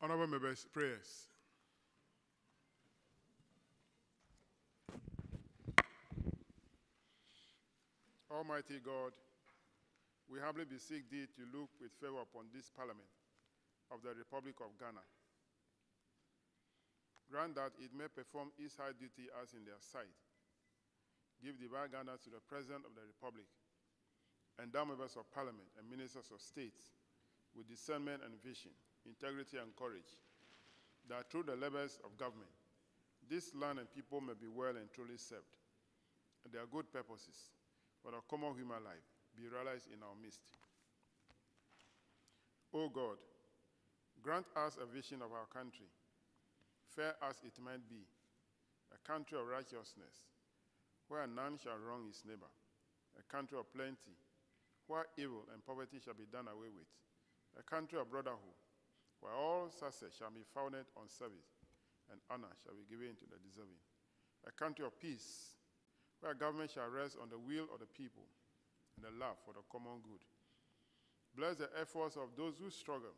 Honorable members, prayers. Almighty God, we humbly beseech thee to look with favor upon this Parliament of the Republic of Ghana. Grant that it may perform its high duty as in their sight. Give divine guidance to the President of the Republic, endow members of Parliament and ministers of state with discernment and vision, integrity and courage, that through the labors of government, this land and people may be well and truly served, and their good purposes for the common human life be realized in our midst. O God, grant us a vision of our country, fair as it might be, a country of righteousness, where none shall wrong his neighbor, a country of plenty, where evil and poverty shall be done away with, a country of brotherhood, where all success shall be founded on service, and honor shall be given to the deserving, a country of peace, where government shall rest on the will of the people and the love for the common good. Bless the efforts of those who struggle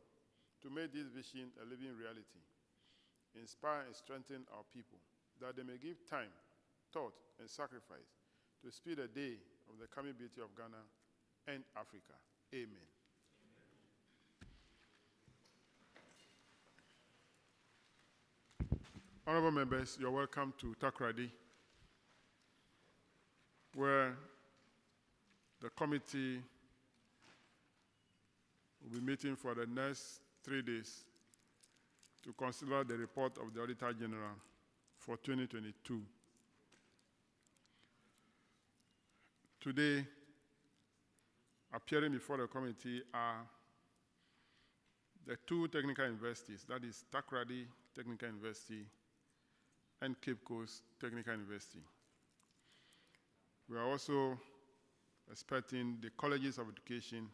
to make this vision a living reality. Inspire and strengthen our people, that they may give time, thought, and sacrifice to speed the day of the coming beauty of Ghana and Africa. Amen. Honorable members, you're welcome to Takoradi, where the committee will be meeting for the next 3 days to consider the report of the Auditor General for 2022. Today, appearing before the committee are the 2 technical universities, that is Takoradi Technical University and Cape Coast Technical University. We are also expecting the colleges of education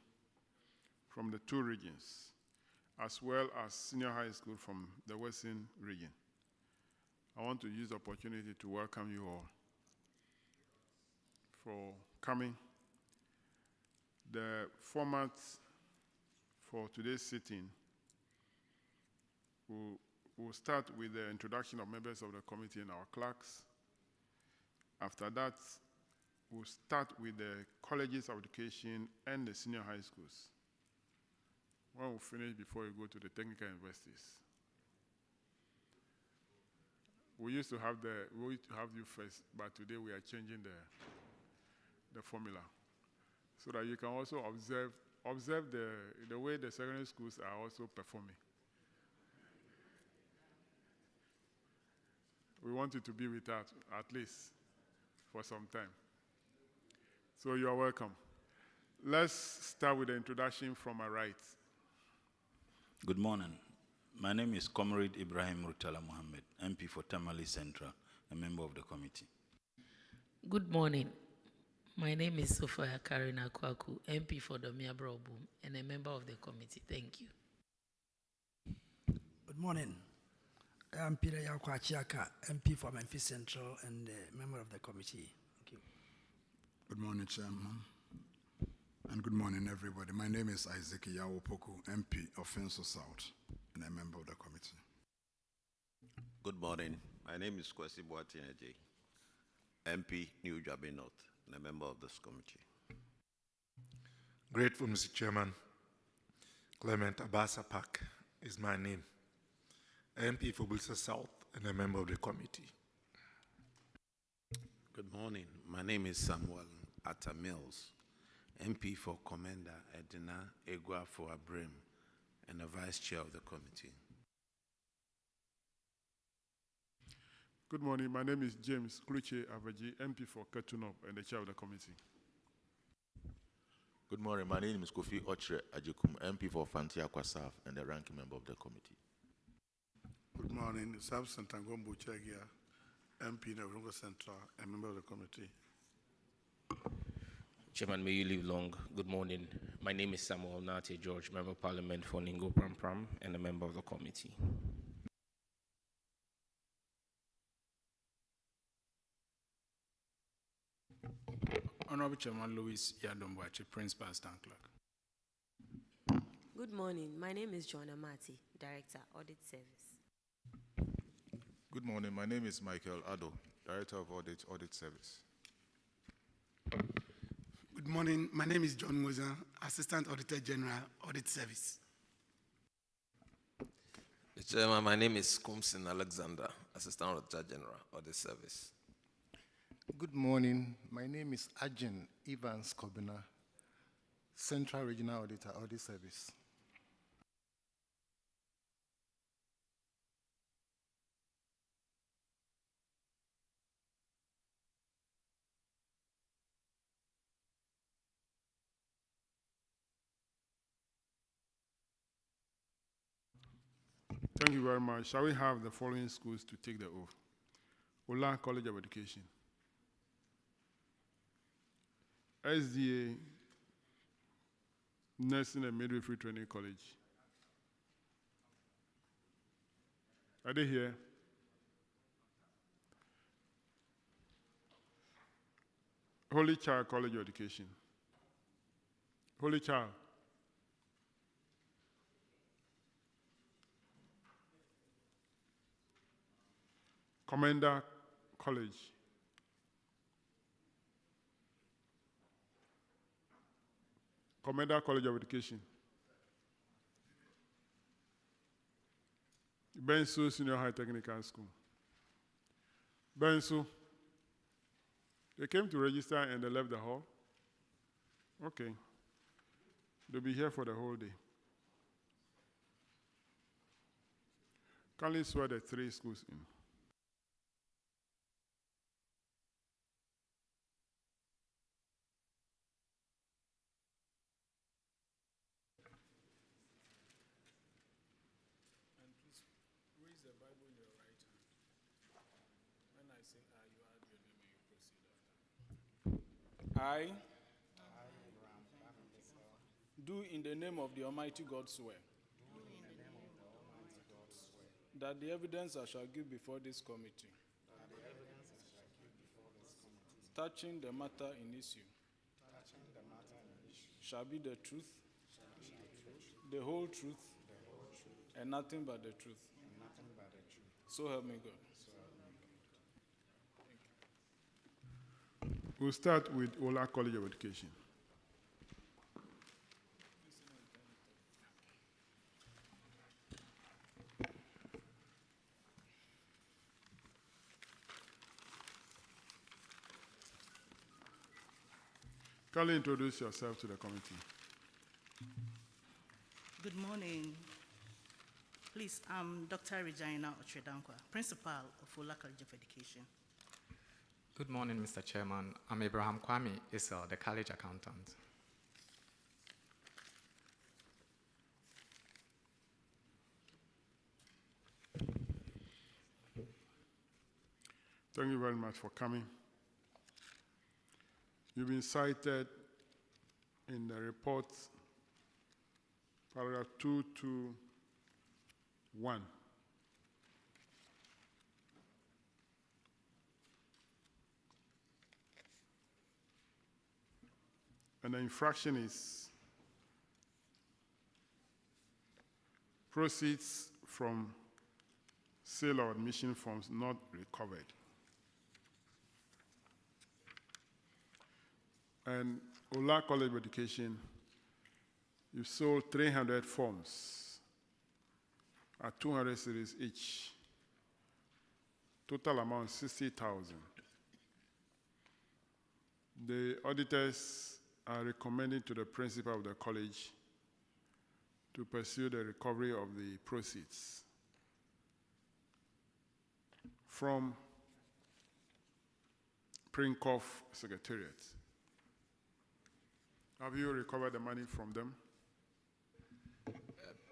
from the 2 regions, as well as senior high school from the Western region. I want to use the opportunity to welcome you all for coming. The format for today's sitting will start with the introduction of members of the committee and our clerks. After that, we'll start with the colleges of education and the senior high schools. When we finish, before we go to the technical universities. We used to have you first, but today we are changing the formula so that you can also observe the way the secondary schools are also performing. We want you to be with us at least for some time. So you are welcome. Let's start with the introduction from my right. Good morning. My name is Comrade Ibrahim Rutala Mohammed, MP for Tamale Central, a member of the committee. Good morning. My name is Sophia Karina Kwaku, MP for the Miabrobum, and a member of the committee. Thank you. Good morning. I am Peter Yakwachiaka, MP for Memphis Central and a member of the committee. Thank you. Good morning, Chairman. And good morning, everybody. My name is Isaac Yawopoku, MP of Foso South, and a member of the committee. Good morning. My name is Kwesi Boatineje, MP, New Jabe North, and a member of this committee. Grateful, Mr. Chairman. Clement Abasa Pak is my name, MP for Bulsa South, and a member of the committee. Good morning. My name is Samuel Atta Mills, MP for Commander Edina Egua for Abrim, and the Vice Chair of the committee. Good morning. My name is James Kluche Avaji, MP for Katunop, and the Chair of the committee. Good morning. My name is Kofi Ochre Ajikum, MP for Fantia Kwasaf, and the ranking member of the committee. Good morning. Samson Tangombo Chagia, MP Navrongo Central, a member of the committee. Chairman, may you live long. Good morning. My name is Samuel Nate George, Member of Parliament for Ningo Pram Pram, and a member of the committee. Honorable Chairman Louis Yadombachi, Principal Stand Clerk. Good morning. My name is Joanna Mati, Director, Audit Service. Good morning. My name is Michael Addo, Director of Audit Service. Good morning. My name is John Moza, Assistant Auditor General, Audit Service. Mr. Chairman, my name is Kumsin Alexander, Assistant Auditor General, Audit Service. Good morning. My name is Ajin Evans Kobina, Central Regional Auditor, Audit Service. Thank you very much. Shall we have the following schools to take the oath? Ola College of Education, SDA Nursing and Midwifery Training College. Are they here? Holy Child College of Education. Holy Child. Commander College. Commander College of Education. Benu Senior High Technical School. Benu. They came to register and they left the hall? Okay. They'll be here for the whole day. Kindly swear the 3 schools in. I do in the name of the Almighty God swear that the evidence I shall give before this committee touching the matter in issue shall be the truth, the whole truth, and nothing but the truth. So help me God. We'll start with Ola College of Education. Kindly introduce yourself to the committee. Good morning. Please, I'm Dr. Regina Ochredankwa, Principal of Ola College of Education. Good morning, Mr. Chairman. I'm Abraham Kwame Isel, the college accountant. Thank you very much for coming. You've been cited in the report, paragraph 221. And the infraction is proceeds from sale or admission forms not recovered. And Ola College of Education, you sold 300 forms at 200 cedis each. Total amount 60,000. The auditors are recommending to the principal of the college to pursue the recovery of the proceeds from Prinkoff Secretariat. Have you recovered the money from them?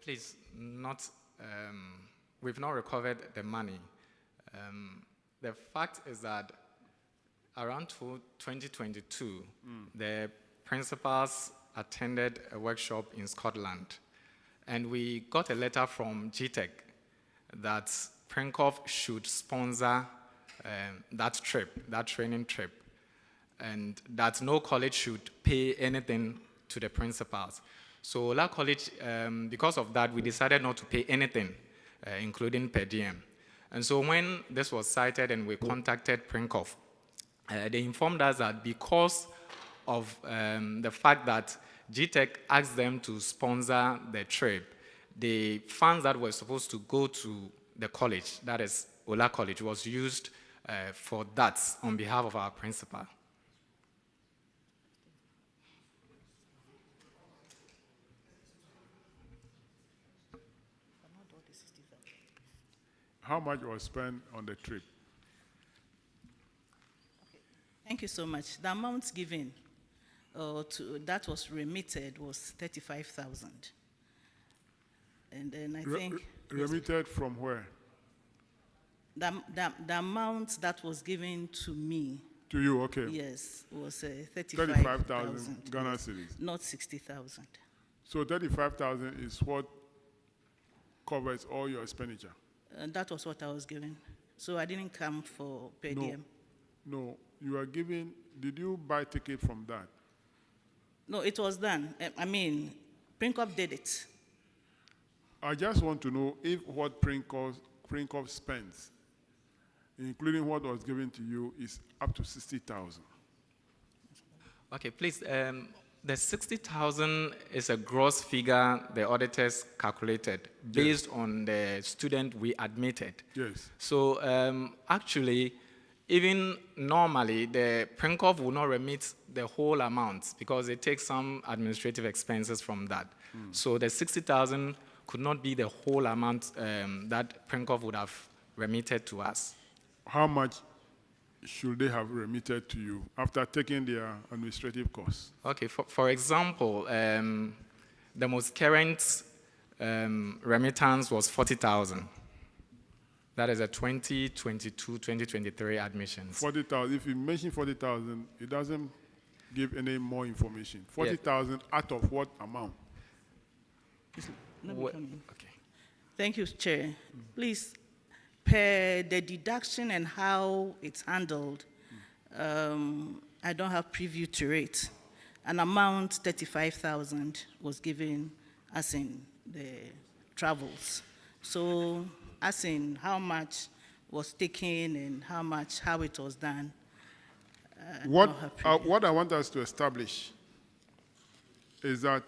Please, we've not recovered the money. The fact is that around 2022, the principals attended a workshop in Scotland, and we got a letter from GTEC that Prinkoff should sponsor that trip, that training trip, and that no college should pay anything to the principals. So Ola College, because of that, we decided not to pay anything, including per diem. And so when this was cited and we contacted Prinkov, they informed us that because of the fact that GTech asked them to sponsor the trip, the funds that were supposed to go to the college, that is Ola College, was used for that on behalf of our principal. How much was spent on the trip? Thank you so much. The amount given that was remitted was 35,000. And then I think... Remitted from where? The amount that was given to me. To you, okay. Yes, was 35,000 Ghana yes, cedis. Not 60,000. So 35,000 is what covers all your expenditure? That was what I was given. So I didn't come for per diem. No, you are given, did you buy ticket from that? No, it was done. I mean, Prinkov did it. I just want to know if what Prinkov spends, including what was given to you, is up to 60,000. Okay, please. The 60,000 is a gross figure the auditors calculated based on the student we admitted. Yes. So actually, even normally, the Prinkov will not remit the whole amount because it takes some administrative expenses from that. So the 60,000 could not be the whole amount that Prinkov would have remitted to us. How much should they have remitted to you after taking their administrative costs? Okay, for example, the most current remittance was 40,000. That is a 2022-2023 admissions. 40,000. If you mention 40,000, it doesn't give any more information. 40,000 out of what amount? Okay. Thank you, Chair. Please, per the deduction and how it's handled, I don't have preview to it. An amount 35,000 was given as in the travels. So as in how much was taken and how it was done. What I want us to establish is that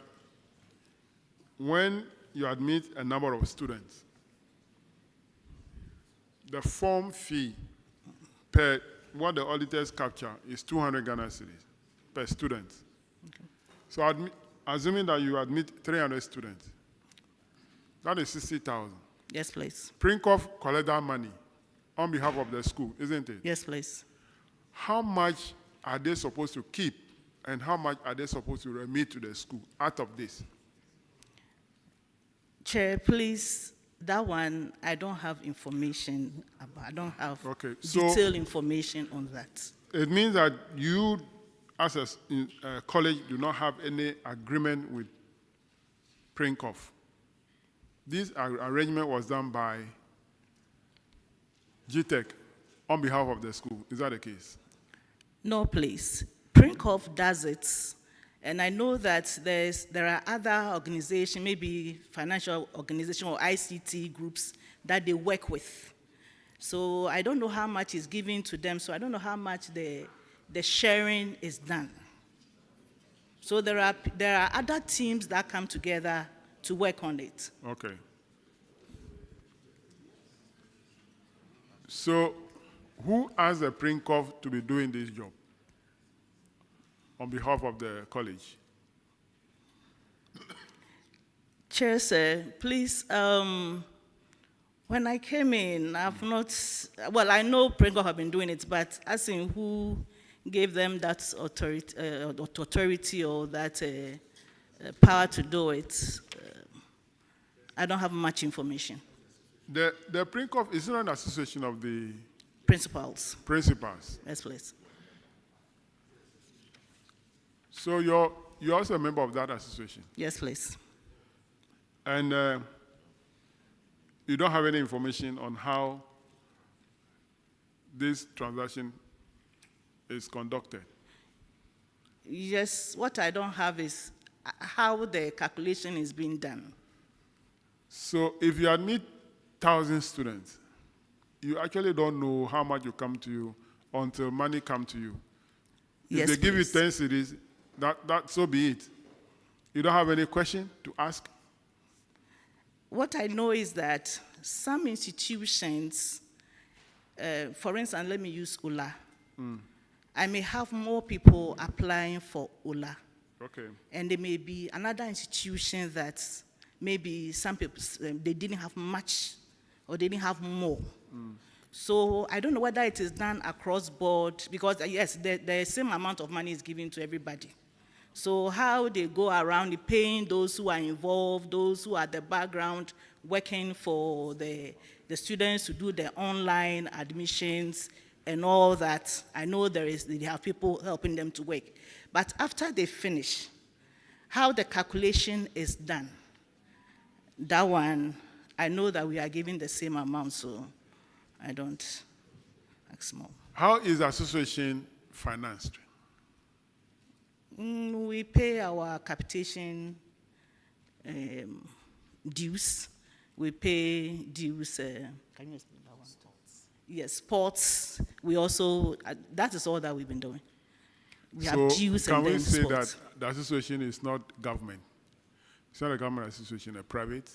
when you admit a number of students, the form fee per what the auditors capture is 200 Ghana cedis per student. Okay. So assuming that you admit 300 students, that is 60,000. Yes, please. Prinkov collect that money on behalf of the school, isn't it? Yes, please. How much are they supposed to keep and how much are they supposed to remit to the school out of this? Chair, please, that one, I don't have information about. I don't have detailed information on that. It means that you, as a college, do not have any agreement with Prinkov. This arrangement was done by GTech on behalf of the school. Is that the case? No, please. Prinkov does it. And I know that there are other organizations, maybe financial organizations or ICT groups that they work with. So I don't know how much is given to them, so I don't know how much the sharing is done. So there are other teams that come together to work on it. Okay. So who asked the Prinkov to be doing this job on behalf of the college? Chair, sir, please, when I came in, I've not, well, I know Prinkov have been doing it, but as in who gave them that authority or that power to do it, I don't have much information. The Prinkov is not an association of the principals. Principals. Yes, please. So you're also a member of that association? Yes, please. And you don't have any information on how this transaction is conducted? Yes, what I don't have is how the calculation is being done. So if you admit 1,000 students, you actually don't know how much will come to you until money come to you. If Yes, they give you please. 10 cities, that so be it. You don't have any question to ask? What I know is that some institutions, for instance, let me use Ola. I may have more people applying for Ola. Okay. And there may be another institution that maybe some people, they didn't have much or they didn't have more. So I don't know whether it is done across board, because yes, the same amount of money is given to everybody. So how they go around paying those who are involved, those who are at the background working for the students to do the online admissions and all that, I know they have people helping them to work. But after they finish, how the calculation is done, that one, I know that we are giving the same amount, so I don't ask more. How is the association financed? We pay our capitation dues. We pay dues. Can you explain that one? Yes, sports. We also, that is all that we've been doing. We have dues and then sports. Can we say that the association is not government? It's not a government association, a private?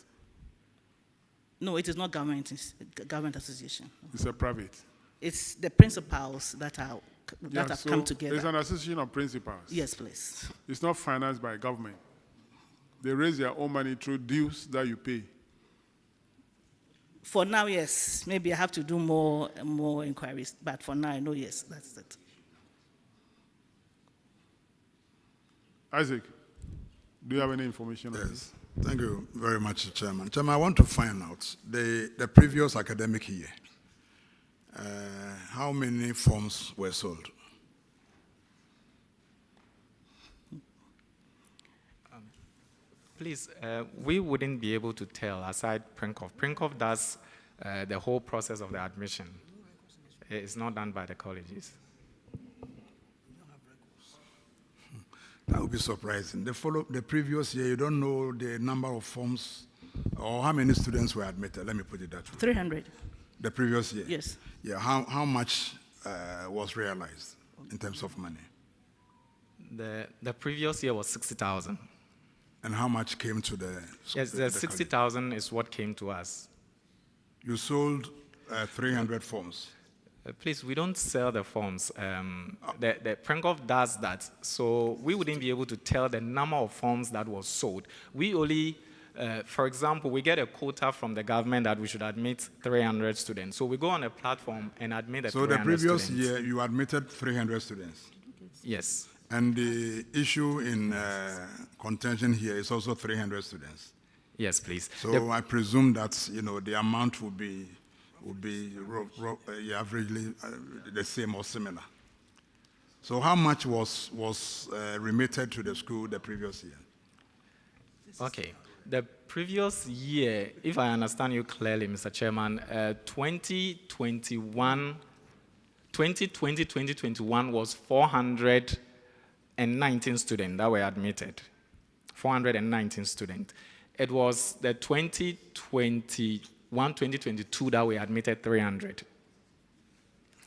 No, it is not government. It's a government association. It's a private? It's the principals that have come together. It's an association of principals? Yes, please. It's not financed by government? They raise their own money through dues that you pay? For now, yes. Maybe I have to do more inquiries, but for now, I know, yes, that's it. Isaac, do you have any information on this? Thank you very much, Chairman. Chairman, I want to find out the previous academic year, how many forms were sold? Please, we wouldn't be able to tell aside Prinkov. Prinkov does the whole process of the admission. It's not done by the colleges. That would be surprising. The previous year, you don't know the number of forms or how many students were admitted. Let me put it that way. 300. The previous year? Yes. Yeah, how much was realized in terms of money? The previous year was 60,000. And how much came to the... Yes, the 60,000 is what came to us. You sold 300 forms? Please, we don't sell the forms. The Prinkov does that, so we wouldn't be able to tell the number of forms that was sold. We only, for example, we get a quota from the government that we should admit 300 students. So we go on a platform and admit the 300 students. So the previous year, you admitted 300 students? Yes. And the issue in contention here is also 300 students? Yes, please. So I presume that, the amount would be averagely the same or similar. So how much was remitted to the school the previous year? Okay. The previous year, if I understand you clearly, Mr. Chairman, 2020-2021 was 419 students that were admitted. 419 students. It was the 2021-2022 that we admitted 300.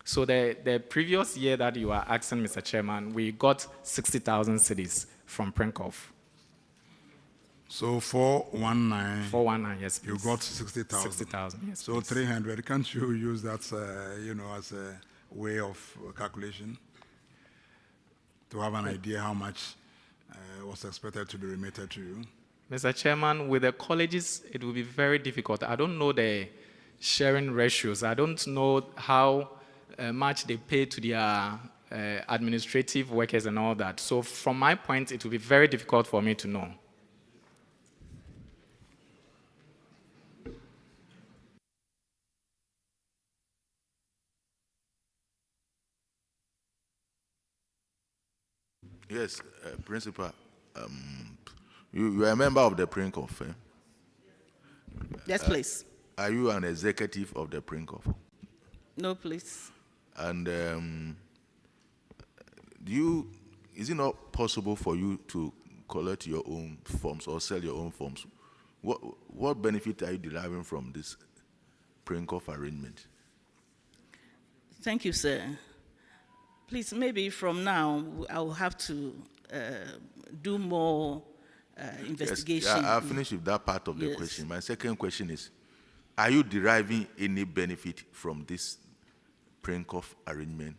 So the previous year that you are asking, Mr. Chairman, we got 60,000 cedis from Prinkov. So 419. 419, yes, please. You got 60,000. 60,000, yes. So please. 300. Can't you use that, as a way of calculation to have an idea how much was expected to be remitted to you? Mr. Chairman, with the colleges, it will be very difficult. I don't know the sharing ratios. I don't know how much they pay to their administrative workers and all that. So from my point, it will be very difficult for me to know. Yes, Principal. You are a member of the Prinkov, eh? Yes, please. Are you an executive of the Prinkov? No, please. And is it not possible for you to collect your own forms or sell your own forms. What benefit are you deriving from this Prinkoff arrangement? Thank you, sir. Please, maybe from now, I will have to do more investigation. Yes, I'll finish with that part of the question. My second question is, are you deriving any benefit from this Prinkoff arrangement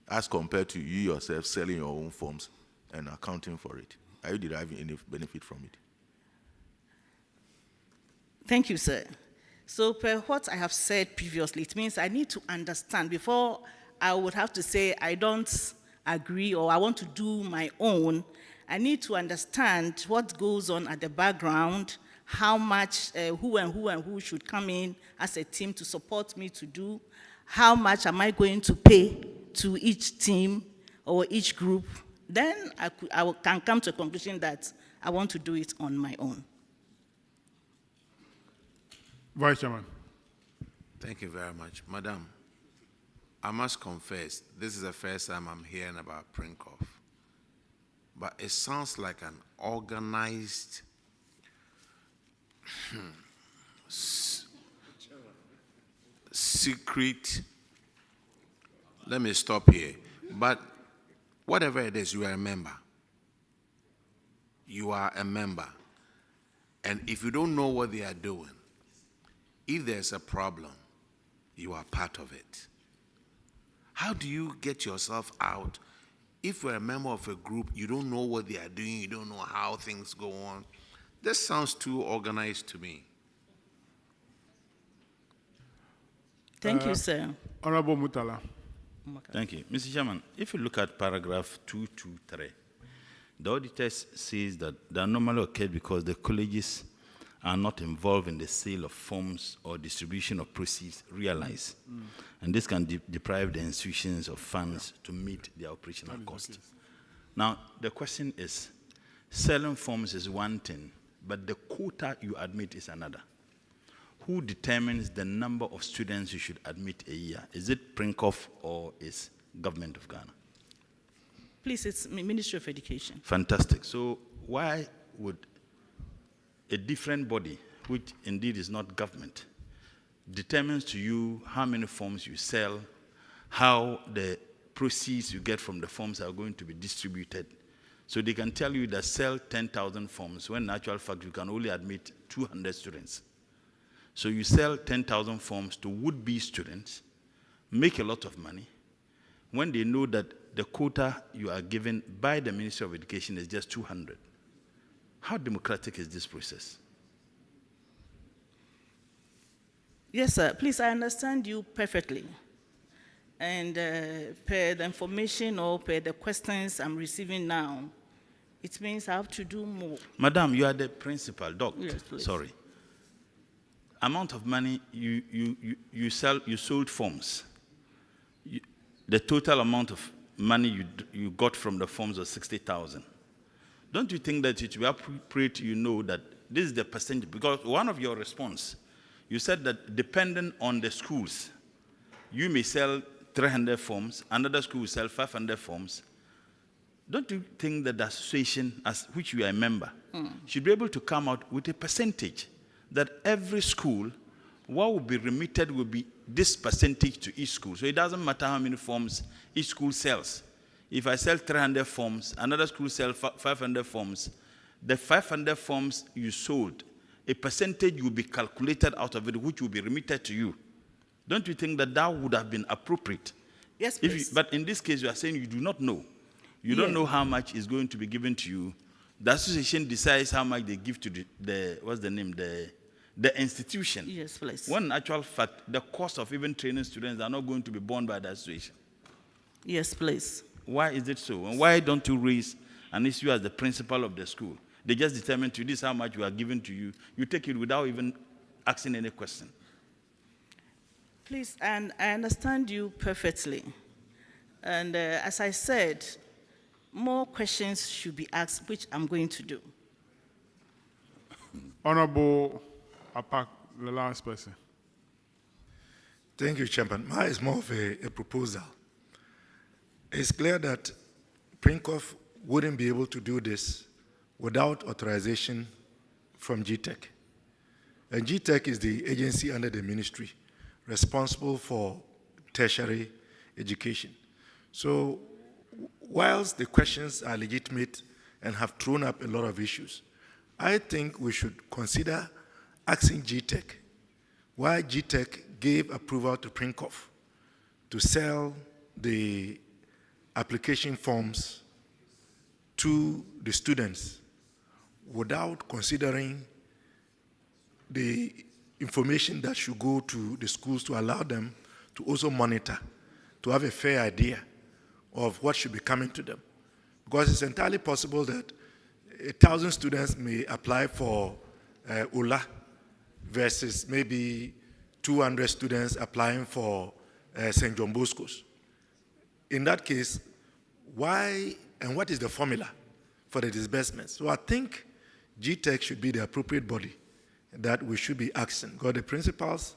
as compared to you yourself selling your own forms and accounting for it? Are you deriving any benefit from it? Thank you, sir. So per what I have said previously, it means I need to understand before I would have to say I don't agree or I want to do my own. I need to understand what goes on at the background, how much, who and who should come in as a team to support me to do, how much am I going to pay to each team or each group. Then I can come to a conclusion that I want to do it on my own. Vice Chairman. Thank you very much. Madam, I must confess, this is the first time I'm hearing about Prinkoff. But it sounds like an organized secret. Let me stop here. But whatever it is, you are a member. You are a member. And if you don't know what they are doing, if there's a problem, you are part of it. How do you get yourself out? If you're a member of a group, you don't know what they are doing, you don't know how things go on. This sounds too organized to me. Thank you, sir. Honorable Mutala. Thank you. Mr. Chairman, if you look at paragraph 223, the auditor says that the anomaly occurred because the colleges are not involved in the sale of forms or distribution of proceeds realized. And this can deprive the institutions of funds to meet their operational costs. Now, the question is, selling forms is one thing, but the quota you admit is another. Who determines the number of students you should admit a year? Is it Prinkoff or is Government of Ghana? Please, it's Ministry of Education. Fantastic. So why would a different body, which indeed is not government, determines to you how many forms you sell, how the proceeds you get from the forms are going to be distributed? So they can tell you that sell 10,000 forms, when in actual fact you can only admit 200 students. So you sell 10,000 forms to would-be students, make a lot of money, when they know that the quota you are given by the Ministry of Education is just 200. How democratic is this process? Yes, sir. Please, I understand you perfectly. And per the information or per the questions I'm receiving now, it means I have to do more. Madam, you are the principal, doctor. Yes, please. Sorry. Amount of money you sold forms. The total amount of money you got from the forms was 60,000. Don't you think that it will be appropriate you know that this is the percentage? Because one of your response, you said that depending on the schools, you may sell 300 forms, another school will sell 500 forms. Don't you think that the association, as which you are a member, should be able to come out with a percentage that every school, what will be remitted will be this percentage to each school. So it doesn't matter how many forms each school sells. If I sell 300 forms, another school sells 500 forms, the 500 forms you sold, a percentage will be calculated out of it, which will be remitted to you. Don't you think that that would have been appropriate? Yes, please. But in this case, you are saying you do not know. You don't know how much is going to be given to you. The association decides how much they give to the institution. Yes, please. When in actual fact, the cost of even training students are not going to be borne by the association. Yes, please. Why is it so? And why don't you raise an issue as the principal of the school? They just determine to you this how much you are given to you. You take it without even asking any question. Please, and I understand you perfectly. And as I said, more questions should be asked, which I'm going to do. Honorable Apak, the last person. Thank you, Chairman. Mine is more of a proposal. It's clear that Prinkoff wouldn't be able to do this without authorization from GTEC. And GTEC is the agency under the ministry responsible for tertiary education. So whilst the questions are legitimate and have thrown up a lot of issues, I think we should consider asking GTEC why GTEC gave approval to Prinkoff to sell the application forms to the students without considering the information that should go to the schools to allow them to also monitor, to have a fair idea of what should be coming to them. Because it's entirely possible that 1,000 students may apply for Ola versus maybe 200 students applying for St. John Bosco's. In that case, why and what is the formula for the disbursements? So I think GTEC should be the appropriate body that we should be asking, because the principals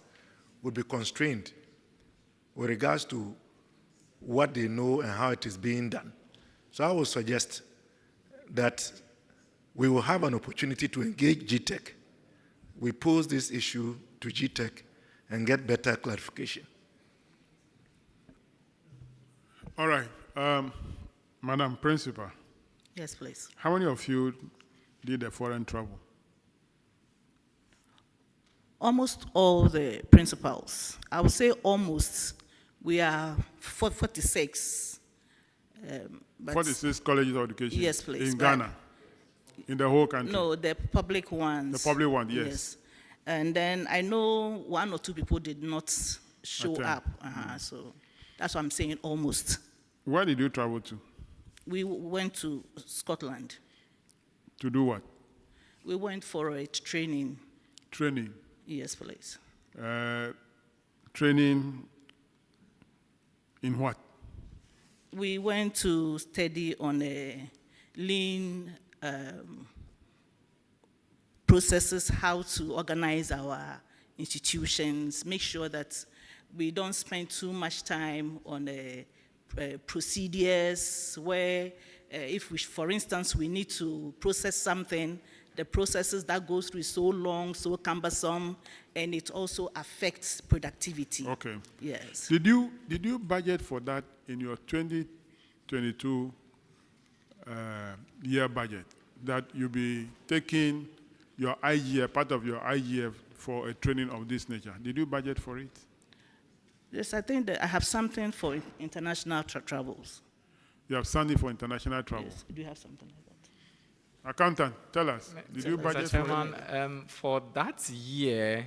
would be constrained with regards to what they know and how it is being done. So I would suggest that we will have an opportunity to engage GTEC. We pose this issue to GTEC and get better clarification. All right. Madam Principal. Yes, please. How many of you did a foreign travel? Almost all the principals. I would say almost. We are 46. 46 colleges of education? Yes, please. In Ghana? In the whole country? No, the public ones. The public ones, yes. And then I know 1 or 2 people did not show up. So that's what I'm saying, almost. Where did you travel to? We went to Scotland. To do what? We went for a training. Training? Yes, please. Training in what? We went to study on a lean processes, how to organize our institutions, make sure that we don't spend too much time on procedures where if we, for instance, we need to process something, the processes that goes through is so long, so cumbersome, and it also affects productivity. Okay. Yes. Did you budget for that in your 2022 year budget, that you'll be taking your IGF, part of your IGF for a training of this nature? Did you budget for it? Yes, I think that I have something for international travels. You have something for international travel? Yes, do you have something like that? Accountant, tell us, did you budget for it? For that year,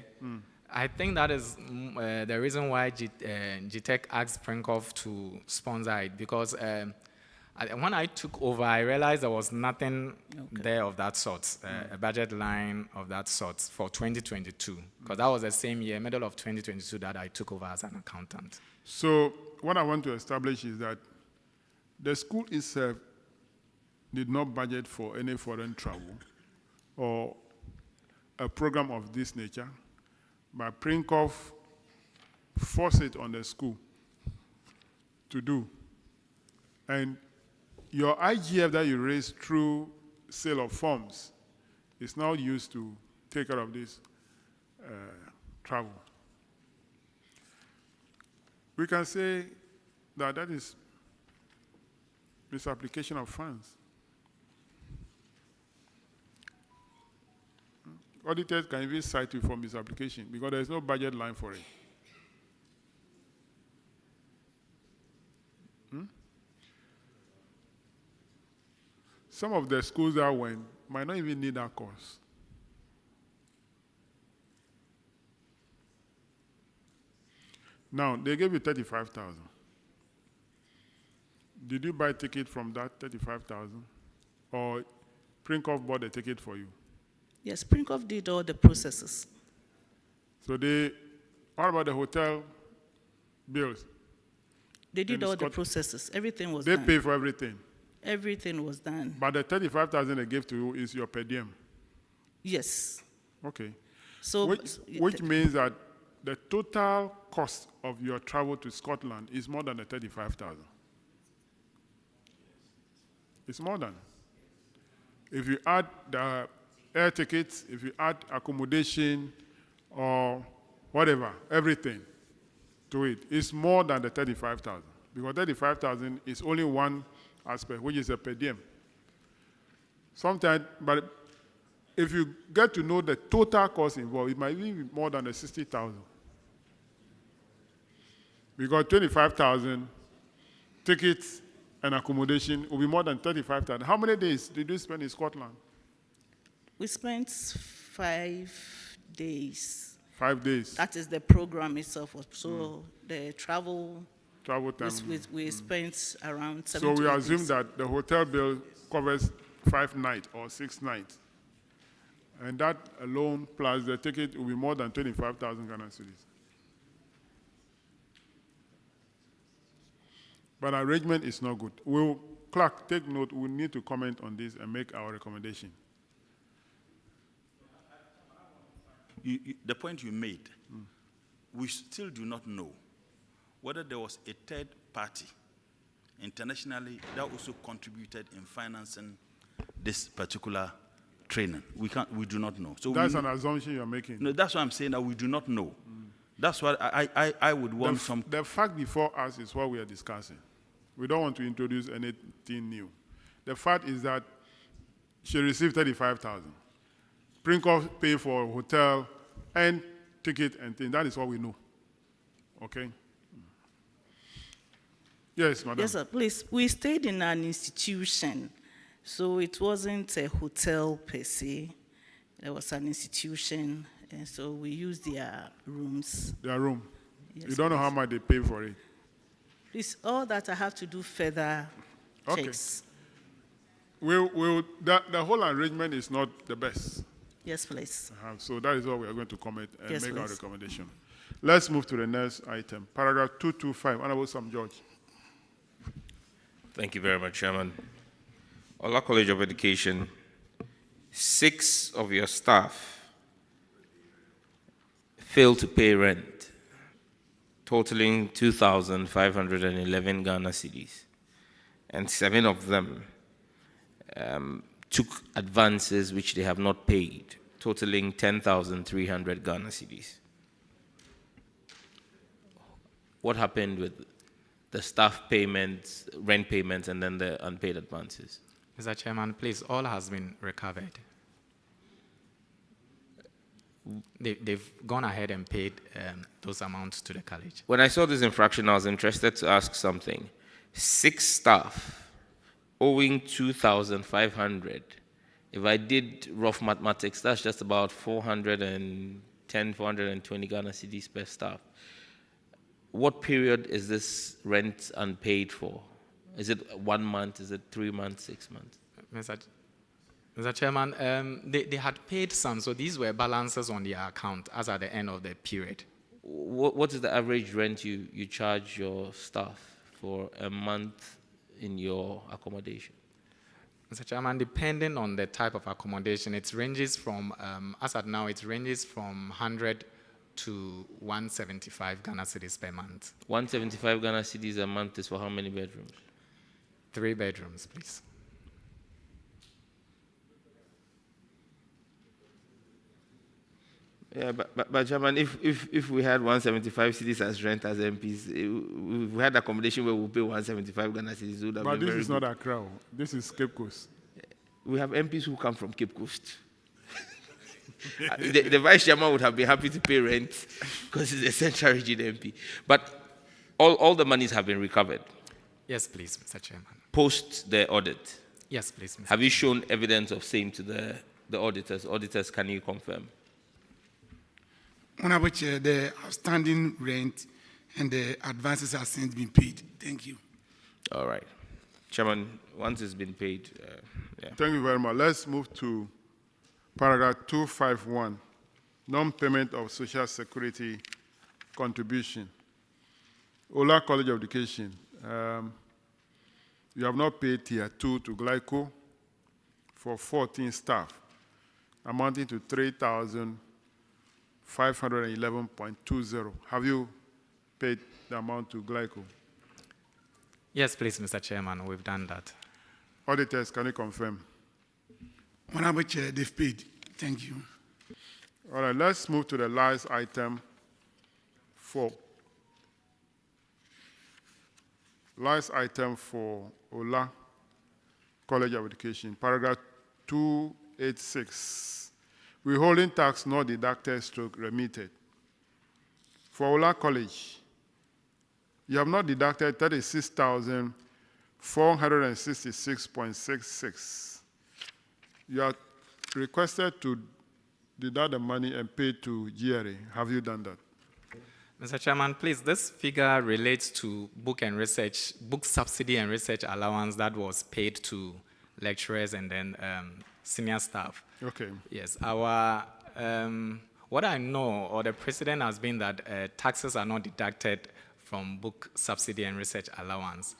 I think that is the reason why GTEC asked Prinkoff to sponsor it, because when I took over, I realized there was nothing there of that sort, a budget line of that sort for 2022, because that was the same year, middle of 2022, that I took over as an accountant. So what I want to establish is that the school itself did not budget for any foreign travel or a program of this nature, but Prinkoff forced it on the school to do. And your IGF that you raised through sale of forms is now used to take care of this travel. We can say that that is misapplication of funds. Auditors can even cite you for misapplication because there is no budget line for it. Some of the schools that went might not even need that course. Now, they gave you 35,000. Did you buy a ticket from that 35,000? Or Prinkoff bought the ticket for you? Yes, Prinkoff did all the processes. So what about the hotel bills? They did all the processes. Everything was done. done. They pay for everything? Everything was done. But the 35,000 they gave to you is your per diem? Yes. Okay. So, which means that the total cost of your travel to Scotland is more than the 35,000. It's more than. If you add the air tickets, if you add accommodation or whatever, everything to it, it's more than the 35,000. Because 35,000 is only one aspect, which is a per diem. Sometimes, but if you get to know the total cost involved, it might even be more than the 60,000. Because 25,000 tickets and accommodation will be more than 35,000. How many days did you spend in Scotland? We spent 5 days. 5 days. That is the program itself. So the travel time. We spent around 7 So to 8 we assume days. that the hotel bill covers 5 nights or 6 nights. And that alone plus the ticket will be more than 25,000 Ghana cedis. But arrangement is not good. Clark, take note, we need to comment on this and make our recommendation. The point you made, we still do not know whether there was a third party internationally that also contributed in financing this particular training. We do not know. So that's an assumption you're making. No, that's why I'm saying that we do not know. That's what I would want The fact before us is what we are discussing. We don't want to introduce anything new. The fact is that she received 35,000. Prinkoff paid for hotel and ticket and things. That is what we know. Okay? Yes, madam. Yes, sir. Please, we stayed in an institution, so it wasn't a hotel per se. There was an institution, and so we used their rooms. Their room? Yes, you don't know how much they pay for it? Please, all that I have to do further checks. The whole arrangement is not the best. Yes, please. So that is what we are going to comment and Yes, make our please. recommendation. Let's move to the next item. Paragraph 225. Honorable Sam George. Thank you very much, Chairman. Ola College of Education, 6 of your staff failed to pay rent, totaling 2,511 Ghana cedis, and 7 of them took advances which they have not paid, totaling 10,300 Ghana cedis. What happened with the staff payments, rent payments, and then the unpaid advances? Mr. Chairman, please, all has been recovered. They've gone ahead and paid those amounts to the college. When I saw this infraction, I was interested to ask something. 6 staff owing 2,500. If I did rough mathematics, that's just about 410, 420 Ghana cedis per staff. What period is this rent unpaid for? Is it 1 month? Is it 3 months, 6 months? Mr. Chairman, they had paid some, so these were balances on their account as at the end of the period. What is the average rent you charge your staff for a month in your accommodation? Mr. Chairman, depending on the type of accommodation, it ranges from, as at now, it ranges from 100 to 175 Ghana cedis per month. 175 Ghana cedis a month is for how many bedrooms? 3 bedrooms, please. Yeah, but Chairman, if we had 175 cedis as rent as MPs, if we had accommodation where we pay 175 Ghana cedis, would have But been this very is good. not Accra. This is Cape Coast. We have MPs who come from Cape Coast. the Vice Chairman would have been happy to pay rent because he's a Central Region MP. But all the monies have been recovered. Yes, please, Mr. Chairman. Post the audit. Yes, please, Mr. Have you shown evidence of same to the auditors? Auditors, can you confirm? Honorable Chair, the outstanding rent and the advances have since been paid. Thank you. All right. Chairman, once it's been paid, yeah. Thank you very much. Let's move to paragraph 251, non-payment of social security contribution. Ola College of Education, you have not paid tier 2 to Glyco for 14 staff, amounting to 3,511.20. Have you paid the amount to Glyco? Yes, please, Mr. Chairman, we've done that. Auditors, can you confirm? Honorable Chair, they've paid. Thank you. All right, let's move to the last item 4. Last item for Ola College of Education, paragraph 286. Withholding tax not deducted stroke remitted. For Ola College, you have not deducted 36,466.66. You are requested to deduct the money and pay to GRA. Have you done that? Mr. Chairman, please, this figure relates to book subsidy and research allowance that was paid to lecturers and then senior staff. Okay. Yes, our, what I know, or the precedent has been that taxes are not deducted from book subsidy and research allowance.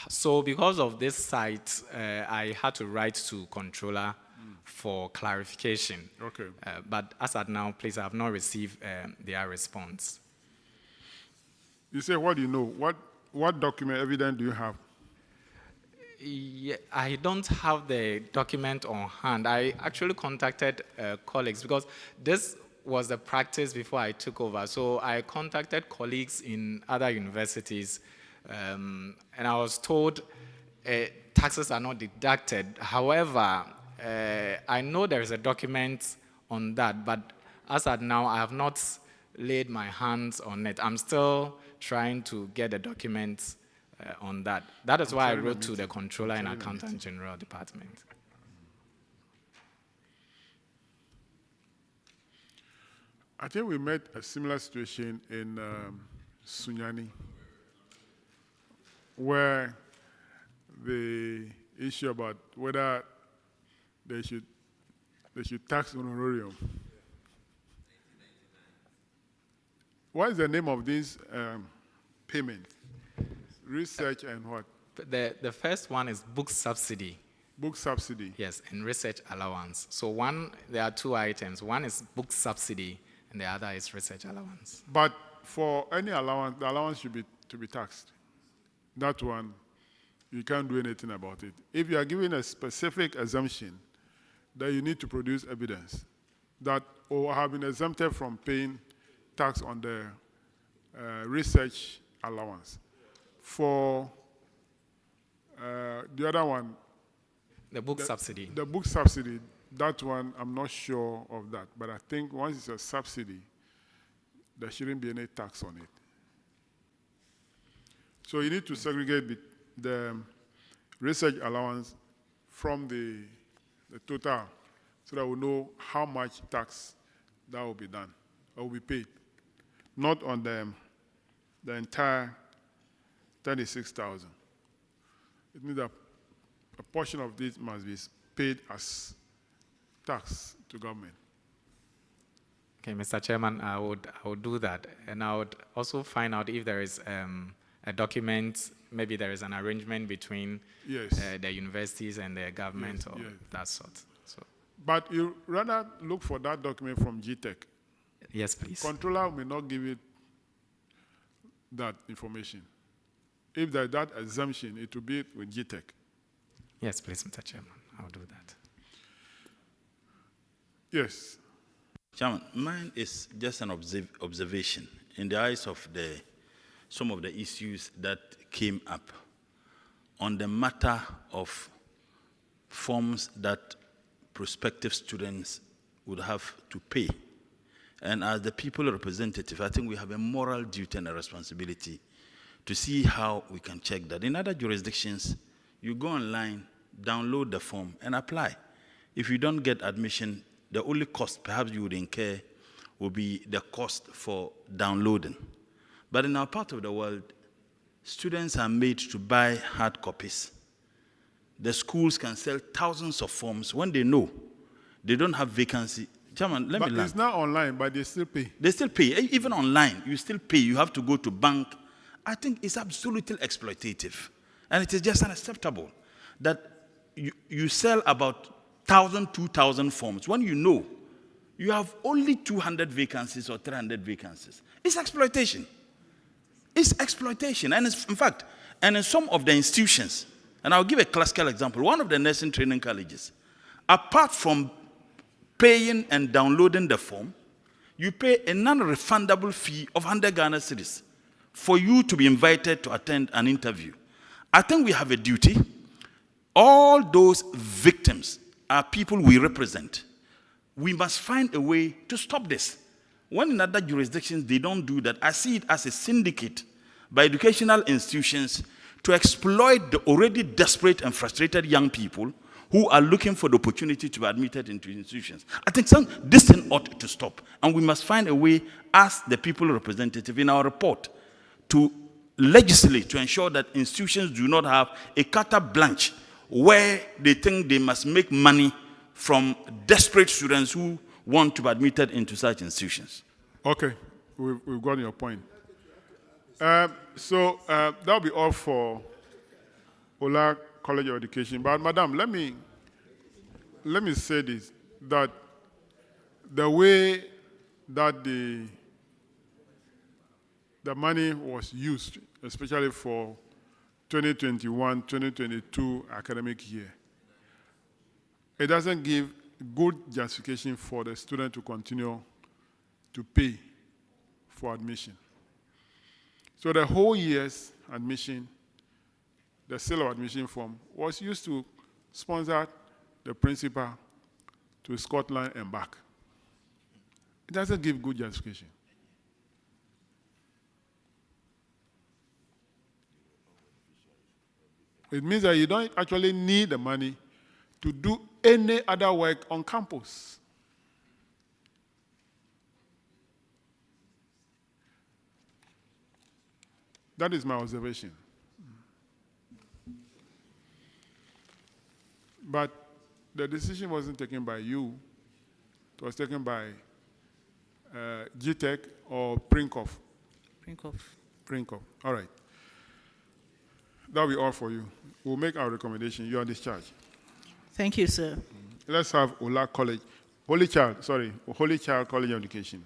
So because of this site, I had to write to controller for clarification. Okay. But as at now, please, I have not received their response. You say, what do you know? What document evidence do you have? Yeah, I don't have the document on hand. I actually contacted colleagues because this was the practice before I took over. So I contacted colleagues in other universities, and I was told taxes are not deducted. However, I know there is a document on that, but as at now, I have not laid my hands on it. I'm still trying to get the documents on that. That is why I wrote to the Controller and Accountant General Department. I think we met a similar situation in Sunyani, where the issue about whether they should tax honorarium. What is the name of this payment? Research and what? The first one is book subsidy. Book subsidy. Yes, and research allowance. So there are 2 items. One is book subsidy, and the other is research allowance. But for any allowance, the allowance should be to be taxed. That one, you can't do anything about it. If you are given a specific exemption, then you need to produce evidence that or have been exempted from paying tax on the research allowance. For the other one, the book subsidy. The book subsidy, that one, I'm not sure of that. But I think once it's a subsidy, there shouldn't be any tax on it. So you need to segregate the research allowance from the total so that we know how much tax that will be done or will be paid. Not on the entire 36,000. It means that a portion of this must be paid as tax to government. Okay, Mr. Chairman, I would do that. And I would also find out if there is a document, maybe there is an arrangement between the universities and the government or that sort. So. But you rather look for that document from GTech. Yes, please. Controller may not give it that information. If there's that exemption, it will be with GTech. Yes, please, Mr. Chairman. I'll do that. Yes. Chairman, mine is just an observation in the eyes of some of the issues that came up on the matter of forms that prospective students would have to pay. And as the people representative, I think we have a moral duty and a responsibility to see how we can check that. In other jurisdictions, you go online, download the form, and apply. If you don't get admission, the only cost perhaps you would incur will be the cost for downloading. But in our part of the world, students are made to buy hard copies. The schools can sell thousands of forms when they know they don't have vacancy. Chairman, let me learn. It's not online, but they still pay. They still pay. Even online, you still pay. You have to go to bank. I think it's absolutely exploitative. And it is just unacceptable that you sell about 1,000, 2,000 forms when you know you have only 200 vacancies or 300 vacancies. It's exploitation. It's exploitation. And it's, in fact, and in some of the institutions, and I'll give a classical example, one of the nursing training colleges, apart from paying and downloading the form, you pay a non-refundable fee of 100 Ghana cedis for you to be invited to attend an interview. I think we have a duty. All those victims are people we represent. We must find a way to stop this. When in other jurisdictions they don't do that, I see it as a syndicate by educational institutions to exploit the already desperate and frustrated young people who are looking for the opportunity to be admitted into institutions. I think this thing ought to stop. And we must find a way, as the people representative in our report, to legislate to ensure that institutions do not have a carte blanche where they think they must make money from desperate students who want to be admitted into such institutions. Okay, we've got your point. That'll be all for Ola College of Education. But Madam, let me say this, that the way that the money was used, especially for 2021-2022 academic year, it doesn't give good justification for the student to continue to pay for admission. So the whole year's admission, the sale of admission form, was used to sponsor the principal to Scotland and back. It doesn't give good justification. It means that you don't actually need the money to do any other work on campus. That is my observation. But the decision wasn't taken by you. It was taken by GTEC or Prinkov. Prinkov. All right. That'll be all for you. We'll make our recommendation. You are discharged. Thank you, sir. Let's have Ola College, Holy Child College of Education.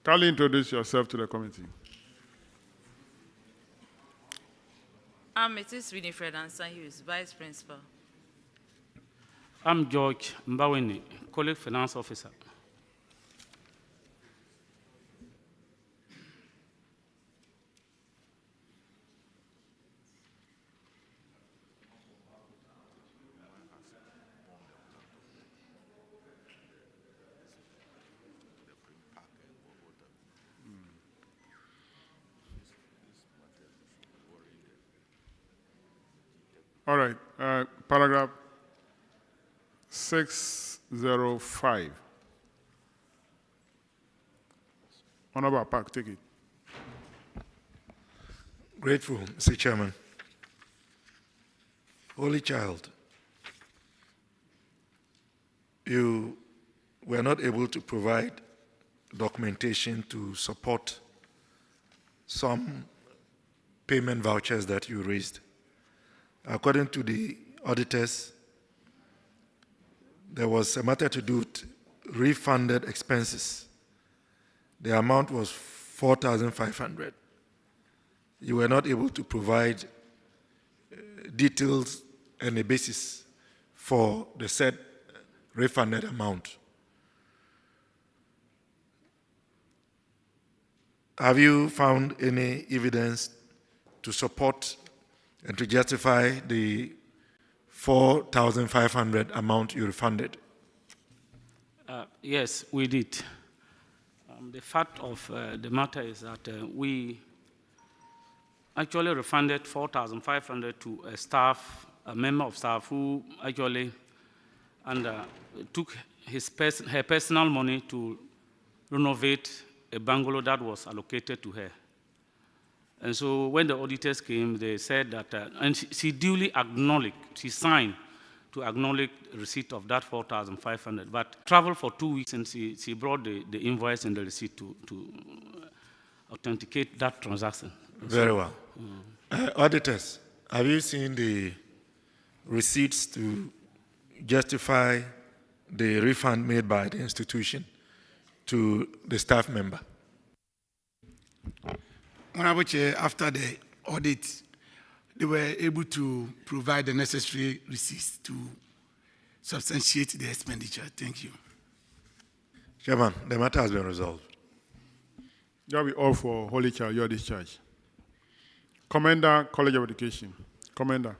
Kindly introduce yourself to the committee. It is Winifred Ansan Hughes, Vice Principal. I'm George Mbaweni, College Finance Officer. All right, paragraph 605. Honorable Park, take it. Grateful, Mr. Chairman. Holy Child, you were not able to provide documentation to support some payment vouchers that you raised. According to the auditors, there was a matter to do with refunded expenses. The amount was 4,500. You were not able to provide details and a basis for the said refunded amount. Have you found any evidence to support and to justify the 4,500 amount you refunded? Yes, we did. The fact of the matter is that we actually refunded 4,500 to a member of staff who actually took her personal money to renovate a bungalow that was allocated to her. And so when the auditors came, they said that, and she duly acknowledged, she signed to acknowledge receipt of that 4,500, but traveled for 2 weeks and she brought the invoice and the receipt to authenticate that transaction. Very well. Auditors, have you seen the receipts to justify the refund made by the institution to the staff member? Honorable Chair, after the audit, they were able to provide the necessary receipts to substantiate the expenditure. Thank you. Chairman, the matter has been resolved. That will be all for Holy Child, your discharge. Commander, College of Education. Commander.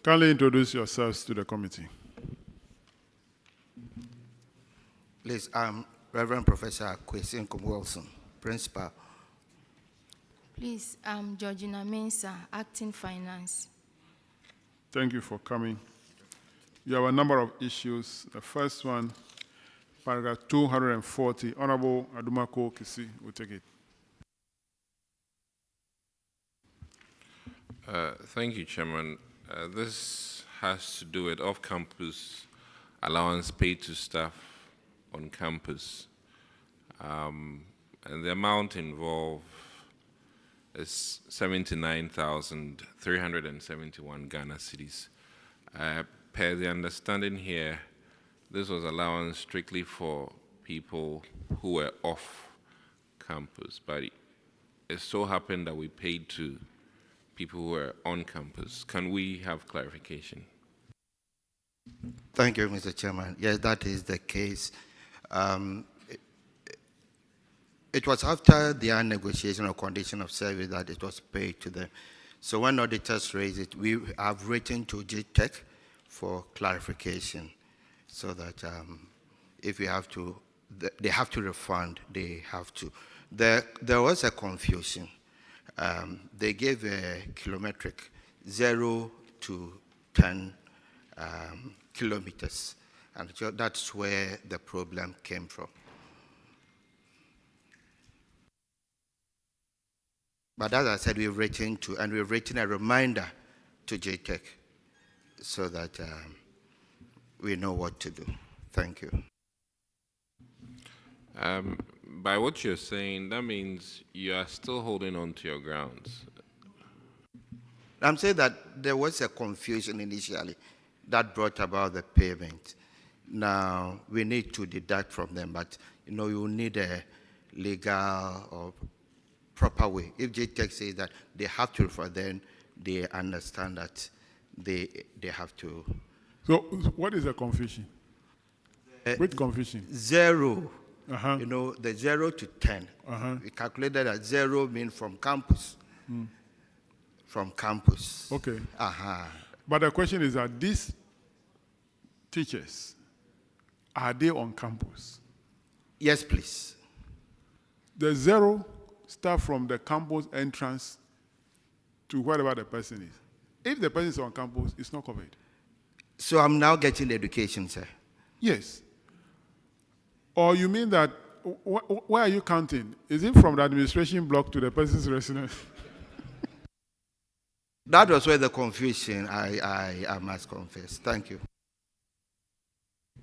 Kindly introduce yourselves to the committee. Please, I'm Reverend Professor Kwesi Wilson, Principal. Please, I'm Georgina Mensah, Acting Finance. Thank you for coming. You have a number of issues. The first one, paragraph 240, Honorable Adumako Kisi will take it. Thank you, Chairman. This has to do with off-campus allowance paid to staff on campus. And the amount involved is 79,371 Ghana cedis. Per the understanding here, this was allowance strictly for people who were off campus, but it so happened that we paid to people who were on campus. Can we have clarification? Thank you, Mr. Chairman. Yes, that is the case. It was after their negotiation or condition of service that it was paid to them. So when auditors raise it, we have written to GTEC for clarification so that if we have to, they have to refund, they have to. There was a confusion. They gave a kilometric 0 to 10 kilometers, and so that's where the problem came from. But as I said, we've written to, and we've written a reminder to JTEC so that we know what to do. Thank you. By what you're saying, that means you are still holding on to your grounds. I'm saying that there was a confusion initially that brought about the payment. Now, we need to deduct from them, but you need a legal or proper way. If JTEC says that they have to refer, then they understand that they have to. So what is the confusion? Which confusion? 0. The 0 to 10. We calculated that 0 means from campus. From campus. Okay. But the question is that these teachers, are they on campus? Yes, please. The 0 start from the campus entrance to wherever the person is. If the person is on campus, it's not covered. So I'm now getting the education, sir. Yes. Or you mean that, where are you counting? Is it from the administration block to the person's residence? That was where the confusion, I must confess. Thank you.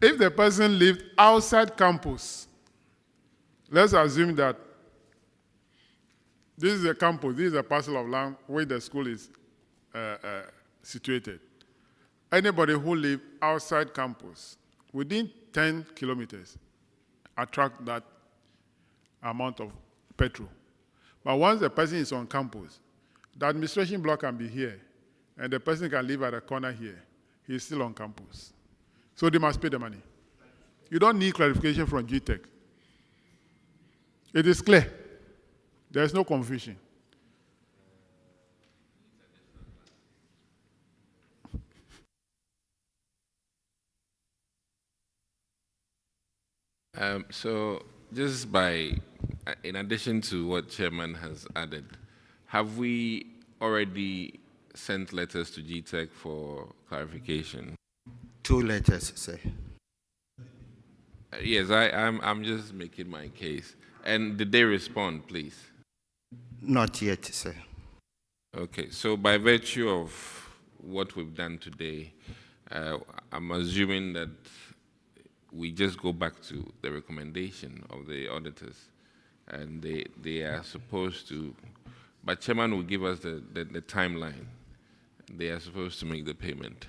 If the person lived outside campus, let's assume that this is a campus, this is a parcel of land where the school is situated. Anybody who lives outside campus, within 10 kilometers, attract that amount of petrol. But once the person is on campus, the administration block can be here, and the person can live at a corner here. He's still on campus. So they must pay the money. You don't need clarification from GTEC. It is clear. There is no confusion. So just in addition to what Chairman has added, have we already sent letters to GTEC for clarification? 2 letters, sir. Yes, I'm just making my case. And did they respond, please? Not yet, sir. Okay, so by virtue of what we've done today, I'm assuming that we just go back to the recommendation of the auditors, and they are supposed to, but Chairman will give us the timeline. They are supposed to make the payment.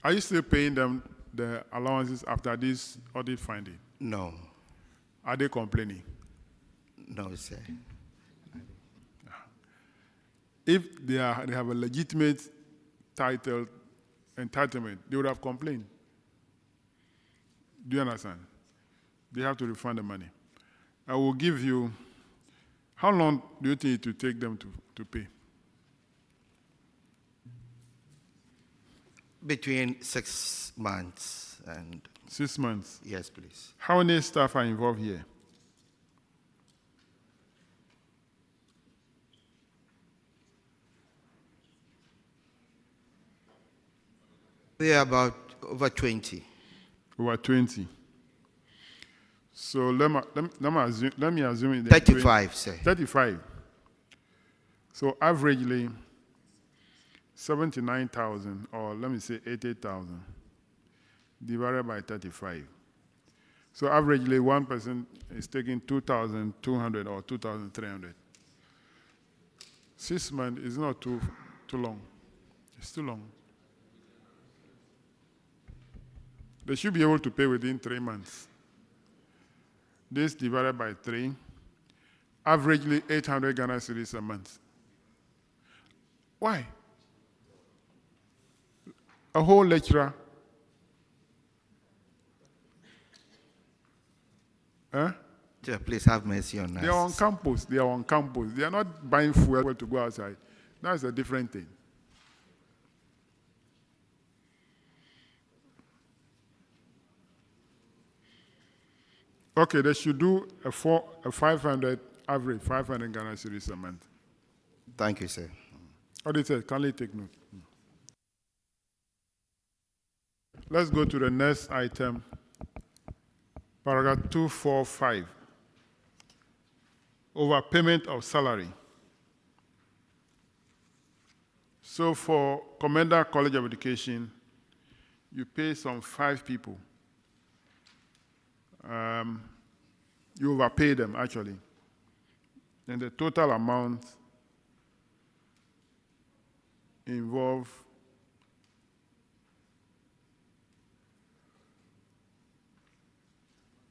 Are you still paying them the allowances after this audit finding? No. Are they complaining? No, sir. If they have a legitimate entitlement, they would have complained. Do you understand? They have to refund the money. I will give you, how long do you think it will take them to pay? Between 6 months and... 6 months? Yes, please. How many staff are involved here? We are about over 20. Over 20. So let me assume 35, sir. 35. So averagely 79,000, or let me say 80,000, divided by 35. So averagely one person is taking 2,200 or 2,300. 6 months is not too long. It's too long. They should be able to pay within 3 months. This divided by 3, averagely 800 Ghana cedis a month. Why? A whole lecturer. Huh? Yeah, please have mercy on us. They are on campus. They are on campus. They are not buying fuel to go outside. That's a different thing. Okay, they should do a 500 average, 500 Ghana cedis a month. Thank you, sir. Auditor, kindly take note. Let's go to the next item, paragraph 245. Overpayment of salary. So for Comboni College of Education, you pay some 5 people. You overpay them, actually. And the total amount involved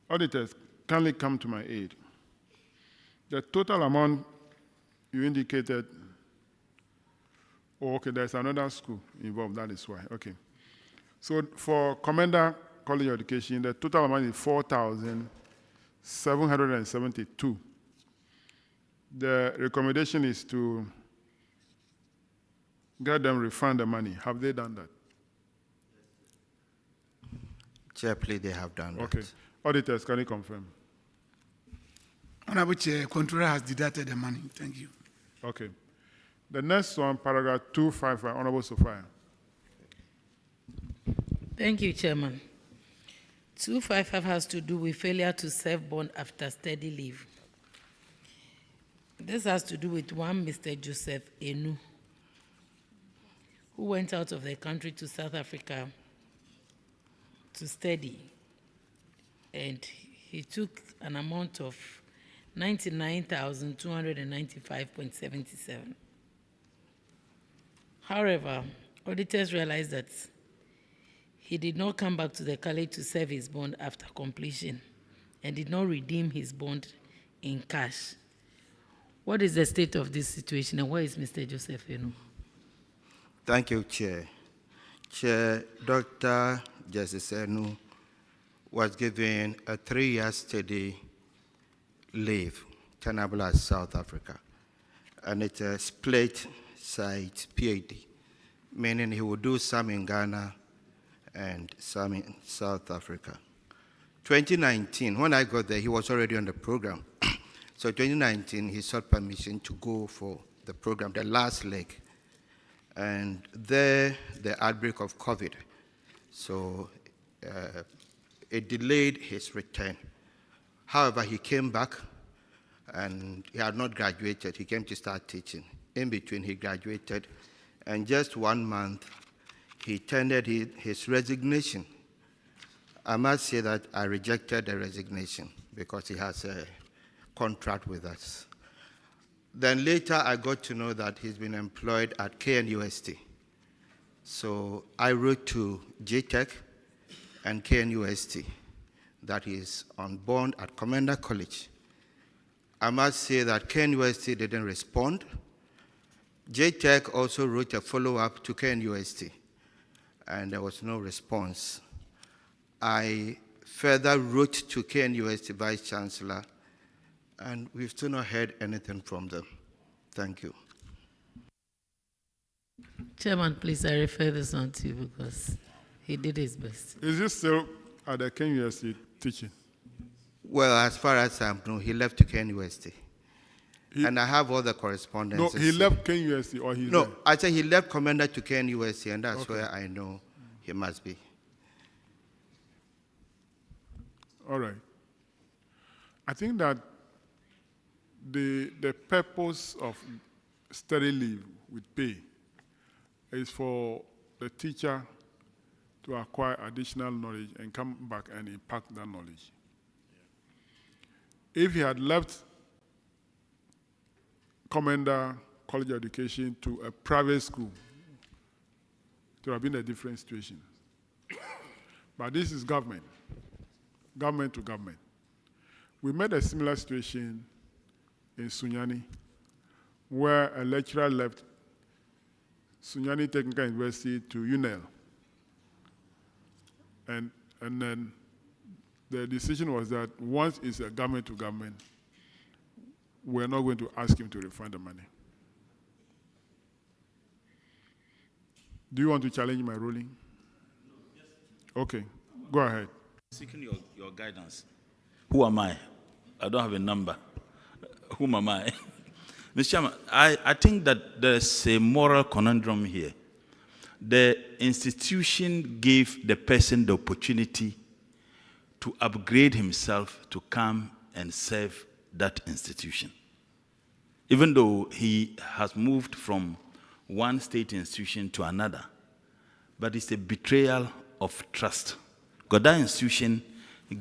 auditors, kindly come to my aid. The total amount you indicated, oh, okay, there's another school involved, that is why, okay. So for Comboni College of Education, the total amount is 4,772. The recommendation is to get them refund the money. Have they done that? Chair, please, they have done that. Okay. Auditors, can you confirm? Honorable Chair, Controller has deducted the money. Thank you. Okay. The next one, paragraph 255, Honorable Sophia. Thank you, Chairman. 255 has to do with failure to serve bond after study leave. This has to do with one Mr. Joseph Enu, who went out of the country to South Africa to study. And he took an amount of 99,295.77. However, auditors realized that he did not come back to the college to serve his bond after completion and did not redeem his bond in cash. What is the state of this situation, and where is Mr. Joseph Enu? Thank you, Chair. Chair, Dr. Justice Enu was given a 3-year study leave, tenable as South Africa, and it's a split site PhD, meaning he will do some in Ghana and some in South Africa. 2019, when I got there, he was already on the program. So 2019, he sought permission to go for the program, the last leg. And there, the outbreak of COVID. So it delayed his return. However, he came back and he had not graduated. He came to start teaching. In between, he graduated, and just 1 month, he tendered his resignation. I must say that I rejected the resignation because he has a contract with us. Then later, I got to know that he's been employed at KNUST. So I wrote to JTech and KNUST that he is on bond at Comboni College. I must say that KNUST didn't respond. JTech also wrote a follow-up to KNUST, and there was no response. I further wrote to KNUST Vice Chancellor, and we've still not heard anything from them. Thank you. Chairman, please, I refer this on to you because he did his best. Is he still at the KNUST teaching? Well, as far as I know, he left to KNUST. And I have all the correspondence. No, he left KNUST or he's No, there? I said he left Commander to KNUST, and that's where I know he must be. All right. I think that the purpose of study leave with pay is for the teacher to acquire additional knowledge and come back and impact that knowledge. If he had left Commander College of Education to a private school, it would have been a different situation. But this is government to government. We met a similar situation in Sunyani, where a lecturer left Sunyani Technical University to UNEL. And then the decision was that once it's a government to government, we're not going to ask him to refund the money. Do you want to challenge my ruling? Okay, go ahead. Seeking your guidance. Who am I? I don't have a number. Whom am I? Mr. Chairman, I think that there's a moral conundrum here. The institution gave the person the opportunity to upgrade himself to come and serve that institution. Even though he has moved from one state institution to another, but it's a betrayal of trust. Because that institution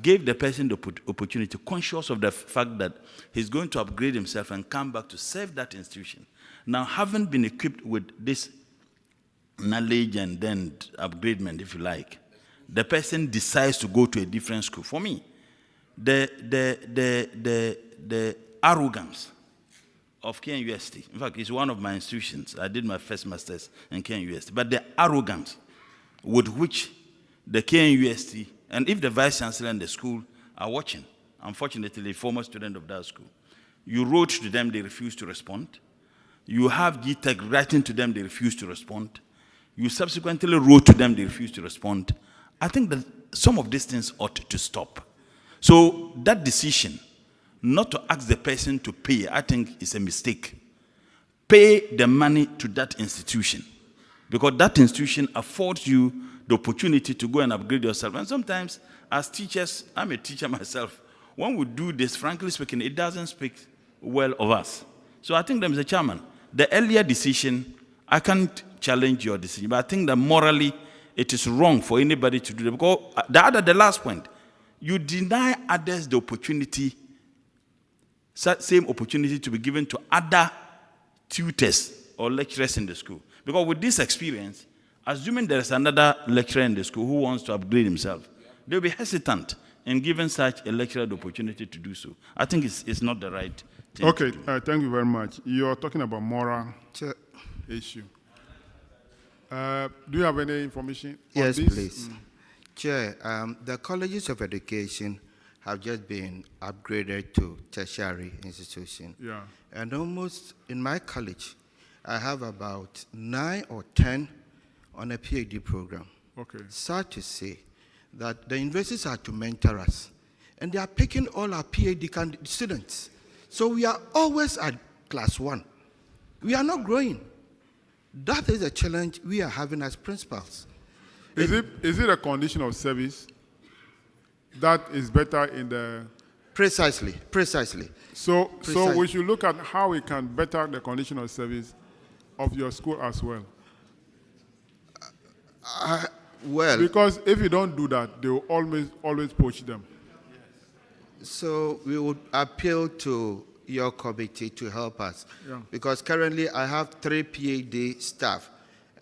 gave the person the opportunity, conscious of the fact that he's going to upgrade himself and come back to serve that institution. Now, having been equipped with this knowledge and then upgradement, if you like, the person decides to go to a different school. For me, the arrogance of KNUST, in fact, it's one of my institutions. I did my first master's in KNUST, but the arrogance with which the KNUST, and if the vice chancellor and the school are watching, unfortunately, a former student of that school, you wrote to them, they refused to respond. You have GTech writing to them, they refused to respond. You subsequently wrote to them, they refused to respond. I think that some of these things ought to stop. So that decision, not to ask the person to pay, I think is a mistake. Pay the money to that institution, because that institution affords you the opportunity to go and upgrade yourself. And sometimes, as teachers, I'm a teacher myself, when we do this, frankly speaking, it doesn't speak well of us. So I think that, Mr. Chairman, the earlier decision, I can't challenge your decision, but I think that morally, it is wrong for anybody to do that. Because the last point, you deny others the opportunity, same opportunity to be given to other tutors or lecturers in the school. Because with this experience, assuming there is another lecturer in the school who wants to upgrade himself, they'll be hesitant in giving such a lecturer the opportunity to do so. I think it's not the right thing. Okay, thank you very much. You're talking about moral issue. Do you have any information on Yes, this? please. Chair, the colleges of education have just been upgraded to tertiary institution. Yeah. And almost in my college, I have about 9 or 10 on a PhD program. Okay. Sad to say that the universities are to mentor us, and they are picking all our PhD students. So we are always at class 1. We are not growing. That is a challenge we are having as principals. Is it a condition of service that is better in the Precisely. So we should look at how we can better the condition of service of your school as well. Well, because if you don't do that, they will always poach them. So we would appeal to your committee to help us, because currently I have 3 PhD staff,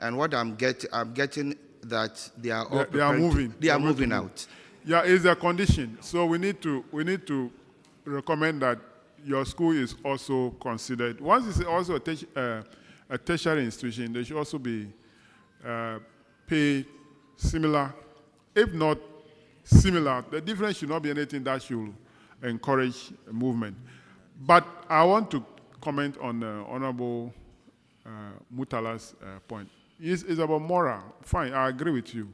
and what I'm getting that they are moving out. Yeah, it's a condition. So we need to recommend that your school is also considered. Once it's also a tertiary institution, they should also be paid similar, if not similar. The difference should not be anything that should encourage movement. But I want to comment on Honorable Mutala's point. It's about moral. Fine, I agree with you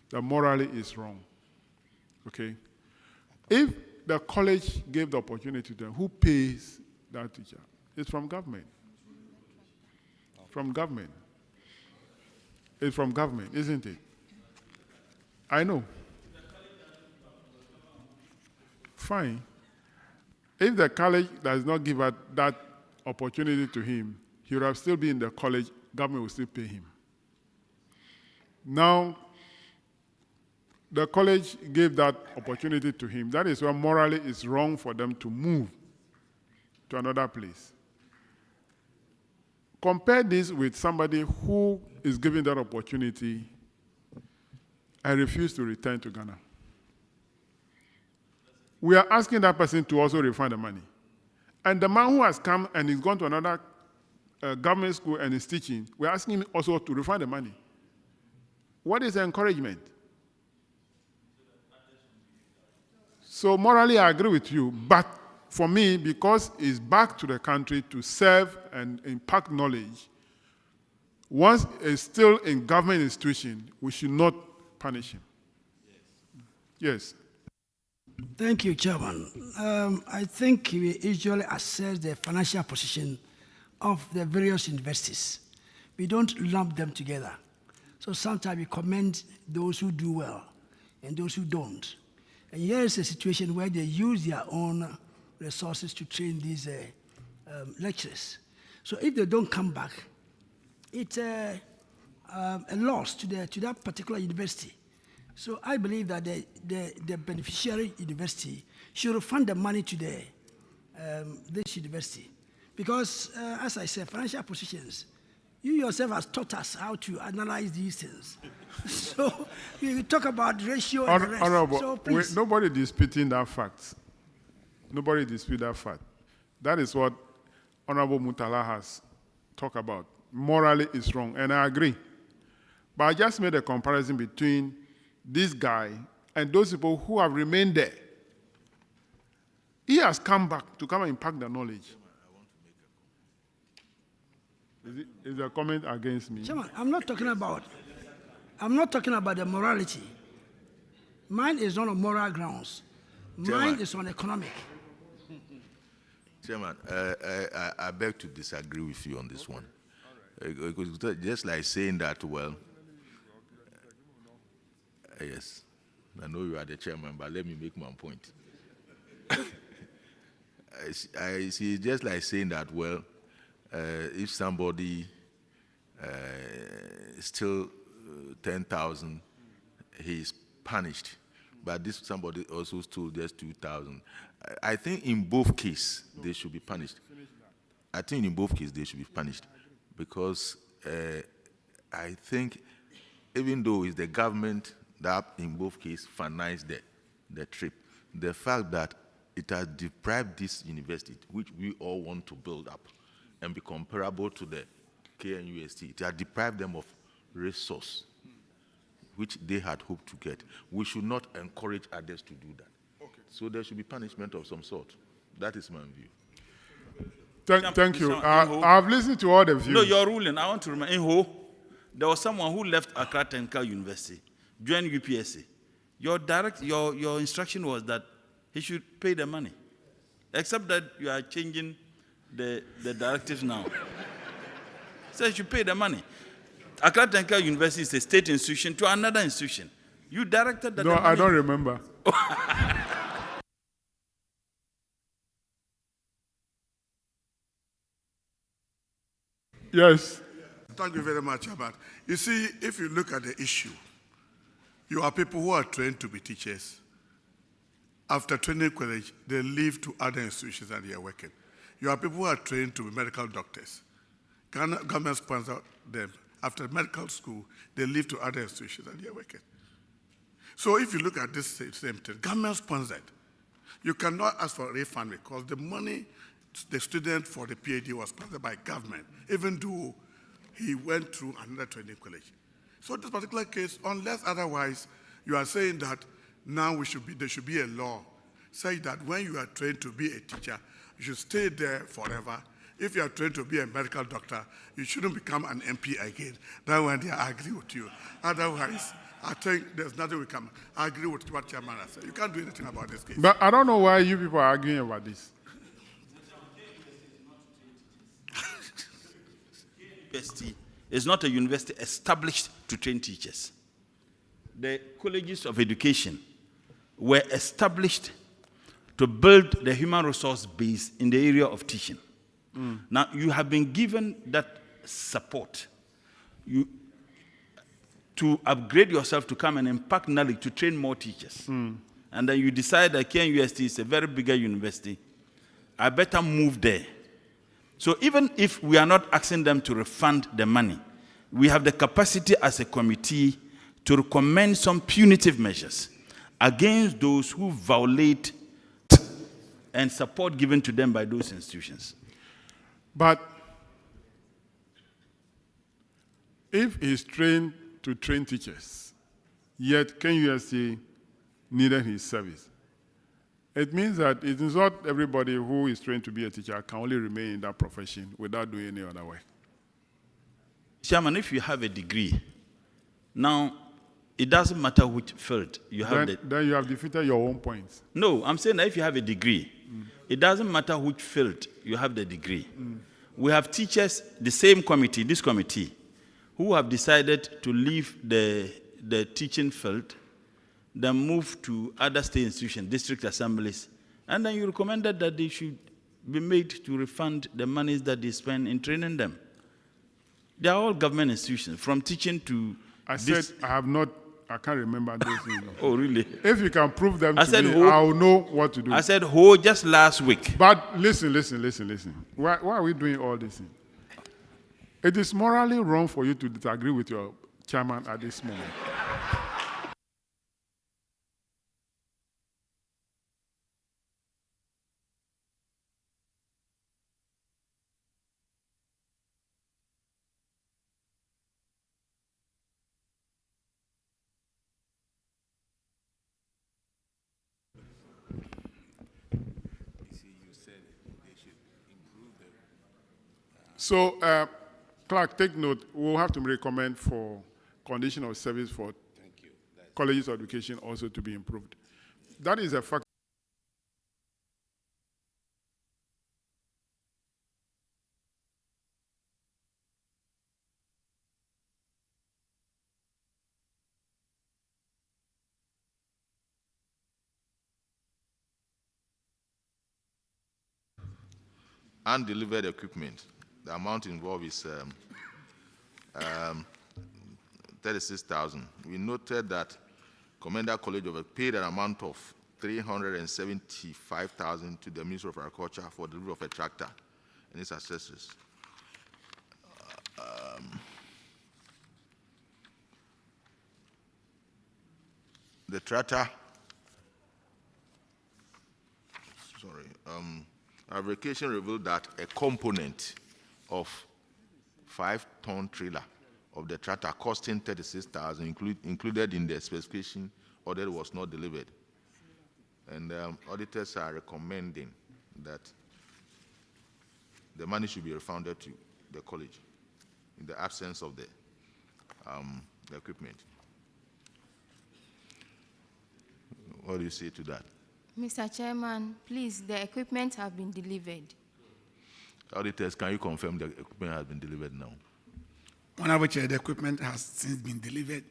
that morally is wrong. Okay? If the college gave the opportunity to them, who pays that teacher? It's from government. From government. It's from government, isn't it? I know. Fine. If the college does not give that opportunity to him, he would have still been in the college, government will still pay him. Now, the college gave that opportunity to him. That is why morally it's wrong for them to move to another place. Compare this with somebody who is given that opportunity and refuse to return to Ghana. We are asking that person to also refund the money. And the man who has come and is gone to another government school and is teaching, we're asking him also to refund the money. What is the encouragement? So morally, I agree with you, but for me, because he's back to the country to serve and impact knowledge, once he's still in government institution, we should not punish him. Yes. Thank you, Chairman. I think we usually assess the financial position of the various universities. We don't lump them together. So sometimes we commend those who do well and those who don't. And here is a situation where they use their own resources to train these lecturers. So if they don't come back, it's a loss to that particular university. So I believe that the beneficiary university should refund the money to this university. Because, as I said, financial positions, you yourself has taught us how to analyze these things. So you talk about ratio and the rest. Honorable, so please. Nobody disputing that fact. Nobody dispute that fact. That is what Honorable Mutala has talked about. Morally it's wrong, and I agree. But I just made a comparison between this guy and those people who have remained there. He has come back to come and impact the knowledge. Is there a comment against me? Chairman, I'm not talking about the morality. Mine is not on moral grounds. Mine is on economic. Chairman, I beg to disagree with you on this one. Just like saying that, well, yes, I know you are the chairman, but let me make my point. I see, just like saying that, well, if somebody still 10,000, he is punished. But this somebody also stole just 2,000. I think in both cases they should be punished. I think in both cases they should be punished because I think even though it's the government that in both cases financed the trip, the fact that it has deprived this university, which we all want to build up and be comparable to the KNUST, it has deprived them of resource which they had hoped to get. We should not encourage others to do that. Okay. So there should be punishment of some sort. That is my view. Thank you. I've listened to all the views. No, your ruling, I want to remember, in Ho, there was someone who left Accra Technical University, joined UPSA. Your instruction was that he should pay the money, except that you are changing the directives now. So he should pay the money. Accra Technical University is a state institution to another institution. You directed that. No, I don't remember. Yes. Thank you very much, Chairman. You see, if you look at the issue, you have people who are trained to be teachers. After training college, they leave to other institutions and they are working. You have people who are trained to be medical doctors. Government sponsor them. After medical school, they leave to other institutions and they are working. So if you look at this same thing, government sponsored, you cannot ask for a refund because the money the student for the PhD was sponsored by government, even though he went through another training college. So in this particular case, unless otherwise, you are saying that now there should be a law saying that when you are trained to be a teacher, you should stay there forever. If you are trained to be a medical doctor, you shouldn't become an MP again. That when they agree with you. Otherwise, I think there's nothing we can agree with what Chairman has said. You can't do anything about this case. But I don't know why you people are arguing about this. University is not a university established to train teachers. The colleges of education were established to build the human resource base in the area of teaching. Now, you have been given that support to upgrade yourself to come and impact knowledge to train more teachers. And then you decide that KNUST is a very bigger university. I better move there. So even if we are not asking them to refund the money, we have the capacity as a committee to recommend some punitive measures against those who violate and support given to them by those institutions. But if he's trained to train teachers, yet KNUST needed his service, it means that it is not everybody who is trained to be a teacher can only remain in that profession without doing any other work. Chairman, if you have a degree, now it doesn't matter which field you have. Then you have defeated your own points. No, I'm saying that if you have a degree, it doesn't matter which field you have the degree. We have teachers, the same committee, this committee, who have decided to leave the teaching field, then move to other state institutions, district assemblies, and then you recommended that they should be made to refund the monies that they spend in training them. They are all government institutions, from teaching to... I said I can't remember those things. Oh, really? If you can prove them to me, I'll know what to do. I said, just last week. But listen. Why are we doing all this thing? It is morally wrong for you to disagree with your chairman at this moment. So, Clark, take note. We'll have to recommend for condition of service for colleges of education also to be improved. That is a fact. Undelivered equipment. The amount involved is 36,000. We noted that Comboni College paid an amount of 375,000 to the Ministry of Agriculture for delivery of a tractor and its accessories. The tractor, our verification revealed that a component of 5-ton trailer of the tractor costing 36,000 included in the specification order was not delivered. And auditors are recommending that the money should be refunded to the college in the absence of the equipment. What do you say to that? Mr. Chairman, please, the equipment have been delivered. Auditors, can you confirm the equipment has been delivered now? Honorable Chair, the equipment has since been delivered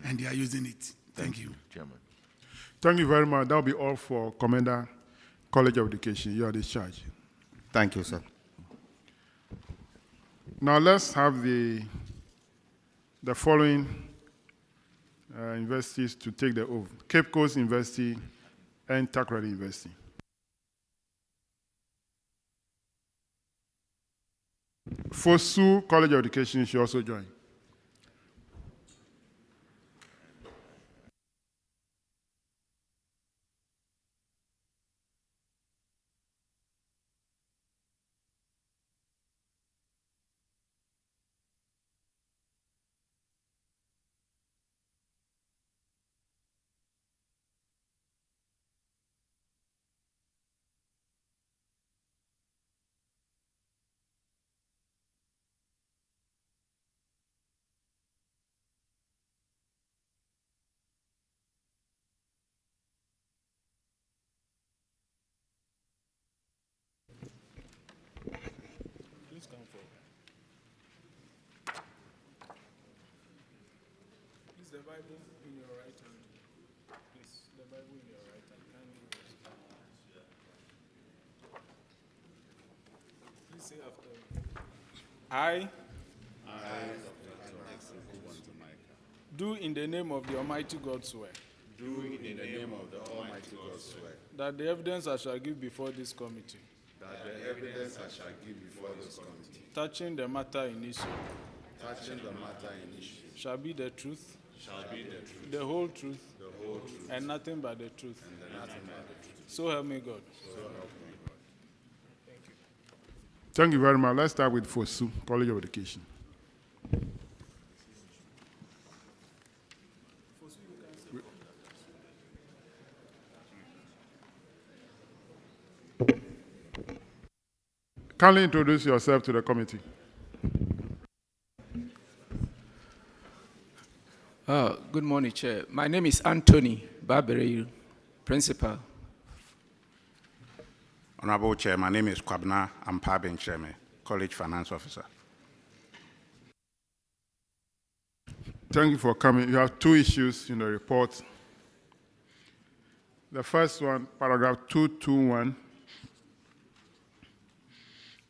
and they are using it. Thank you. Chairman. Thank you very much. That will be all for Comboni College of Education. You are discharged. Thank you, sir. Now let's have the following universities to take the oath: Cape Coast University and Takoradi University. Foso College of Education should also join. The Bible in your right hand. Please, the Bible in your right hand. Kindly raise it. Please say after me. I do in the name of the Almighty God swear. Do in the name of the Almighty God swear. That the evidence I shall give before this committee. That the evidence I shall give before this committee. Touching the matter in issue. Touching the matter in issue. Shall be the truth. Shall be the truth. The whole truth. The whole truth. And nothing but the truth. And nothing but the truth. So help me God. So help me God. Thank you. Thank you very much. Let's start with Foso College of Education. Kindly introduce yourself to the committee. Good morning, Chair. My name is Anthony Barbereyu, Principal. Honorable Chair, my name is Kwabna Ampaben Cheme, College Finance Officer. Thank you for coming. You have two issues in the report. The first one, paragraph 221,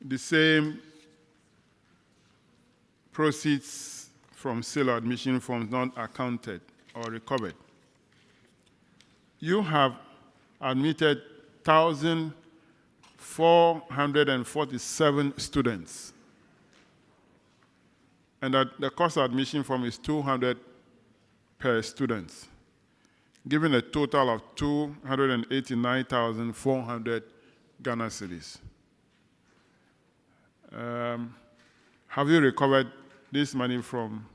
the same proceeds from sale or admission forms not accounted or recovered. You have admitted 1,447 students, and that the cost of admission form is 200 per student, giving a total of 289,400 Ghana cedis. Have you recovered this money from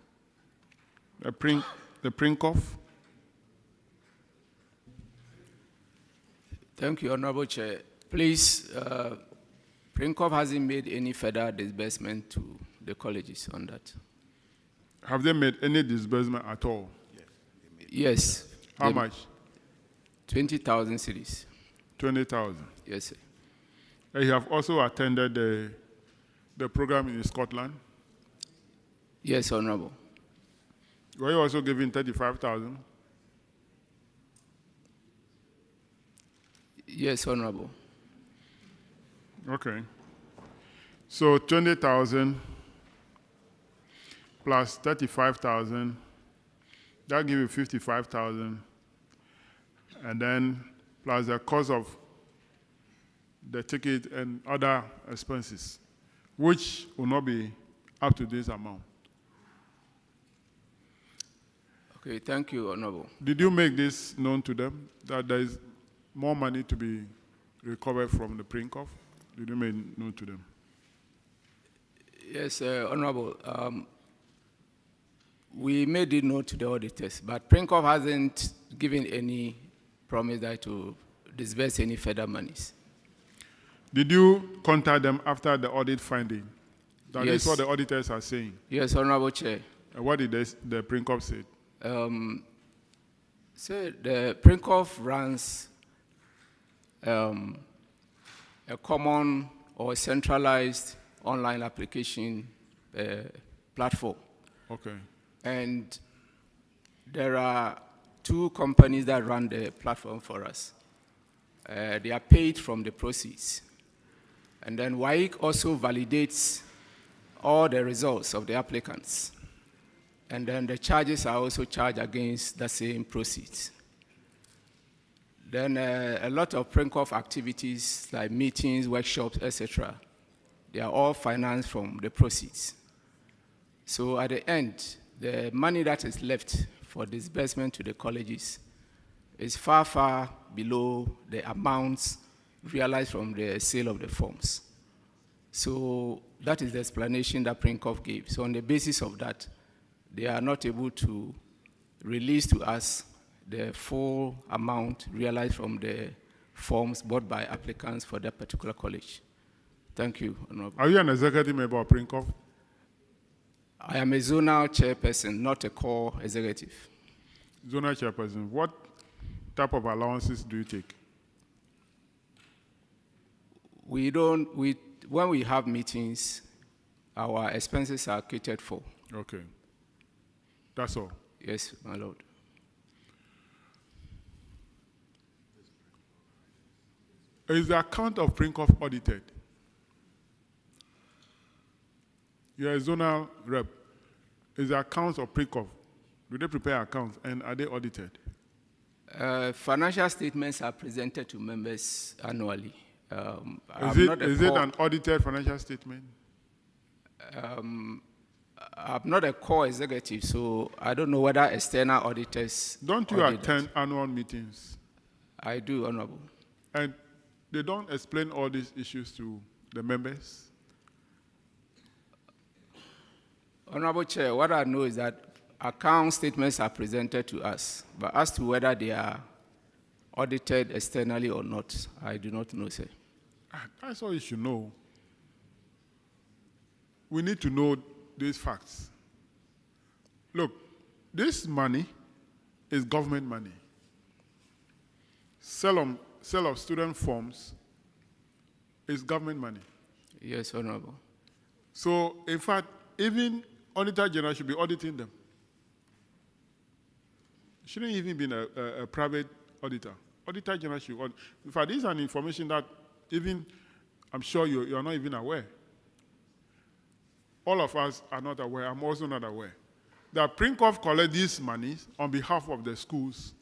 the Prinkoff? Thank you, Honorable Chair. Please, Prinkoff hasn't made any further disbursement to the colleges on that. Have they made any disbursement at all? Yes. How much? 20,000 cedis. 20,000? Yes, sir. And you have also attended the program in Scotland? Yes, Honorable. Were you also given 35,000? Yes, Honorable. Okay. So 20,000 plus 35,000, that gives you 55,000. And then plus the cost of the ticket and other expenses, which will not be up to this amount. Okay, thank you, Honorable. Did you make this known to them, that there is more money to be recovered from the Prinkoff? Did you make it known to them? Yes, Honorable. We made it known to the auditors, but Prinkoff hasn't given any promise that to disburse any further monies. Did you contact them after the audit finding? That Yes. is what the auditors are saying. Yes, Honorable Chair. And what did the Prinkoff say? So the Prinkoff runs a common or centralized online application platform. Okay. And there are two companies that run the platform for us. They are paid from the proceeds. And then WAIC also validates all the results of the applicants. And then the charges are also charged against the same proceeds. Then a lot of Prinkoff activities like meetings, workshops, etc., they are all financed from the proceeds. So at the end, the money that is left for disbursement to the colleges is far, far below the amounts realized from the sale of the forms. So that is the explanation that Prinkoff gave. So on the basis of that, they are not able to release to us the full amount realized from the forms bought by applicants for that particular college. Thank you, Honorable. Are you an executive member of Prinkoff? I am a zonal chairperson, not a core executive. Zonal chairperson, what type of allowances do you take? When we have meetings, our expenses are catered for. Okay. That's all? Yes, my lord. Is the account of Prinkoff audited? You're a zonal rep. Is the accounts of Prinkoff, do they prepare accounts and are they audited? Financial statements are presented to members annually. Is it an audited financial statement? I'm not a core executive, so I don't know whether external auditors. Don't you attend annual meetings? I do, Honorable. And they don't explain all these issues to the members? Honorable Chair, what I know is that account statements are presented to us, but as to whether they are audited externally or not, I do not know, sir. That's all you should know. We need to know these facts. Look, this money is government money. Sale of student forms is government money. Yes, Honorable. So, in fact, even Auditor General should be auditing them. It shouldn't even be a private auditor. Auditor General should audit. In fact, this is an information that even, I'm sure you are not even aware. All of us are not aware. I'm also not aware. That Prinkoff collect these monies on behalf of the schools,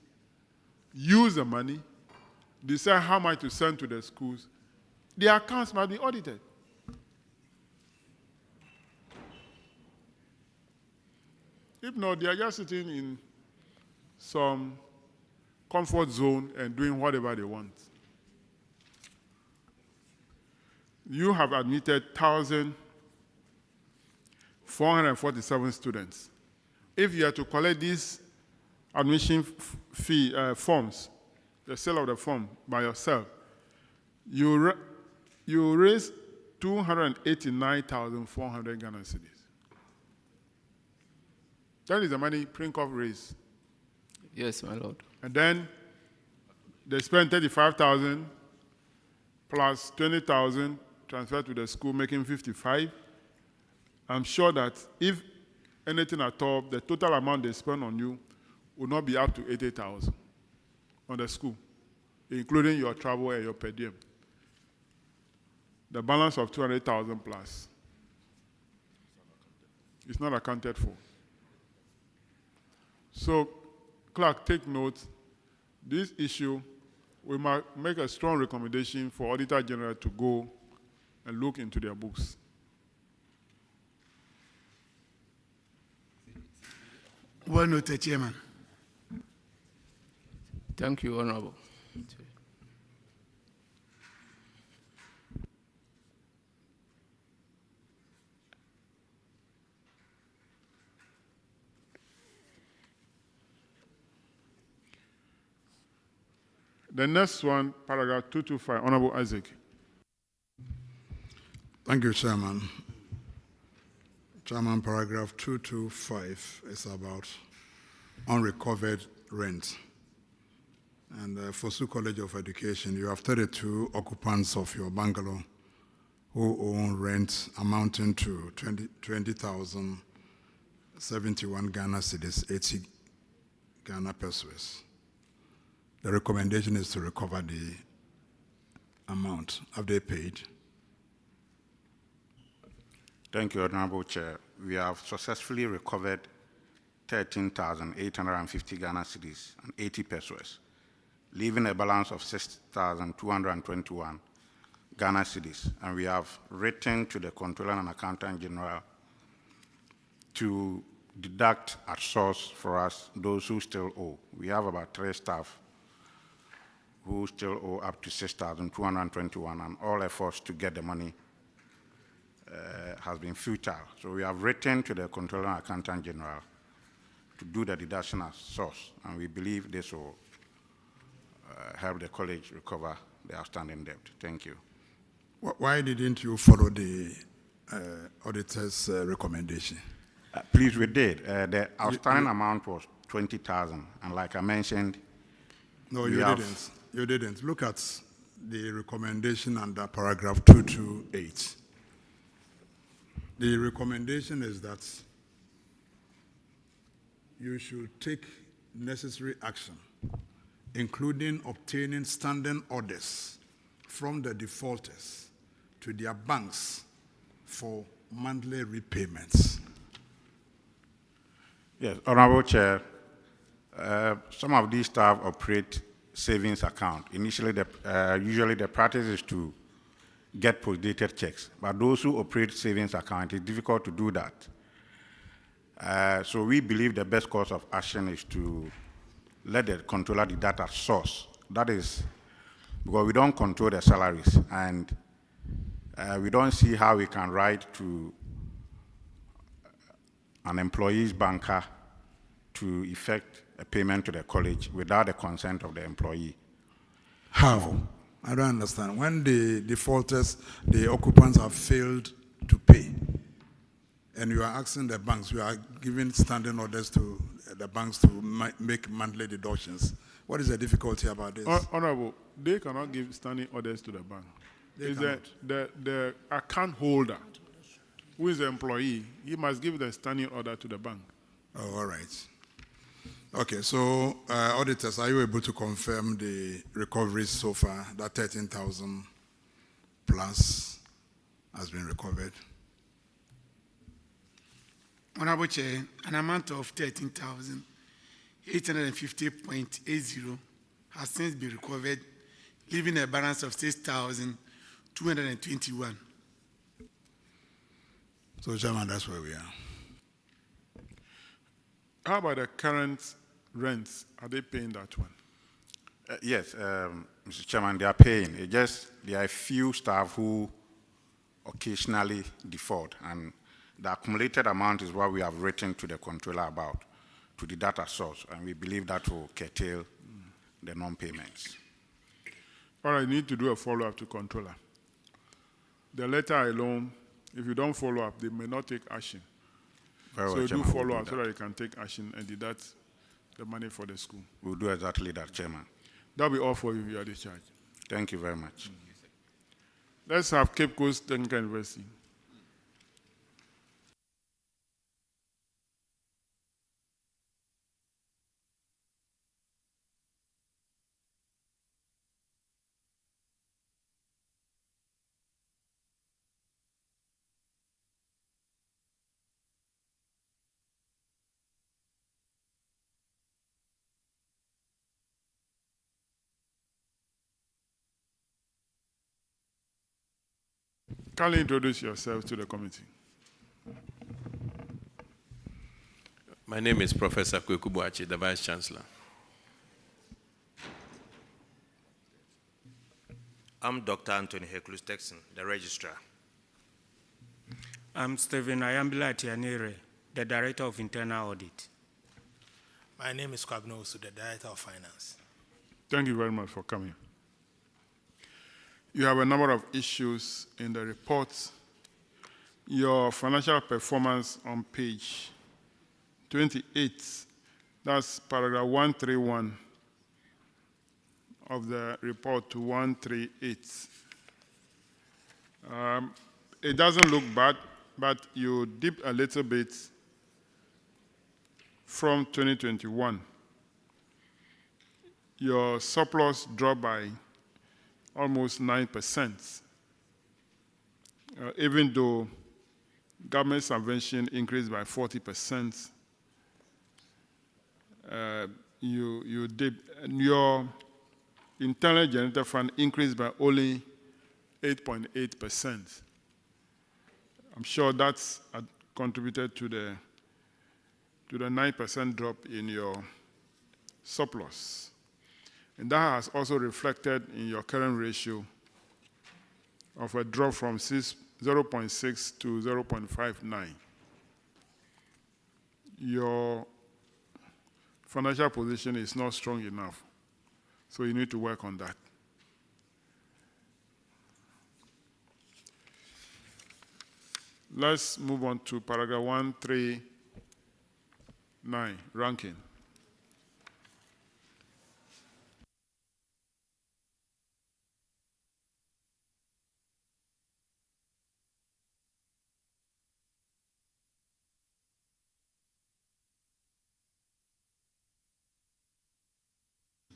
use the money, decide how much to send to the schools. The accounts must be audited. If not, they are just sitting in some comfort zone and doing whatever they want. You have admitted 1,447 students. If you are to collect these admission fee forms, the sale of the form by yourself, you raise 289,400 Ghana cedis. That is the money Prinkoff raised. Yes, my lord. And then they spent 35,000 plus 20,000 transferred to the school, making 55. I'm sure that if anything at all, the total amount they spend on you will not be up to 80,000 on the school, including your travel and your per diem. The balance of 200,000 plus is not accounted for. So, clerk, take note. This issue, we might make a strong recommendation for Auditor General to go and look into their books. Well noted, Chairman. Thank you, Honorable. The next one, paragraph 225, Honorable Isaac. Thank you, Chairman. Chairman, paragraph 225 is about unrecovered rent. And Foso College of Education, you have 32 occupants of your bungalow who own rent amounting to 20,071 Ghana cedis, 80 Ghana pesos. The recommendation is to recover the amount. Have they paid? Thank you, Honorable Chair. We have successfully recovered 13,850 Ghana cedis and 80 pesos, leaving a balance of 6,221 Ghana cedis. And we have written to the Controller and Accountant General to deduct at source for us those who still owe. We have about 3 staff who still owe up to 6,221, and all efforts to get the money has been futile. So we have written to the Controller and Accountant General to do the deduction at source, and we believe this will help the college recover the outstanding debt. Thank you. Why didn't you follow the auditor's recommendation? Please, we did. The outstanding amount was 20,000, and like I mentioned, no, you didn't. You didn't. Look at the recommendation under paragraph 228. The recommendation is that you should take necessary action, including obtaining standing orders from the defaulters to their banks for monthly repayments. Yes, Honorable Chair, some of these staff operate savings account. Initially, usually the practice is to get post-dated checks, but those who operate savings account, it's difficult to do that. So we believe the best course of action is to let the controller deduct at source. That is because we don't control the salaries, and we don't see how we can write to an employee's banker to effect a payment to the college without the consent of the employee. How? I don't understand. When the defaulters, the occupants have failed to pay, and you are asking the banks, you are giving standing orders to the banks to make monthly deductions. What is the difficulty about this? Honorable, they cannot give standing orders to the bank. It's the account holder, who is the employee, he must give the standing order to the bank. Oh, all right. Okay, so auditors, are you able to confirm the recoveries so far, that 13,000 plus has been recovered? Honorable Chair, an amount of 13,850.80 has since been recovered, leaving a balance of 6,221. So, Chairman, that's where we are. How about the current rents? Are they paying that one? Yes, Mr. Chairman, they are paying. It's just there are a few staff who occasionally default, and the accumulated amount is what we have written to the controller about, to the data source, and we believe that will curtail the non-payments. All right, you need to do a follow-up to controller. The letter alone, if you don't follow up, they may not take action. Very so well, do Chairman, follow we'll up do so that. that you can take action and deduct the money for the school. We'll do exactly that, Chairman. That'll be all for you. You are discharged. Thank you very much. Let's have Cape Coast Technical University. Kindly introduce yourself to the committee. My name is Professor Kwekubuachi, the Vice Chancellor. I'm Dr. Anthony Heclus Texan, the Registrar. I'm Stephen Ayambila Tianere, the Director of Internal Audit. My name is Kwabno Usu, the Director of Finance. Thank you very much for coming. You have a number of issues in the report. Your financial performance on page 28, that's paragraph 131 of the report to 138. It doesn't look bad, but you dip a little bit from 2021. Your surplus dropped by almost 9%, even though Government subvention increased by 40%. Your internal generator fund increased by only 8.8%. I'm sure that's contributed to the 9% drop in your surplus. And that has also reflected in your current ratio of a drop from 0.6 to 0.59. Your financial position is not strong enough, so you need to work on that. Let's move on to paragraph 139, ranking.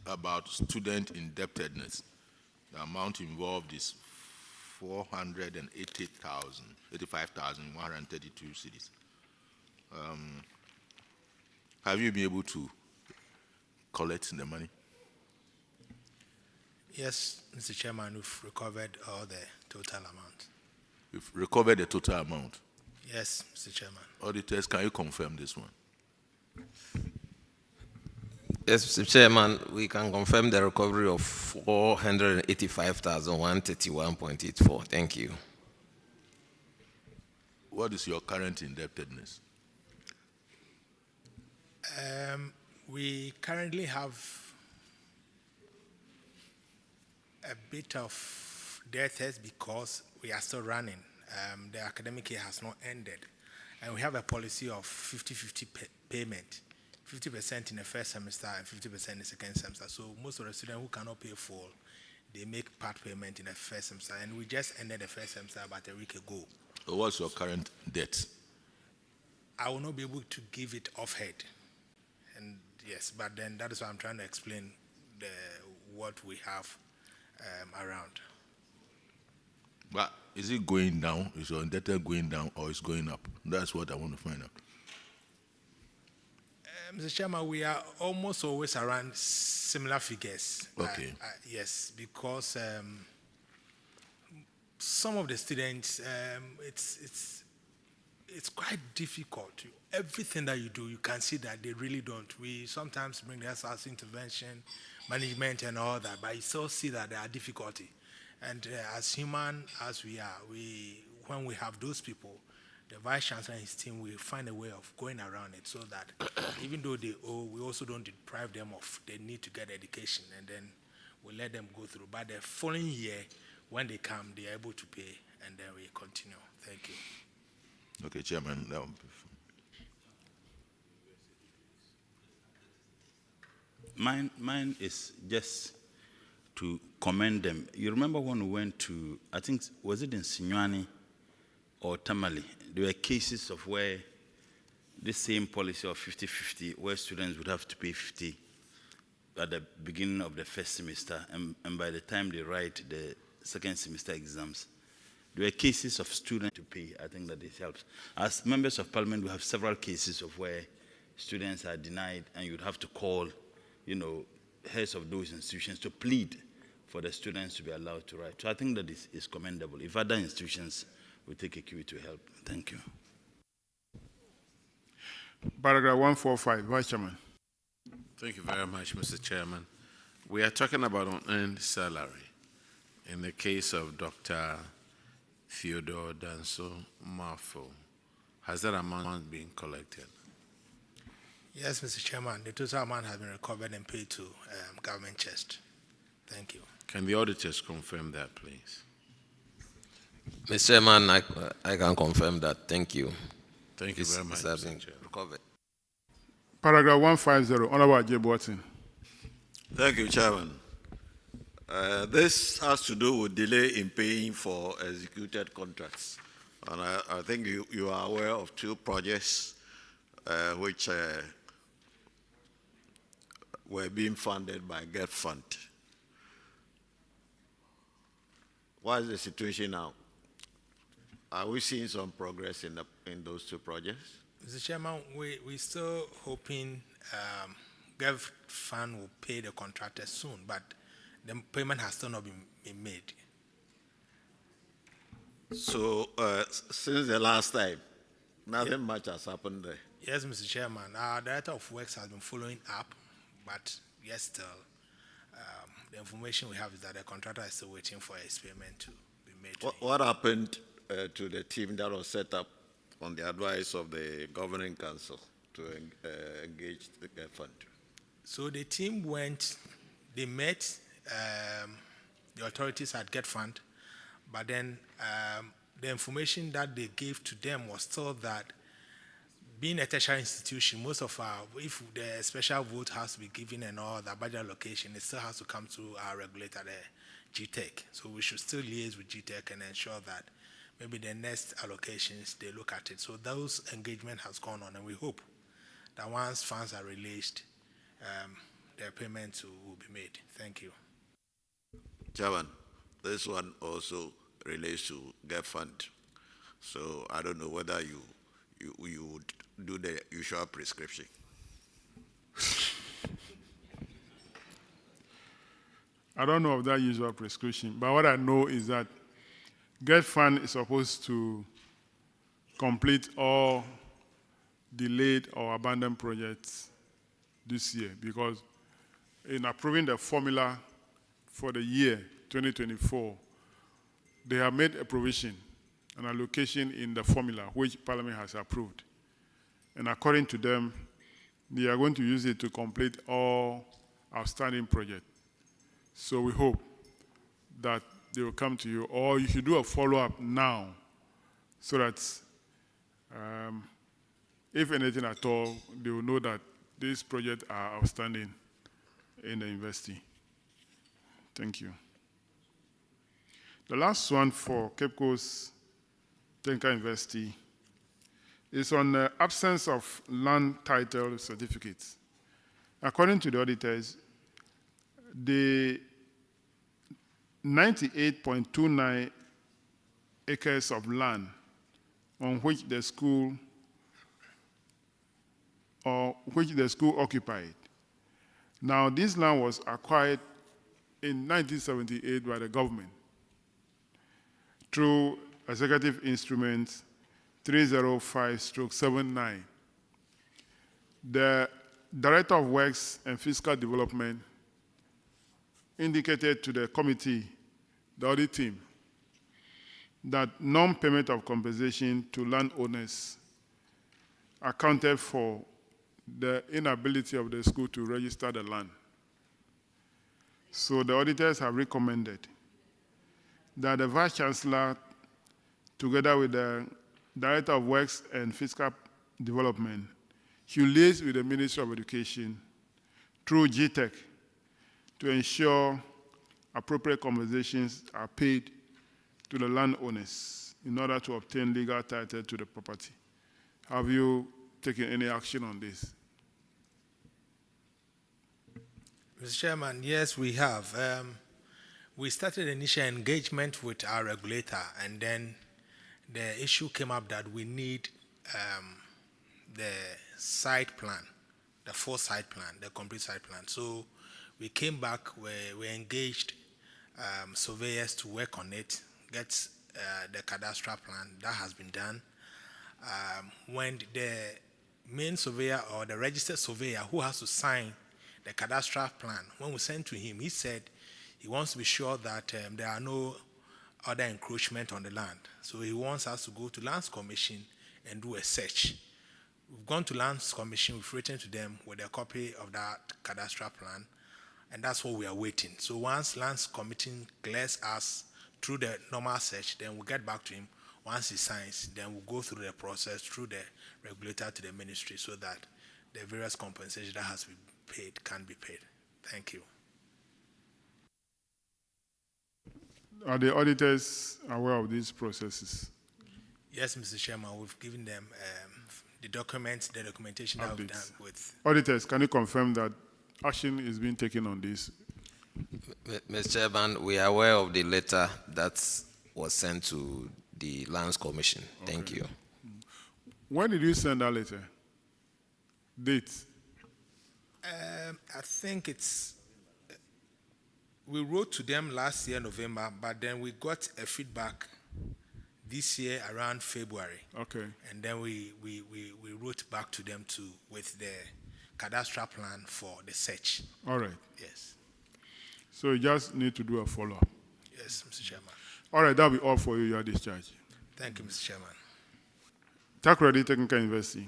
About student indebtedness. The amount involved is 85,132 cedis. Have you been able to collect the money? Yes, Mr. Chairman, we've recovered all the total amount. You've recovered the total amount? Yes, Mr. Chairman. Auditors, can you confirm this one? Yes, Mr. Chairman, we can confirm the recovery of 485,131.84. Thank you. What is your current indebtedness? We currently have a bit of debtors because we are still running. The academic year has not ended. And we have a policy of 50-50 payment. 50% in the first semester and 50% in the second semester. So most of the students who cannot pay full, they make part payment in the first semester. And we just ended the first semester about a week ago. So what's your current debt? I will not be able to give it off head. And yes, but then that is why I'm trying to explain what we have around. But is it going down? Is your indebtedness going down or is it going up? That's what I want to find out. Mr. Chairman, we are almost always around similar figures. Okay. Yes, because some of the students, it's quite difficult. Everything that you do, you can see that they really don't. We sometimes bring the SRC intervention, management and all that, but you still see that there are difficulty. And as human as we are, when we have those people, the Vice Chancellor and his team will find a way of going around it so that even though they owe, we also don't deprive them of the need to get education, and then we let them go through. But the following year, when they come, they are able to pay, and then we continue. Thank you. Okay, Chairman. Mine is just to commend them. You remember when we went to, I think, was it in Sinyuani or Tamale? There were cases of where this same policy of 50-50, where students would have to pay 50 at the beginning of the first semester, and by the time they write the second semester exams, there were cases of students to pay. I think that this helps. As members of parliament, we have several cases of where students are denied, and you'd have to call, heads of those institutions to plead for the students to be allowed to write. So I think that is commendable. If other institutions will take a cue to help. Thank you. Paragraph 145, Vice Chairman. Thank you very much, Mr. Chairman. We are talking about unearned salary. In the case of Dr. Theodore Danso Marfo, has that amount been collected? Yes, Mr. Chairman, the total amount has been recovered and paid to government chest. Thank you. Can the auditors confirm that, please? Mr. Chairman, I can confirm that. Thank you. Thank you very much, Mr. Chairman. Recovered. Paragraph 150, Honorable Ajay Boatin. Thank you, Chairman. This has to do with delay in paying for executed contracts. And I think you are aware of two projects which were being funded by GET Fund. What is the situation now? Are we seeing some progress in those two projects? Mr. Chairman, we're still hoping Gov Fund will pay the contractor soon, but the payment has still not been made. So since the last time, nothing much has happened there. Yes, Mr. Chairman. Our Director of Works has been following up, but yes, still, the information we have is that the contractor is still waiting for his payment to be made. What happened to the team that was set up on the advice of the Governing Council to engage the fund? So the team went, they met the authorities at Get Fund, but then the information that they gave to them was still that being a tertiary institution, most of our, if the special vote has to be given and all the budget allocation, it still has to come to our regulator, the GTEC. So we should still liaise with GTEC and ensure that maybe the next allocations, they look at it. So those engagement has gone on, and we hope that once funds are released, their payments will be made. Thank you. Chairman, this one also relates to GEF Fund. So I don't know whether you would do the usual prescription. I don't know of that usual prescription, but what I know is that GEF Fund is supposed to complete all delayed or abandoned projects this year, because in approving the formula for the year 2024, they have made a provision, an allocation in the formula which Parliament has approved. And according to them, they are going to use it to complete all outstanding projects. So we hope that they will come to you, or you should do a follow-up now so that if anything at all, they will know that these projects are outstanding in the university. Thank you. The last one for Cape Coast Technical University is on the absence of land title certificates. According to the auditors, the 98.29 acres of land on which the school occupied. Now, this land was acquired in 1978 by the government through Executive Instrument 305/79. The Director of Works and Fiscal Development indicated to the committee, the audit team, that non-payment of compensation to landowners accounted for the inability of the school to register the land. So the auditors have recommended that the Vice Chancellor, together with the Director of Works and Fiscal Development, should liaise with the Ministry of Education through GTEC to ensure appropriate compensations are paid to the landowners in order to obtain legal title to the property. Have you taken any action on this? Mr. Chairman, yes, we have. We started initial engagement with our regulator, and then the issue came up that we need the site plan, the full site plan, the complete site plan. So we came back, we engaged surveyors to work on it, get the cadastral plan. That has been done. When the main surveyor or the registered surveyor who has to sign the cadastral plan, when we sent to him, he said he wants to be sure that there are no other encroachment on the land. So he wants us to go to Lands Commission and do a search. We've gone to Lands Commission, we've written to them with a copy of that cadastral plan, and that's what we are waiting. So once Lands Commission clears us through the normal search, then we'll get back to him. Once he signs, then we'll go through the process through the regulator to the ministry so that the various compensation that has to be paid can be paid. Thank you. Are the auditors aware of these processes? Yes, Mr. Chairman, we've given them the documents, the documentation that we've done with. Auditors, can you confirm that action is being taken on this? Mr. Chairman, we are aware of the letter that was sent to the Lands Commission. Thank you. When did you send that letter? Date? I think we wrote to them last year, November, but then we got a feedback this year around February. Okay. And then we wrote back to them with the cadastral plan for the search. All right. Yes. So you just need to do a follow-up. Yes, Mr. Chairman. All right, that'll be all for you. You are discharged. Thank you, Mr. Chairman. Takoradi Technical University.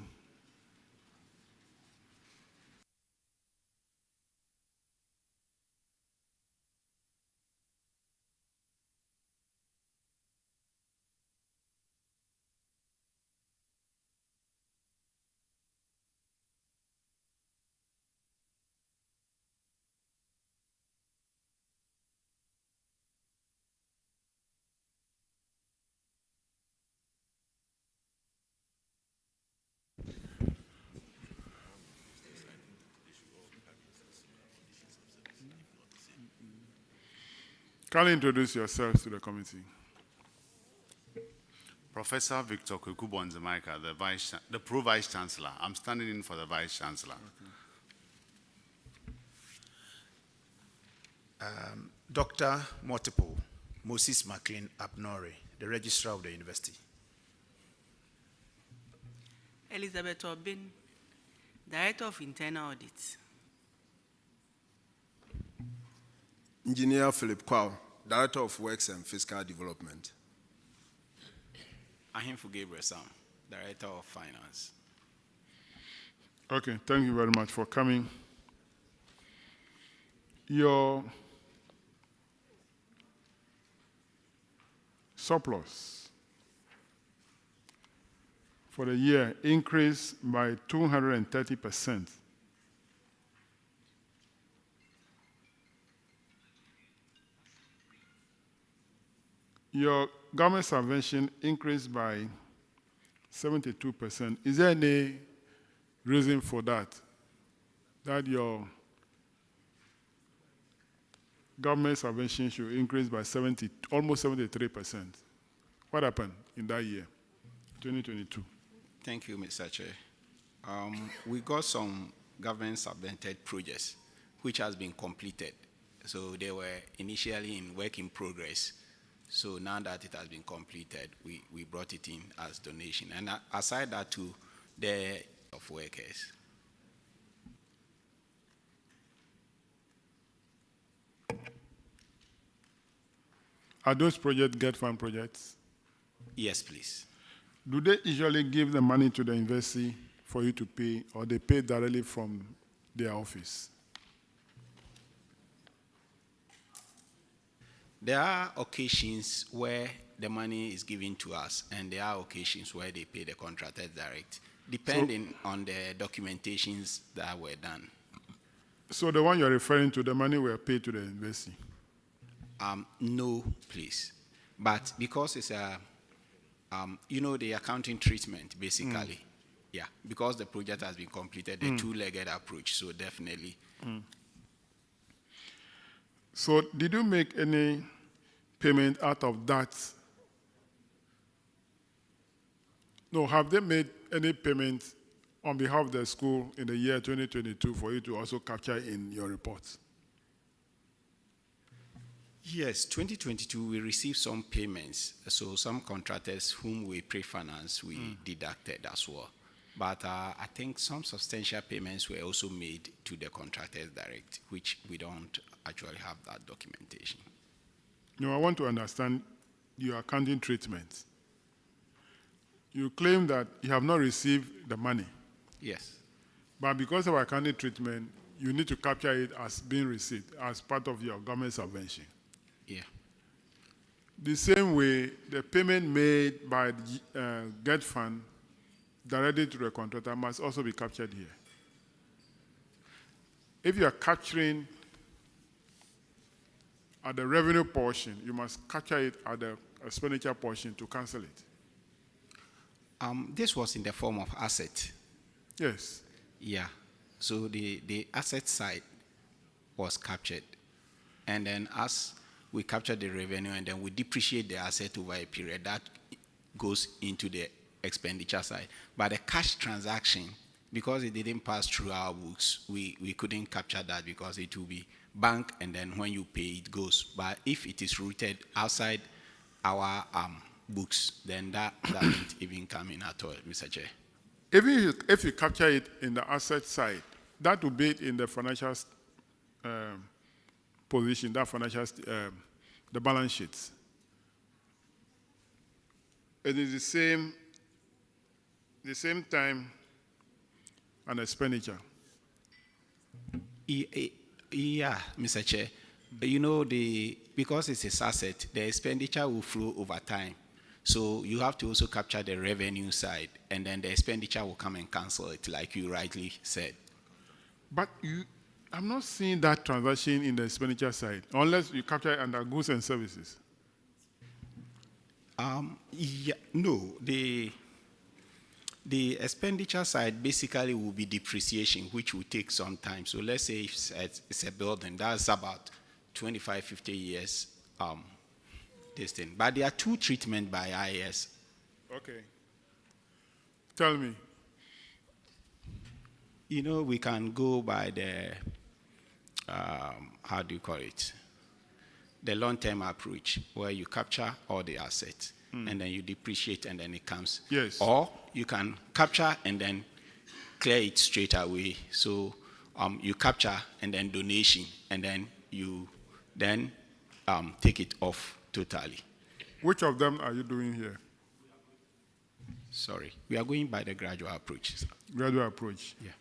Kindly introduce yourselves to the committee. Professor Victor Kwekubonzemaika, the Pro-Vice Chancellor. I'm standing in for the Vice Chancellor. Okay. Dr. Multiple, Moses McLean Abnori, the Registrar of the University. Elizabeth Obin, Director of Internal Audit. Engineer Philip Kwao, Director of Works and Fiscal Development. Ahimfu Gabriel Sam, Director of Finance. Okay, thank you very much for coming. Your surplus for the year increased by 230%. Your government subvention increased by 72%. Is there any reason for that? That your government subvention should increase by almost 73%. What happened in that year, 2022? Thank you, Mr. Chair. We got some government subvented projects which has been completed. So they were initially in work in progress. So now that it has been completed, we brought it in as donation. And aside that too, the of workers. Are those projects GET fund projects? Yes, please. Do they usually give the money to the university for you to pay, or they pay directly from their office? There are occasions where the money is given to us, and there are occasions where they pay the contractors direct, depending on the documentations that were done. So the one you're referring to, the money were paid to the university? No, please. But because it's a, the accounting treatment, basically. Yeah, because the project has been completed, the two-legged approach, so definitely. So did you make any payment out of that? No, have they made any payment on behalf of the school in the year 2022 for you to also capture in your reports? Yes, 2022 we received some payments. So some contractors whom we pre-financed, we deducted as well. But I think some substantial payments were also made to the contractors direct, which we don't actually have that documentation. No, I want to understand your accounting treatment. You claim that you have not received the money. Yes. But because of accounting treatment, you need to capture it as being received as part of your government subvention. Yeah. The same way, the payment made by the GET fund directly to the contractor must also be captured here. If you are capturing at the revenue portion, you must capture it at the expenditure portion to cancel it. This was in the form of asset. Yes. Yeah. So the asset side was captured. And then as we capture the revenue and then we depreciate the asset over a period, that goes into the expenditure side. But the cash transaction, because it didn't pass through our books, we couldn't capture that because it will be bank and then when you pay it goes. But if it is routed outside our books, then that won't even come in at all, Mr. Chair. If you capture it in the asset side, that will be in the financial position, that financial, the balance sheets. It is the same time and expenditure. Yeah, Mr. Chair. You know, because it's a asset, the expenditure will flow over time. So you have to also capture the revenue side, and then the expenditure will come and cancel it, like you rightly said. But I'm not seeing that transaction in the expenditure side, unless you capture it under goods and services. Yeah, no, the expenditure side basically will be depreciation, which will take some time. So let's say it's a building, that's about 25, 50 years this thing. But there are two treatments by IAS. Okay. Tell me. You know, we can go by the, how do you call it? The long-term approach, where you capture all the assets, and then you depreciate, and then it comes. Yes. Or you can capture and then clear it straight away. So you capture and then donation, and then you then take it off totally. Which of them are you doing here? Sorry, we are going by the gradual approach. Sir. Gradual approach. Yeah.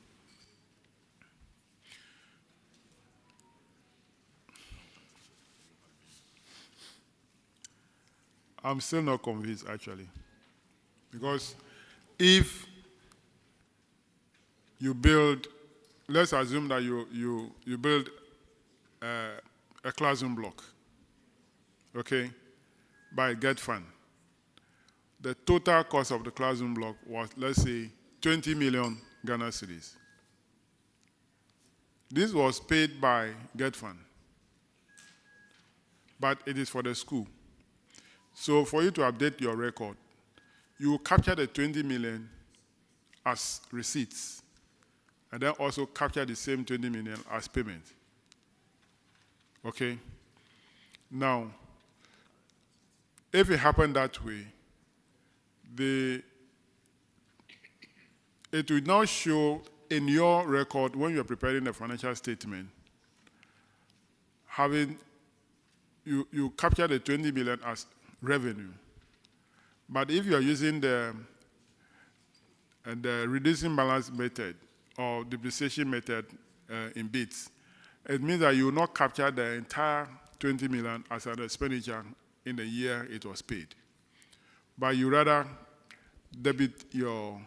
I'm still not convinced, actually. Because if you build, let's assume that you build a classroom block, okay, by Get Fund. The total cost of the classroom block was, let's say, 20 million Ghana cedis. This was paid by Get Fund, but it is for the school. So for you to update your record, you will capture the 20 million as receipts, and then also capture the same 20 million as payment. Okay? Now, if it happened that way, it will now show in your record when you're preparing the financial statement, you capture the 20 million as revenue. But if you are using the reducing balance method or depreciation method in bits, it means that you will not capture the entire 20 million as an expenditure in the year it was paid. But you rather debit your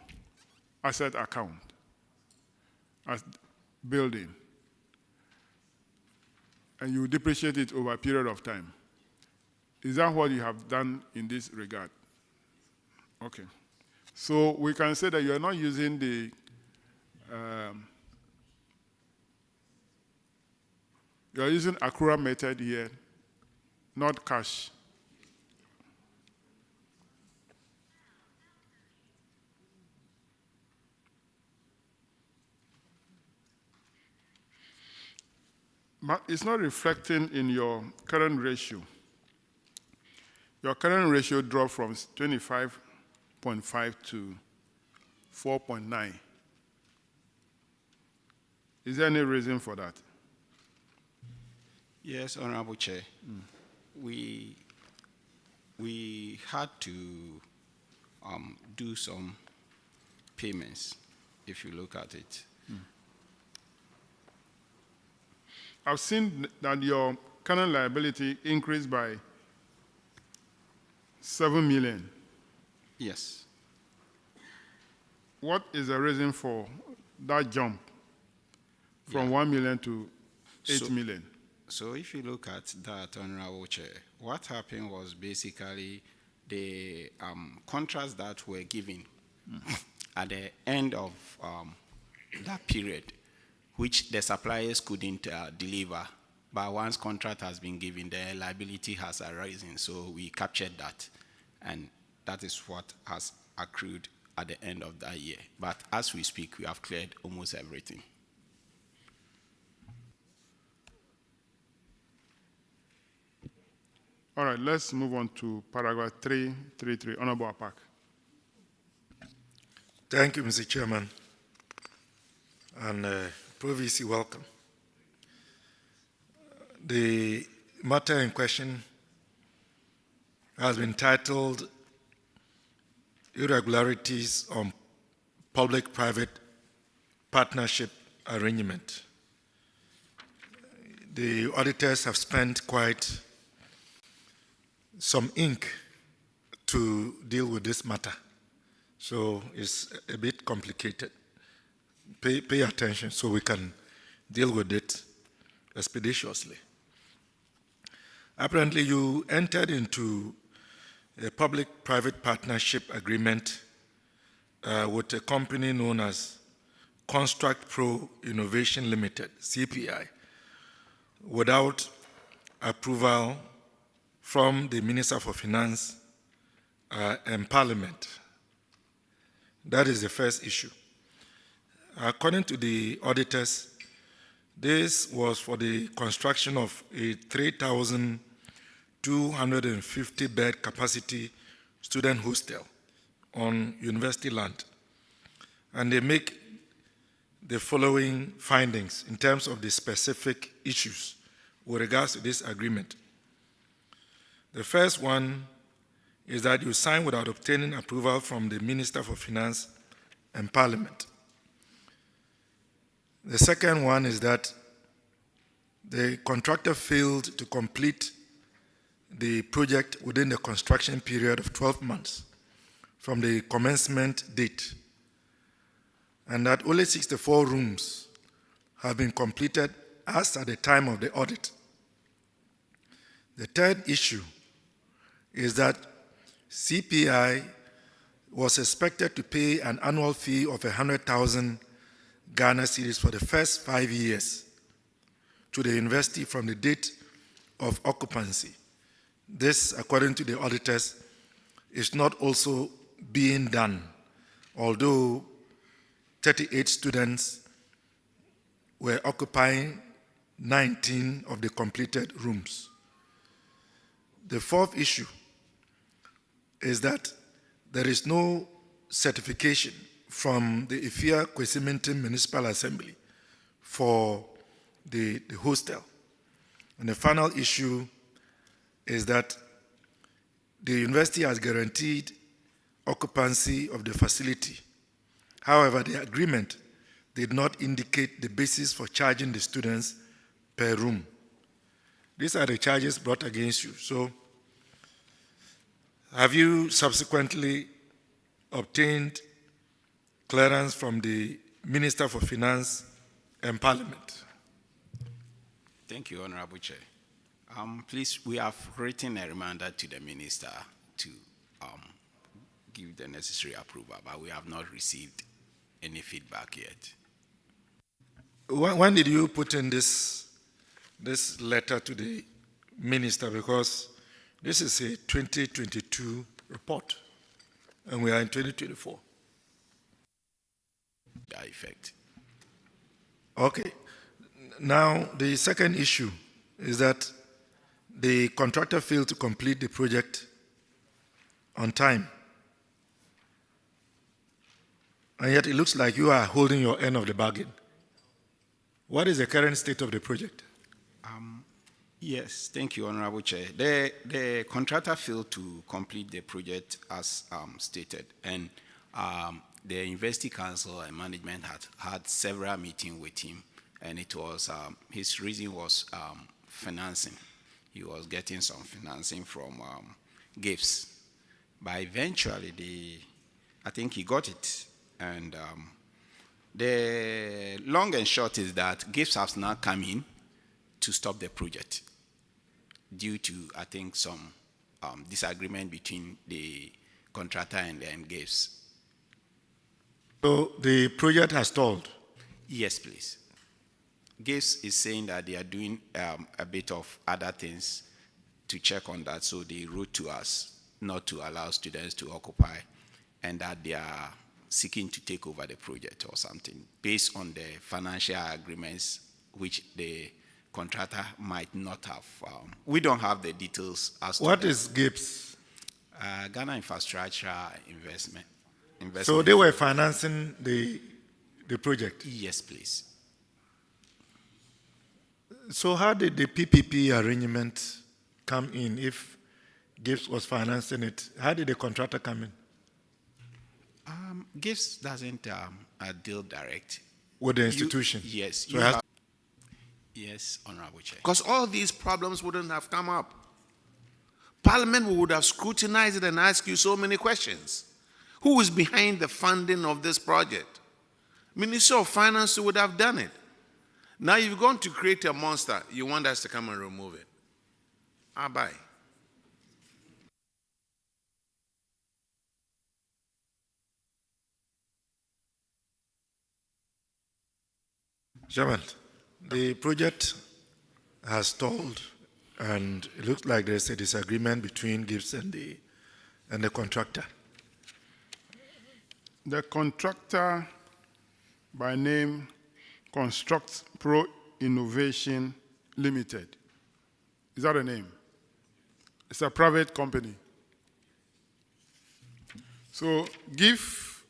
asset account as building, and you depreciate it over a period of time. Is that what you have done in this regard? Okay. So we can say that you are not using the you are using accrual method here, not cash. But it's not reflecting in your current ratio. Your current ratio dropped from 25.5 to 4.9. Is there any reason for that? Yes, Honorable Chair. We had to do some payments, if you look at it. I've seen that your current liability increased by 7 million. Yes. What is the reason for that jump from 1 million to 8 million? So if you look at that, Honorable Chair, what happened was basically the contracts that were given at the end of that period, which the suppliers couldn't deliver. But once contract has been given, the liability has arisen, so we captured that. And that is what has accrued at the end of that year. But as we speak, we have cleared almost everything. All right, let's move on to paragraph 333. Honorable Apak. Thank you, Mr. Chairman. And Provost, welcome. The matter in question has been titled Irregularities on Public-Private Partnership Arrangement. The auditors have spent quite some ink to deal with this matter. So it's a bit complicated. Pay attention so we can deal with it expeditiously. Apparently, you entered into a public-private partnership agreement with a company known as Construct Pro Innovation Limited, CPI, without approval from the Minister for Finance and Parliament. That is the first issue. According to the auditors, this was for the construction of a 3,250 bed capacity student hostel on university land. And they make the following findings in terms of the specific issues with regards to this agreement. The first one is that you sign without obtaining approval from the Minister for Finance and Parliament. The second one is that the contractor failed to complete the project within the construction period of 12 months from the commencement date, and that only 64 rooms have been completed as at the time of the audit. The third issue is that CPI was expected to pay an annual fee of 100,000 Ghana cedis for the first 5 years to the university from the date of occupancy. This, according to the auditors, is not also being done, although 38 students were occupying 19 of the completed rooms. The fourth issue is that there is no certification from the Ifia Kwesimintin Municipal Assembly for the hostel. And the final issue is that the university has guaranteed occupancy of the facility. However, the agreement did not indicate the basis for charging the students per room. These are the charges brought against you. So, have you subsequently obtained clearance from the Minister for Finance and Parliament? Thank you, Honorable Chair. Please, we have written a reminder to the Minister to give the necessary approval, but we have not received any feedback yet. When did you put in this letter to the Minister? Because this is a 2022 report, and we are in 2024. That effect. Okay. Now, the second issue is that the contractor failed to complete the project on time. And yet it looks like you are holding your end of the bargain. What is the current state of the project? Yes, thank you, Honorable Chair. The contractor failed to complete the project as stated, and the University Council and management had several meetings with him, and it was his reason was financing. He was getting some financing from gifts, but eventually I think he got it, and the long and short is that gifts have now come in to stop the project due to, I think, some disagreement between the contractor and gifts. So the project has stalled? Yes, please. GIFS is saying that they are doing a bit of other things to check on that, so they wrote to us not to allow students to occupy, and that they are seeking to take over the project or something based on the financial agreements which the contractor might not have. We don't have the details as to What that. is GIPS? Ghana Infrastructure Investment. So they were financing the project? Yes, please. So how did the PPP arrangement come in if GIPS was financing it? How did the contractor come in? GIPS doesn't deal direct. With the institution? Yes. So Yes, Honorable Chair. Because all these problems wouldn't have come up. Parliament would have scrutinized it and asked you so many questions. Who is behind the funding of this project? Minister of Finance would have done it. Now you've gone to create a monster. You want us to come and remove it. Bye. Chairman, the project has stalled, and it looks like there's a disagreement between GIPS and the contractor. The contractor, by name, Construct Pro Innovation Limited. Is that a name? It's a private company. So GIF,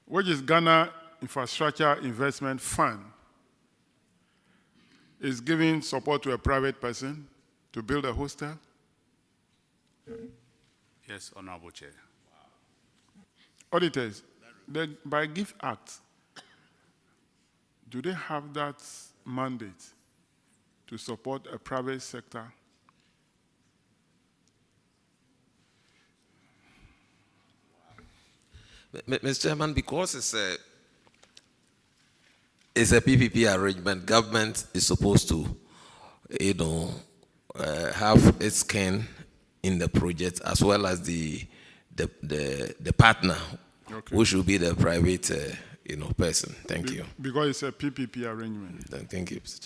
which is Ghana Infrastructure Investment Fund, is giving support to a private person to build a hostel? Yes, Honorable Chair. Auditors, by GIF Act, do they have that mandate to support a private sector? Mr. Chairman, because it's a PPP arrangement, government is supposed to, have its skin in the project as well as the partner, okay, who should be the private, person. Thank you. Because it's a PPP arrangement. Thank you, Mr.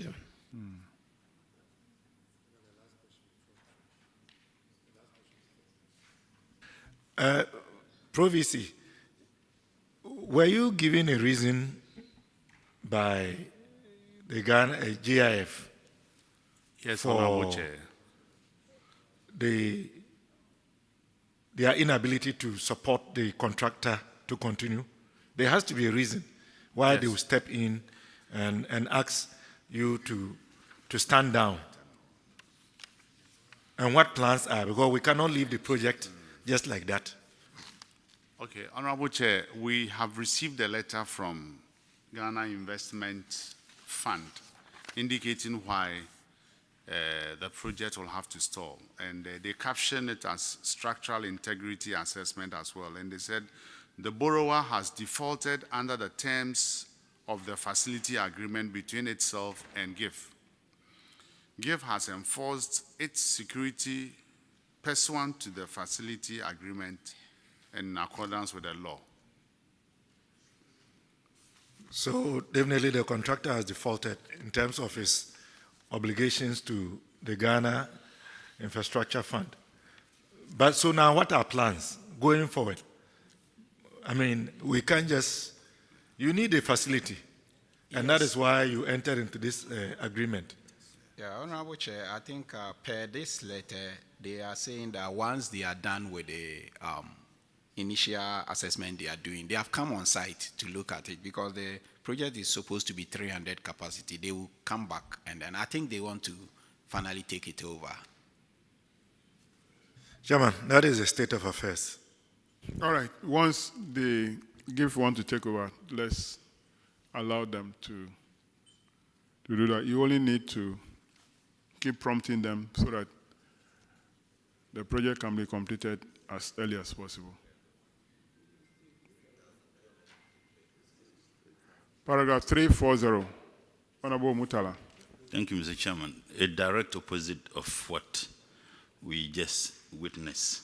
Chairman. Pro VC, were you given a reason by the Ghana GIF? Yes, for Honorable Chair. their inability to support the contractor to continue? There has to be a reason why they will step in and ask you to stand down. And what plans are, because we cannot leave the project just like that. Okay, Honorable Chair, we have received a letter from Ghana Investment Fund indicating why the project will have to stall. And they captioned it as structural integrity assessment as well. And they said the borrower has defaulted under the terms of the facility agreement between itself and GIF. GIF has enforced its security pursuant to the facility agreement in accordance with the law. So definitely the contractor has defaulted in terms of his obligations to the Ghana Infrastructure Fund. But so now what are plans going forward? I mean, we can't just, you need a facility. Yes. And that is why you entered into this agreement. Yeah, Honorable Chair, I think per this letter, they are saying that once they are done with the initial assessment they are doing, they have come on site to look at it because the project is supposed to be 300 capacity. They will come back and then I think they want to finally take it over. Chairman, that is the state of affairs. All right, once the GIF want to take over, let's allow them to do that. You only need to keep prompting them so that the project can be completed as early as possible. Paragraph 340, Honorable Mutala. Thank you, Mr. Chairman. A direct opposite of what we just witnessed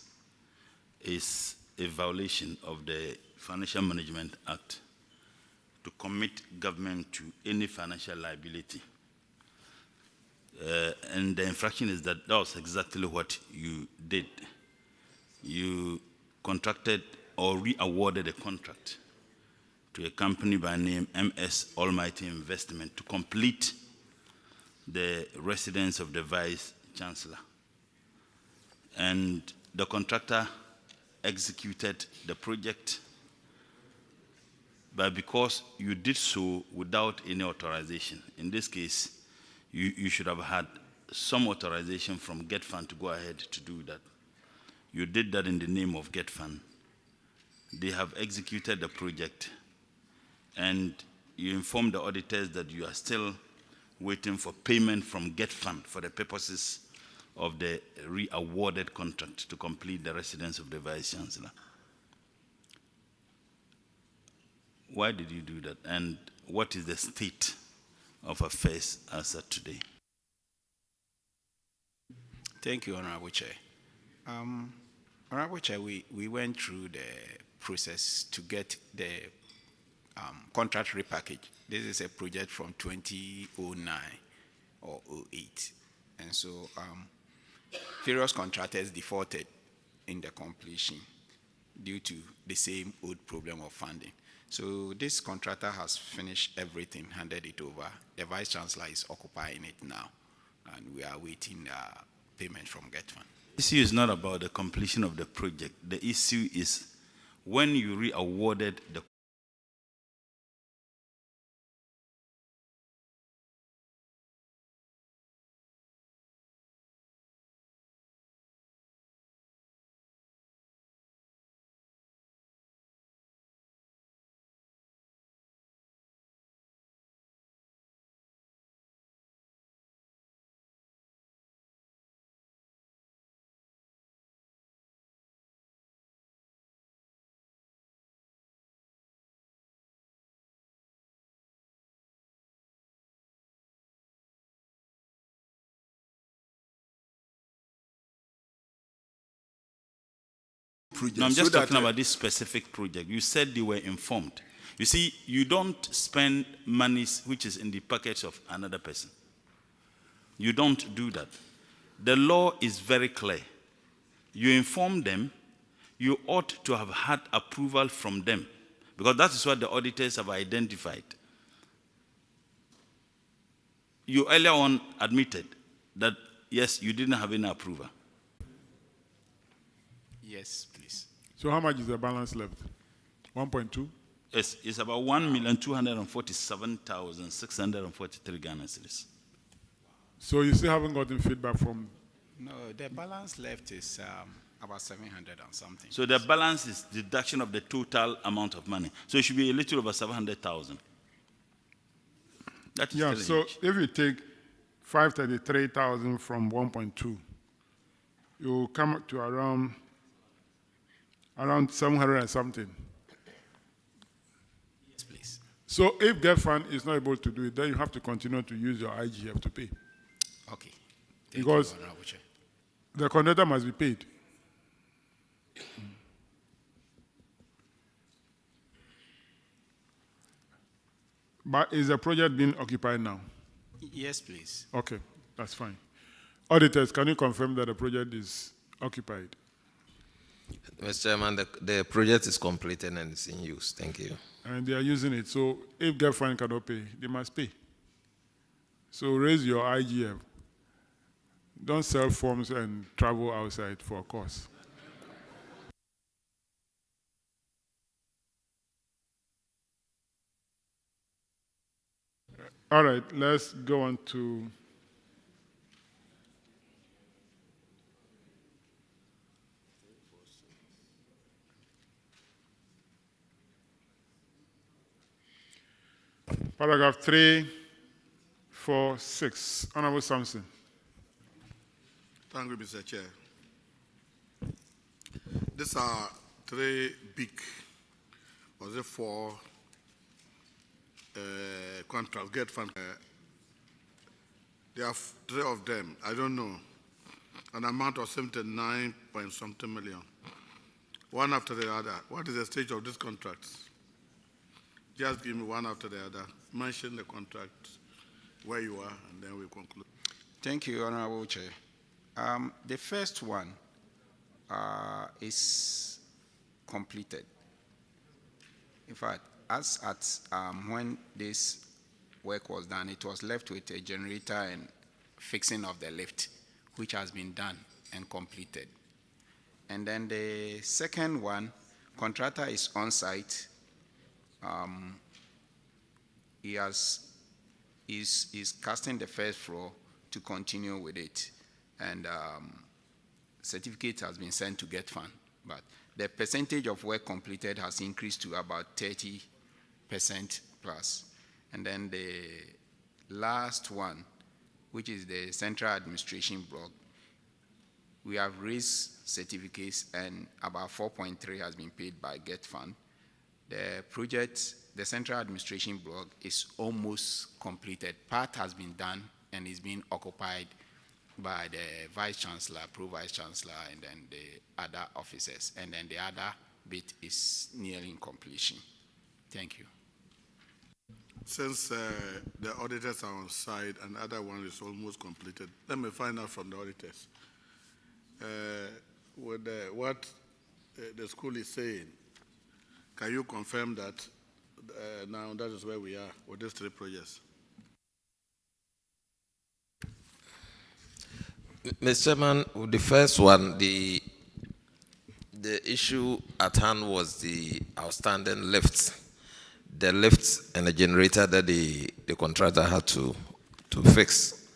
is a violation of the Financial Management Act to commit government to any financial liability. And the infraction is that was exactly what you did. you contracted or re-awarded a contract to a company by name MS Almighty Investment to complete the residence of the Vice Chancellor. And the contractor executed the project, but because you did so without any authorization, in this case, you should have had some authorization from GetFund to go ahead to do that. You did that in the name of GetFund. They have executed the project, and you informed the auditors that you are still waiting for payment from GetFund for the purposes of the re-awarded contract to complete the residence of the Vice Chancellor. Why did you do that? And what is the state of affairs as of today? Thank you, Honorable Chair. Honorable Chair, we went through the process to get the contract repackage. This is a project from 2009 or 08. And so various contractors defaulted in the completion due to the same old problem of funding. So this contractor has finished everything, handed it over. The Vice Chancellor is occupying it now, and we are waiting payment from GetFund. The issue is not about the completion of the project. The issue is when you re-awarded the project. No, I'm just talking about this specific project. You said they were informed. You see, you don't spend money which is in the pockets of another person. You don't do that. The law is very clear. You inform them, you ought to have had approval from them, because that is what the auditors have identified. You earlier on admitted that, yes, you didn't have any approval. Yes, please. So how much is the balance left? 1.2? Yes, it's about 1,247,643 Ghana cedis. So you still haven't gotten feedback from? No, the balance left is about 700 and something. So the balance is deduction of the total amount of money. So it should be a little over 700,000. That is so if you take 533,000 from 1.2, you come to around 700 and something. Yes, please. So if GetFund is not able to do it, then you have to continue to use your IGF to pay. Okay. Because the contractor must be paid. But is the project being occupied now? Yes, please. Okay, that's fine. Auditors, can you confirm that the project is occupied? Mr. Chairman, the project is completed and it's in use. Thank you. And they are using it. So if GetFund cannot pay, they must pay. So raise your IGF. Don't sell forms and travel outside for a course. All right, let's go on to paragraph 3, 4, 6. Honorable Sampson. Thank you, Mr. Chair. These are three big, was it four contracts, GetFund. There are three of them, I don't know, an amount of 79 point something million, one after the other. What is the stage of these contracts? Just give me one after the other. Mention the contract, where you are, and then we conclude. Thank you, Honorable Chair. The first one is completed. In fact, as at when this work was done, it was left with a generator and fixing of the lift, which has been done and completed. And then the second one, contractor is on site. He is casting the first floor to continue with it, and certificate has been sent to Get Fund, but the percentage of work completed has increased to about 30% plus. And then the last one, which is the central administration block, we have raised certificates and about 4.3 has been paid by Get Fund. The project, the central administration block, is almost completed. Part has been done and is being occupied by the Vice Chancellor, Pro-Vice Chancellor, and then the other officers. And then the other bit is nearing completion. Thank you. Since the auditors are on site and the other one is almost completed, let me find out from the auditors. With what the school is saying, can you confirm that now that is where we are with these three projects? Mr. Chairman, with the first one, the issue at hand was the outstanding lifts. The lifts and the generator that the contractor had to fix.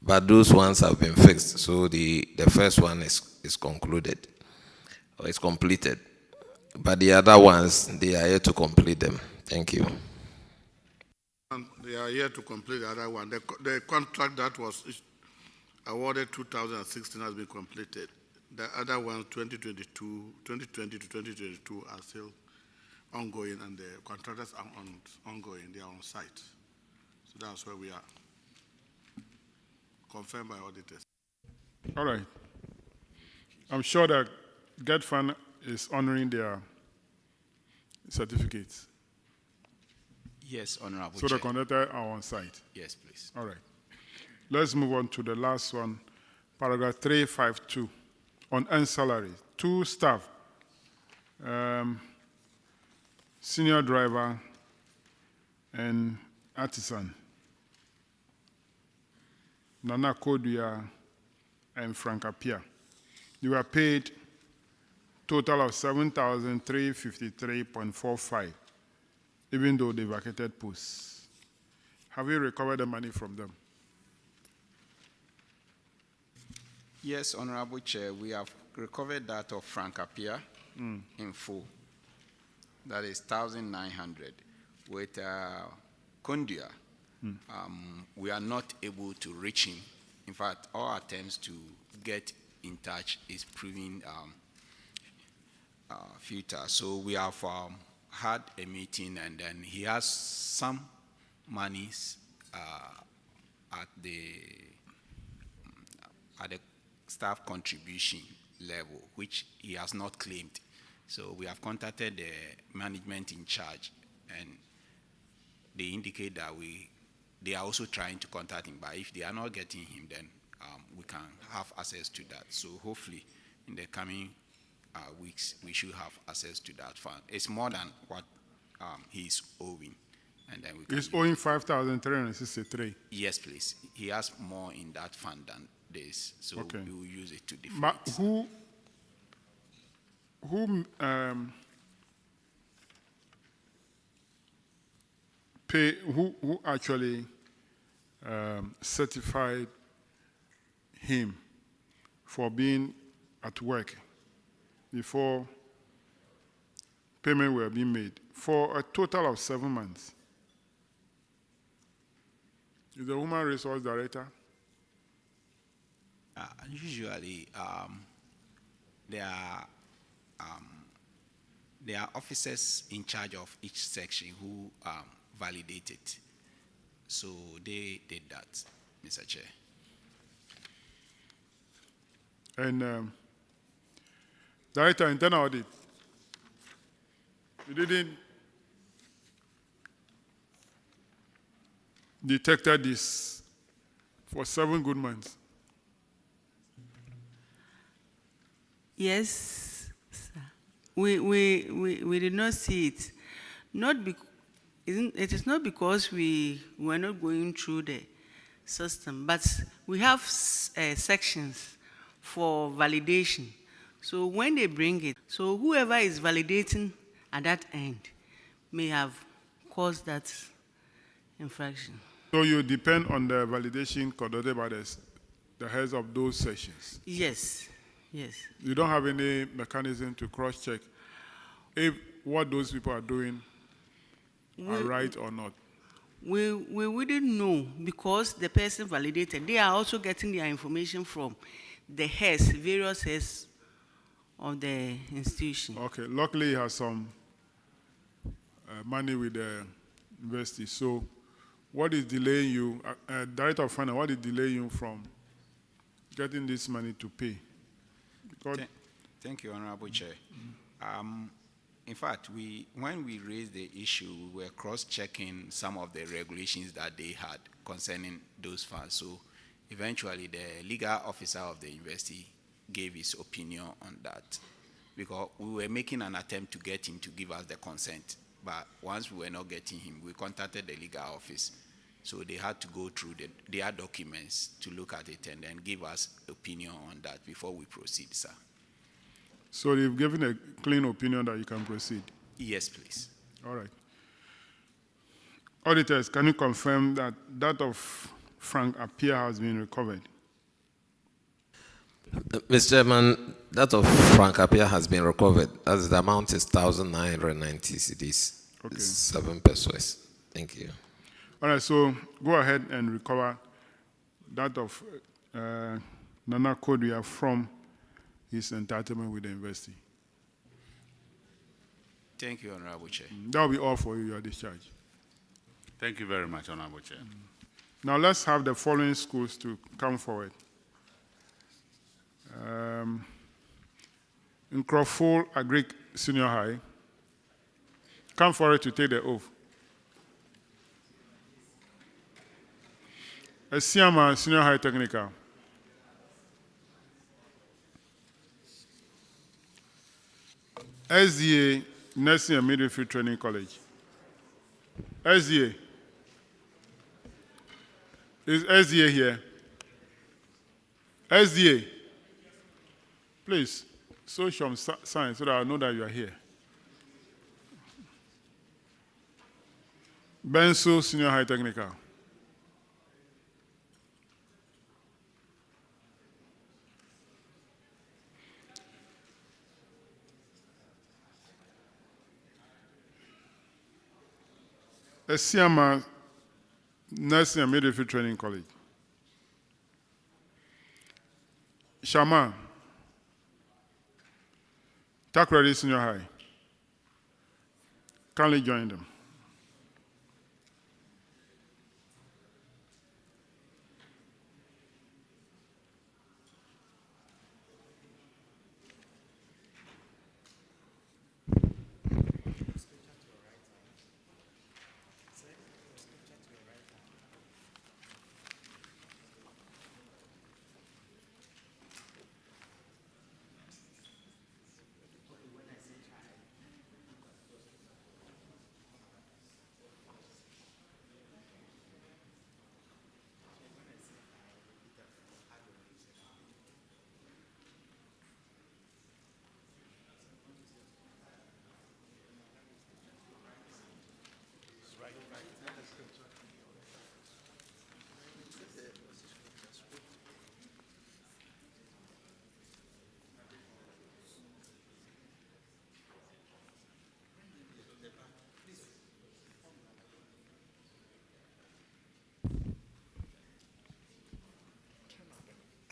But those ones have been fixed, so the first one is concluded, or is completed. But the other ones, they are yet to complete them. Thank you. And they are here to complete the other one. The contract that was awarded 2016 has been completed. The other ones, 2020 to 2022, are still ongoing, and the contractors are ongoing. They are on site. So that's where we are. Confirmed by auditors. All right. I'm sure that Get Fund is honoring their certificates. Yes, Honorable So Chair. the contractors are on site. Yes, please. All right. Let's move on to the last one, paragraph 352, on earned salary. 2 staff, senior driver and artisan, Nana Kodia and Frank Apia. They were paid total of 7,353.45, even though they vacated posts. Have you recovered the money from them? Yes, Honorable Chair, we have recovered that of Frank Apia in full. That is 1,900. With Kondia, we are not able to reach him. In fact, our attempts to get in touch is proving futile. So we have had a meeting, and then he has some monies at the staff contribution level, which he has not claimed. So we have contacted the management in charge, and they indicate that they are also trying to contact him, but if they are not getting him, then we can have access to that. So hopefully in the coming weeks, we should have access to that fund. It's more than what he's owing. And then we can He's owing 5,363. Yes, please. He has more in that fund than this, so Okay. we will use it to defray. But who actually certified him for being at work before payment were being made for a total of 7 months? Is the Human Resource Director? Usually, there are officers in charge of each section who validate it. So they did that, Mr. Chair. And Director, internal audit, you didn't detected this for 7 good months. Yes, sir. We did not see it. It is not because we were not going through the system, but we have sections for validation. So when they bring it, so whoever is validating at that end may have caused that infraction. So you depend on the validation conducted by the heads of those sections? Yes, yes. You don't have any mechanism to cross-check if what those people are doing are right or not? We wouldn't know because the person validated. They are also getting their information from the heads, various heads of the institution. Okay, luckily he has some money with the university. So what is delaying you, Director of Finance, what is delaying you from getting this money to pay? Thank you, Honorable Chair. In fact, when we raised the issue, we were cross-checking some of the regulations that they had concerning those funds. So eventually, the legal officer of the university gave his opinion on that, because we were making an attempt to get him to give us the consent. But once we were not getting him, we contacted the legal office. So they had to go through their documents to look at it and then give us opinion on that before we proceed, sir. So you've given a clean opinion that you can proceed? Yes, please. All right. Auditors, can you confirm that that of Frank Appiah has been recovered? Mr. Chairman, that of Frank Appiah has been recovered. As the amount is 1,990 cedis. Okay. 7 pesos. Thank you. All right, so go ahead and recover that of Nana Kodria from his entitlement with the university. Thank you, Honorable Chair. That will be all for you. You are discharged. Thank you very much, Honorable Chair. Now let's have the following schools to come forward. Koforidua Agric Senior High, come forward to take the oath. Shama Senior High Technical. SDA Nursing and Midwifery Training College. SDA. Is SDA here? SDA. Please, show some signs so that I know that you are here. Manso Senior High Technical. Shama Nursing and Midwifery Training College. Shama Takoradi Senior High. Kindly join them.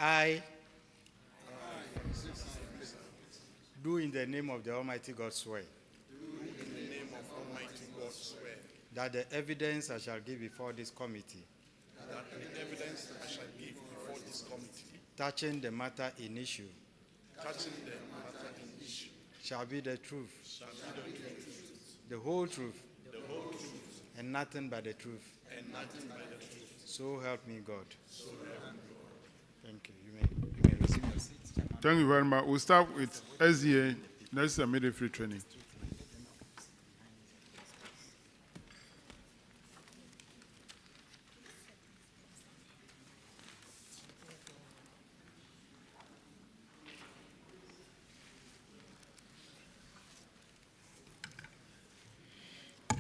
I do in the name of the Almighty God swear. Do in the name of Almighty God swear. That the evidence I shall give before this committee. That the evidence I shall give before this committee. Touching the matter in issue. Touching the matter in issue. Shall be the truth. Shall be the truth. The whole truth. The whole truth. And nothing but the truth. And nothing but the truth. So help me God. So help me God. Thank you. You may Thank you very much. We'll start with SDA, Nursing and Midwifery Training.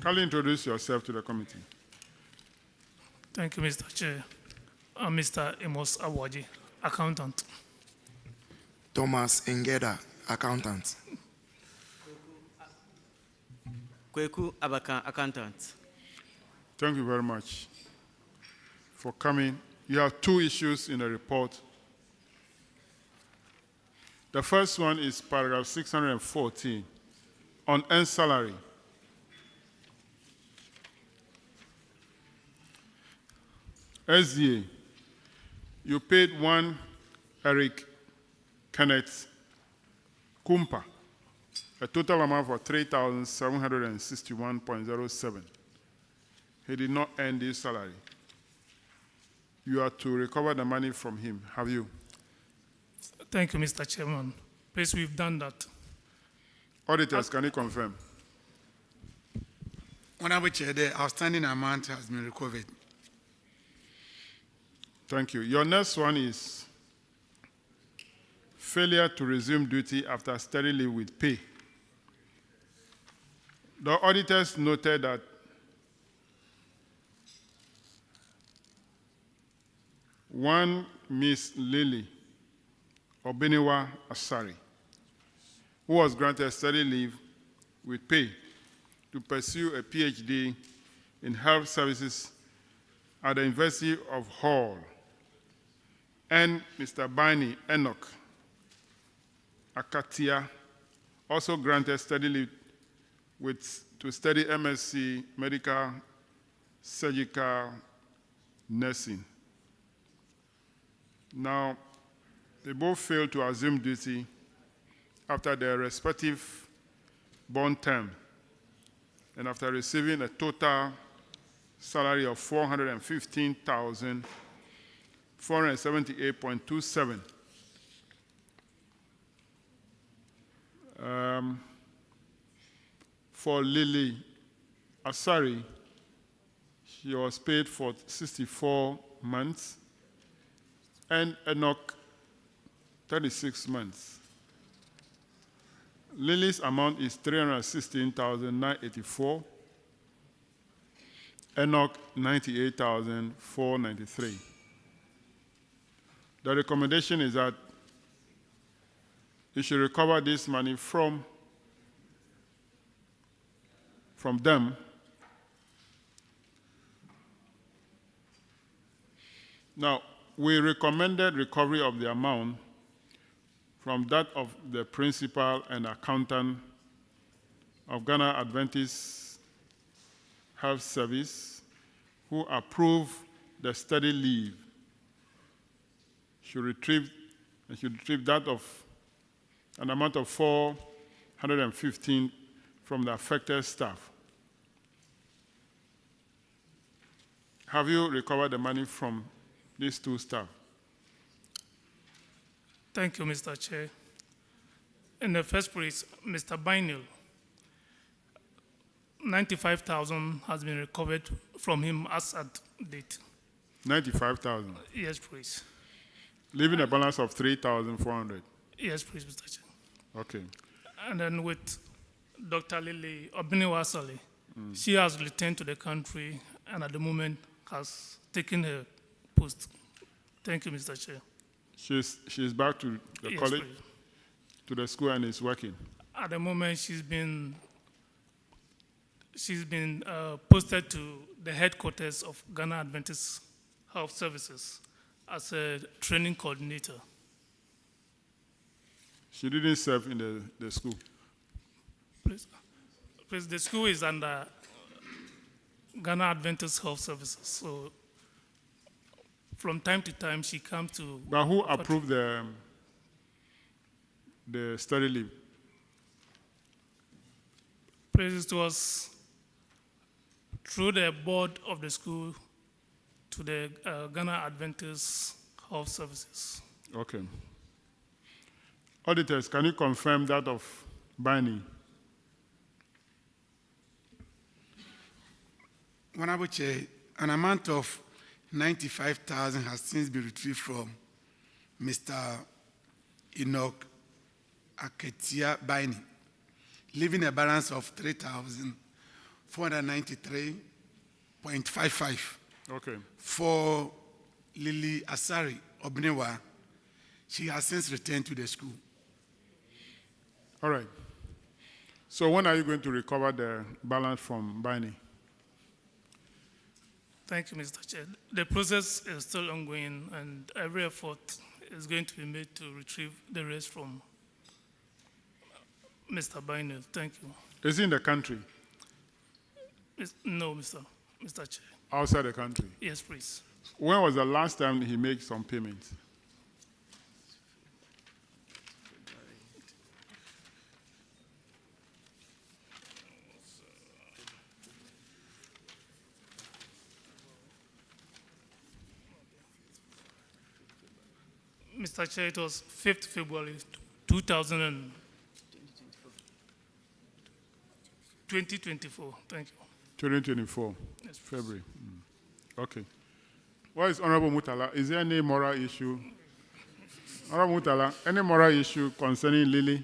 Kindly introduce yourself to the committee. Thank you, Mr. Chair. I'm Mr. Amos Awaji, accountant. Thomas Ngeda, accountant. Kweku Abaka, accountant. Thank you very much for coming. You have two issues in the report. The first one is paragraph 614 on earned salary. SDA, you paid one Eric Kenneth Kumpa a total amount of 3,761.07. He did not earn this salary. You are to recover the money from him. Have you? Thank you, Mr. Chairman. Please, we've done that. Auditors, can you confirm? Honorable Chair, the outstanding amount has been recovered. Thank you. Your next one is failure to resume duty after study leave with pay. The auditors noted that one Miss Lily Obeniwa Asari, who was granted study leave with pay to pursue a PhD in health services at the University of Hull, and Mr. Bani Enoch Akatia, also granted study leave to study MSc Medical Surgical Nursing. Now, they both failed to assume duty after their respective bond term and after receiving a total salary of $415,478.27. For Lily Asari, she was paid for 64 months, and Enoch 36 months. Lily's amount is $316,984. Enoch $98,493. The recommendation is that you should recover this money from them. Now, we recommended recovery of the amount from that of the principal and accountant of Ghana Adventist Health Service, who approved the study leave. Should retrieve that of an amount of $415 from the affected staff. Have you recovered the money from these two staff? Thank you, Mr. Chair. In the first place, Mr. Bainil, $95,000 has been recovered from him as at date. $95,000? Yes, please. Leaving a balance of $3,400? Yes, please, Mr. Chair. Okay. And then with Dr. Lily Obiniwasali, she has returned to the country and at the moment has taken her post. Thank you, Mr. Chair. She's back to the college, please. To the school, and is working? At the moment, she's been posted to the headquarters of Ghana Adventist Health Services as a training coordinator. She didn't serve in the school? Please, the school is under Ghana Adventist Health Services, so from time to time she comes to... But who approved the study leave? Please, it was through the board of the school to the Ghana Adventist Health Services. Okay. Auditors, can you confirm that of Bani? Honorable Chair, an amount of 95,000 has since been retrieved from Mr. Enoch Aketia Bani, leaving a balance of 3,493.55. Okay. For Lily Asari Obnewa, she has since returned to the school. All right. So when are you going to recover the balance from Bani? Thank you, Mr. Chair. The process is still ongoing, and every effort is going to be made to retrieve the rest from Mr. Bainel. Thank you. Is he in the country? No, Mr. Chair. Outside the country? Yes, please. When was the last time he made some payments? Mr. Chair, it was 5th February 2024. Thank you. 2024, Yes, February. Okay. What is Honorable Mutala? Is there any moral issue? Honorable Mutala, any moral issue concerning Lily?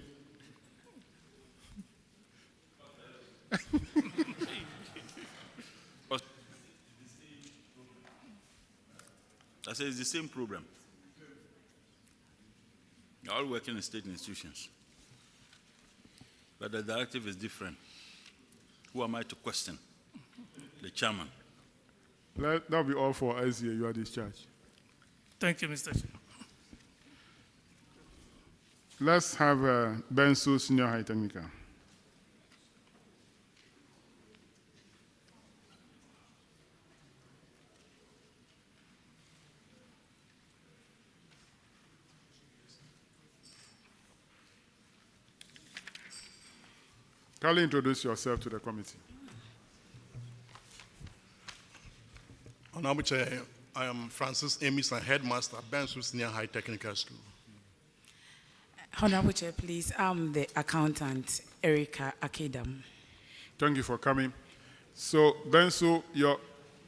I say it's the same program. You're all working in state institutions. But the directive is different. Who am I to question? The chairman. That'll be all for SDA. You are discharged. Thank you, Mr. Chair. Let's have Benu Senior High Technical. Kindly introduce yourself to the committee. Honorable Chair, I am Francis Emerson, Headmaster, Benu Senior High Technical School. Honorable Chair, please, I'm the accountant, Erica Akedam. Thank you for coming. So, Benu,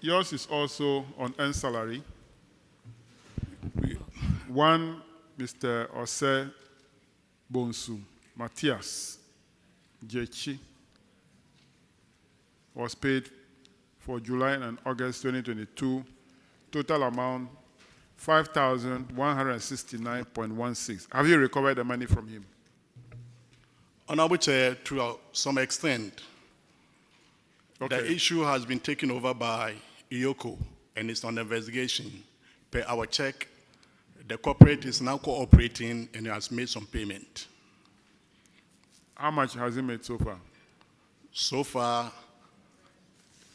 yours is also on earned salary. One, Mr. Ose Bonsu, Matthias Jechi, was paid for July and August 2022, total amount 5,169.16. Have you recovered the money from him? Honorable Chair, to some extent, the issue has been taken over by IOCO and it's on investigation. Per our check, the corporate is now cooperating and has made some payment. How much has he made so far? So far,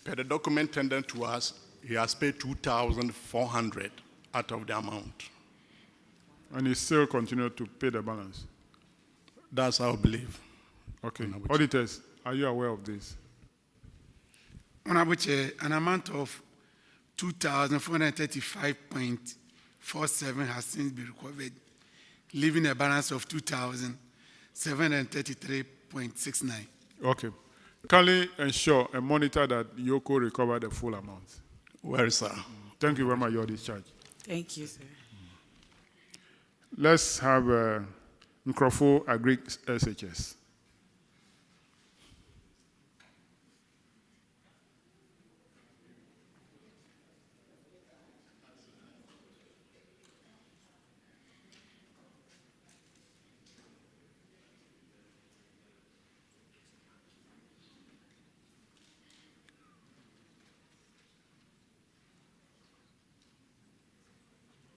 per the document tendered to us, he has paid 2,400 out of the amount. And he still continues to pay the balance? That's our belief. Okay. Auditors, are you aware of this? Honorable Chair, an amount of 2,435.47 has since been recovered, leaving a balance of 2,733.69. Okay. Kindly ensure and monitor that Yoko recover the full amount. Well, sir. Thank you very much. Your discharge. Thank you, sir. Let's have Koforidua SHS.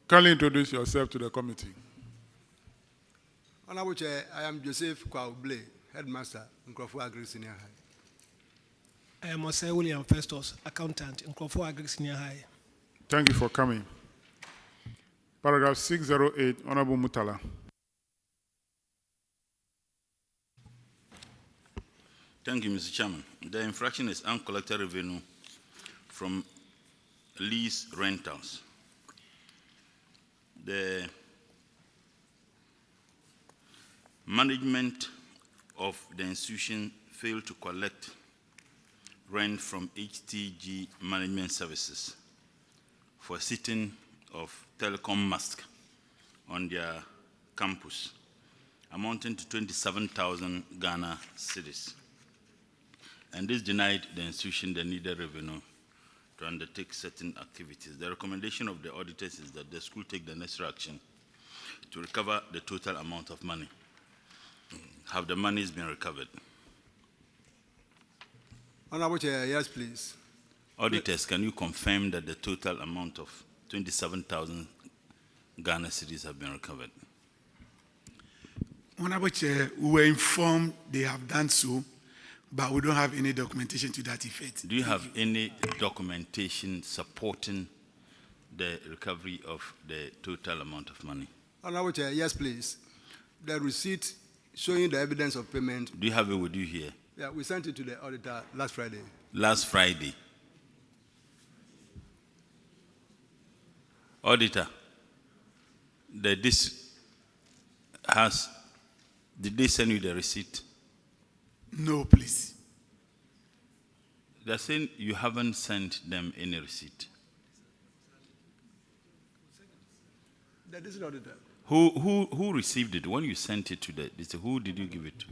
Kindly introduce yourself to the committee. Honorable Chair, I am Joseph Kwauble, Headmaster, Koforidua Senior High. I am Osei William Festus, Accountant in Koforidua Senior High. Thank you for coming. Paragraph 608, Honorable Mutala. Thank you, Mr. Chairman. The infraction is uncollected revenue from lease rentals. Management of the institution failed to collect rent from HTG Management Services for sitting of telecom mast on their campus, amounting to 27,000 Ghana cedis. And this denied the institution the needed revenue to undertake certain activities. The recommendation of the auditors is that the school take the necessary action to recover the total amount of money. Have the monies been recovered? Honorable Chair, yes, please. Auditors, can you confirm that the total amount of 27,000 Ghana cedis have been recovered? Honorable Chair, we were informed they have done so, but we don't have any documentation to that effect. Do you have any documentation supporting the recovery of the total amount of money? Honorable Chair, yes, please. The receipt showing the evidence of payment. Do you have it with you here? Yeah, we sent it to the auditor last Friday. Last Friday. Auditor, did they send you the receipt? No, please. They're saying you haven't sent them any receipt. The district auditor. Who received it? When you sent it to the district, who did you give it to?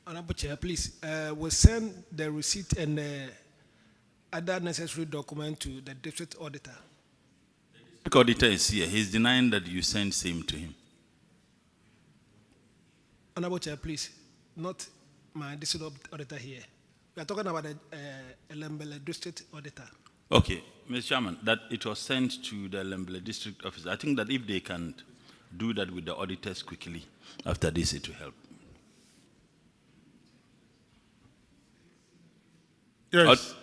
Honorable Chair, please, we'll send the receipt and other necessary document to the district auditor. The auditor is here. He's denying that you sent same to him. Honorable Chair, please, not my district auditor here. We are talking about the Lembele district auditor. Okay, Mr. Chairman, that it was sent to the Lembele district office. I think that if they can do that with the auditors quickly, after this it will help. Yes.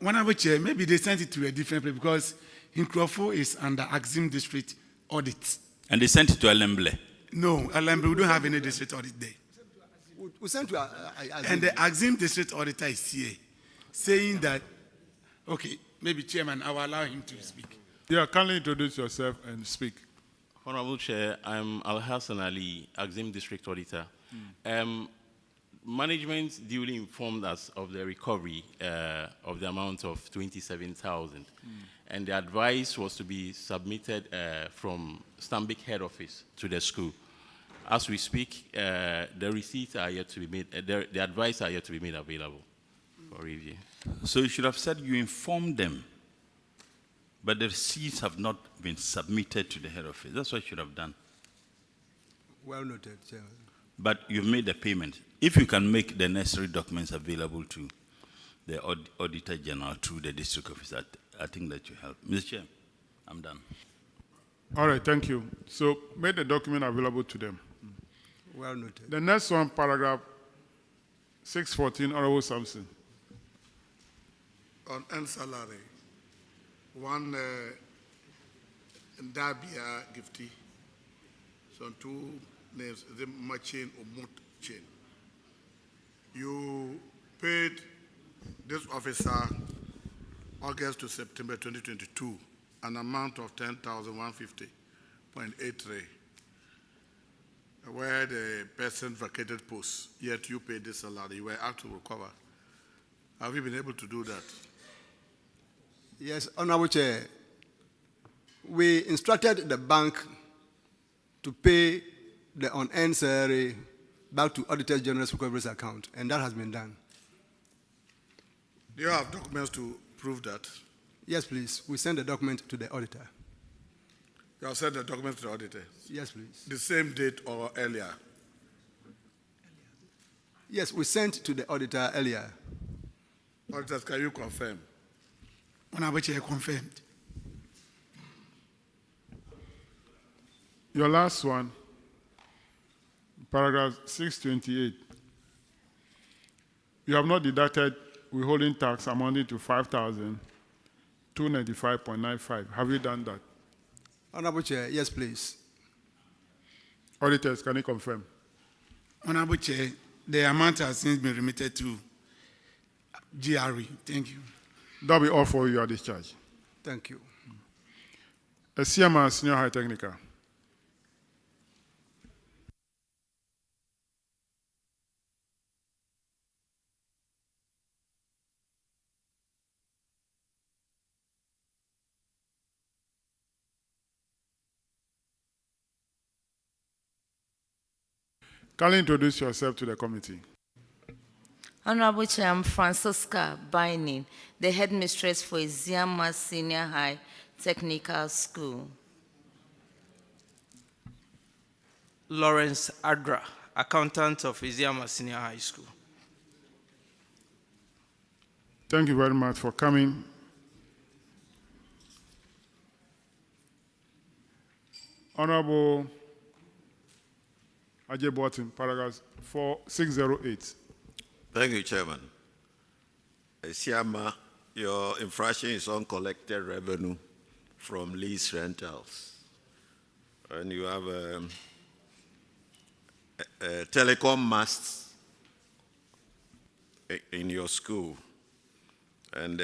Honorable Chair, maybe they sent it to a different place because Nkrofo is under Axim district audit. And they sent it to Alemble? No, Alemble, we don't have any district audit there. We sent to and the Axim district auditor is here, saying that, okay, maybe Chairman, I will allow him to speak. Yeah, kindly introduce yourself and speak. Honorable Chair, I'm Al Hassan Ali, Axim District Auditor. Management duly informed us of the recovery of the amount of 27,000, and the advice was to be submitted from Stanbic head office to the school. As we speak, the receipts are yet to be made, the advice are yet to be made available for review. So you should have said you informed them, but the receipts have not been submitted to the head office. That's what you should have done. Well noted, Chairman. But you've made the payment. If you can make the necessary documents available to the Auditor General through the district office, I think that will help. Mr. Chair, I'm done. All right, thank you. So make the document available to them. Well noted. The next one, paragraph 614, Honorable Sampson. On end salary, one Ndabia Gifty, so two names, the Machin or Mut Chain. You paid this officer August to September 2022 an amount of 10,150.83, where the person vacated posts, yet you paid this salary. You were asked to recover. Have you been able to do that? Yes, Honorable Chair. We instructed the bank to pay the on-end salary back to Auditor General's recoveries account, and that has been done. Do you have documents to prove that? Yes, please. We send the document to the auditor. You have sent the documents to the auditor? Yes, please. The same date or earlier? Yes, we sent to the auditor earlier. Auditors, can you confirm? Honorable Chair, confirmed. Your last one, paragraph 628. You have not deducted withholding tax amounting to 5,295.95. Have you done that? Honorable Chair, yes, please. Auditors, can you confirm? Honorable Chair, the amount has since been remitted to GRE. Thank you. That'll be all for your discharge. Thank you. Shama Senior High Technical. Kindly introduce yourself to the committee. Honorable Chair, I'm Francisca Binding, the headmistress for Shama Senior High Technical School. Lawrence Adra, accountant of Shama Senior High School. Thank you very much for coming. Honorable Ajay Boatin, paragraph 4608. Thank you, Chairman. Shama, your infraction is uncollected revenue from lease rentals. And you have telecom masts in your school. And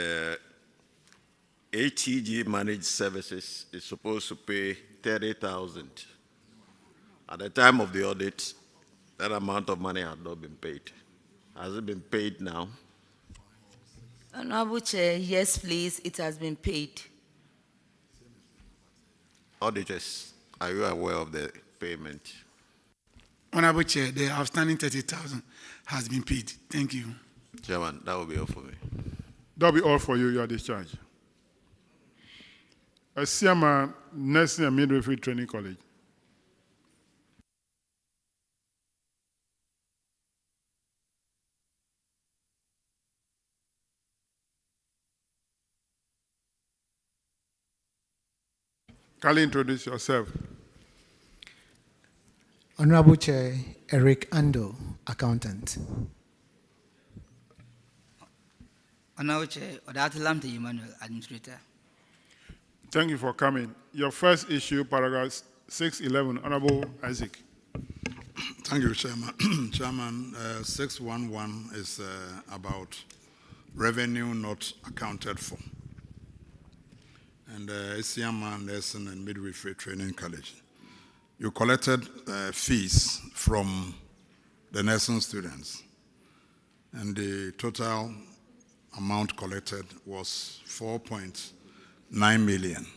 ATG Managed Services is supposed to pay $30,000. At the time of the audit, that amount of money had not been paid. Has it been paid now? Honorable Chair, yes, please, it has been paid. Auditors, are you aware of the payment? Honorable Chair, the outstanding 30,000 has been paid. Thank you. Chairman, that will be all for me. That will be all for you. You are discharged. Shama Nursing and Midwifery Training College. Kindly introduce yourself. Honorable Chair, Eric Ando, accountant. Honorable Chair, Odatilamte Emmanuel, administrator. Thank you for coming. Your first issue, paragraph 611, Honorable Isaac. Thank you, Chairman. Chairman, 611 is about revenue not accounted for. And Shama Nursing and Midwifery Training College. You collected fees from the nursing students, and the total amount collected was 4.9 million.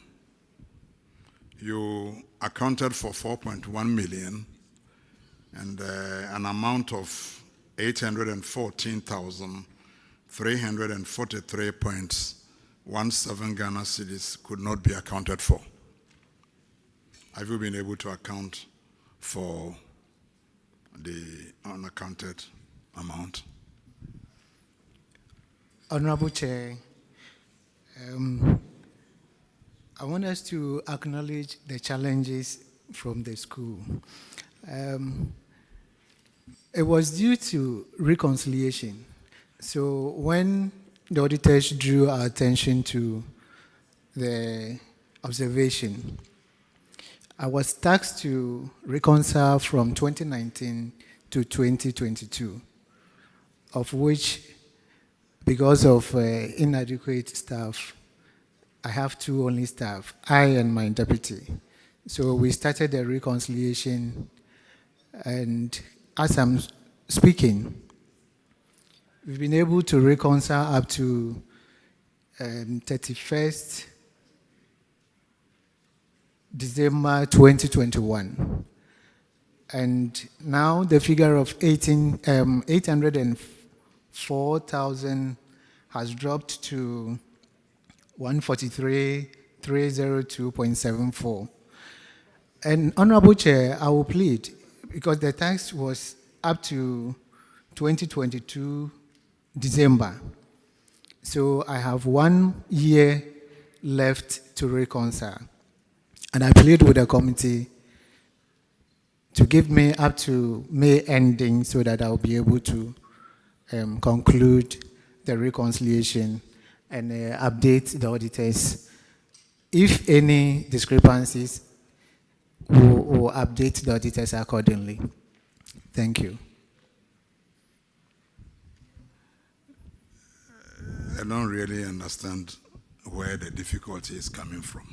You accounted for 4.1 million, and an amount of 814,343.17 Ghana cedis could not be accounted for. Have you been able to account for the unaccounted amount? Honorable Chair, I want us to acknowledge the challenges from the school. It was due to reconciliation. So when the auditors drew our attention to the observation, I was tasked to reconcile from 2019 to 2022, of which, because of inadequate staff, I have two only staff, I and my deputy. So we started the reconciliation, and as I'm speaking, we've been able to reconcile up to 31st December 2021. And now the figure of 804,000 has dropped to 143,302.74. And Honorable Chair, I will plead, because the tax was up to 2022 December. So I have 1 year left to reconcile. And I plead with the committee to give me up to May ending so that I'll be able to conclude the reconciliation and update the auditors. If any discrepancies, we'll update the auditors accordingly. Thank you. I don't really understand where the difficulty is coming from.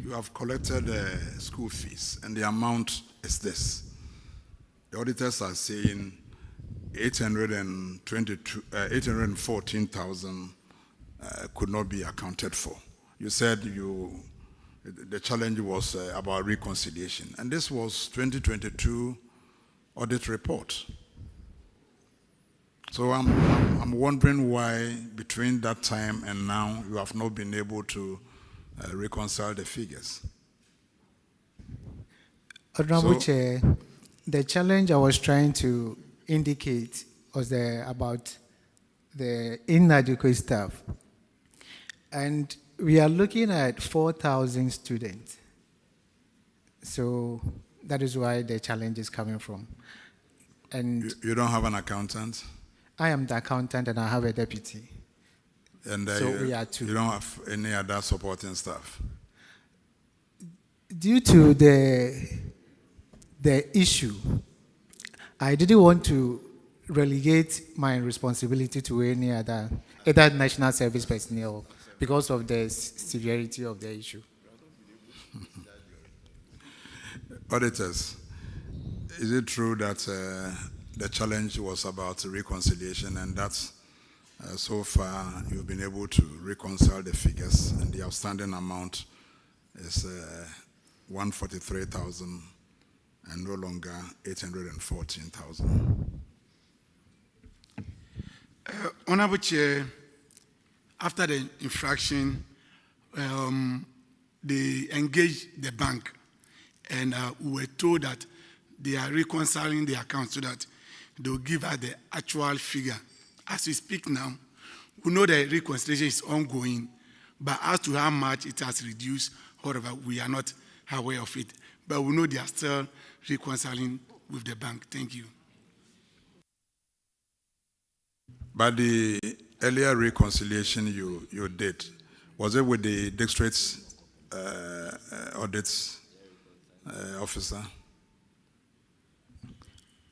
You have collected school fees, and the amount is this. The auditors are saying 814,000 could not be accounted for. You said the challenge was about reconciliation, and this was 2022 audit report. So I'm wondering why between that time and now you have not been able to reconcile the figures. Honorable Chair, the challenge I was trying to indicate was about the inadequate staff. And we are looking at 4,000 students. So that is why the challenge is coming from. And you don't have an accountant? I am the accountant and I have a deputy. And so we are two. You don't have any other supporting staff? Due to the issue, I didn't want to relegate my responsibility to any other national service personnel because of the severity of the issue. Auditors, is it true that the challenge was about reconciliation and that so far you've been able to reconcile the figures and the outstanding amount is 143,000 and no longer 814,000? Honorable Chair, after the infraction, they engaged the bank and we were told that they are reconciling the account so that they'll give us the actual figure. As we speak now, we know the reconciliation is ongoing, but as to how much it has reduced, however, we are not aware of it. But we know they are still reconciling with the bank. Thank you. But the earlier reconciliation you did, was it with the district audit officer?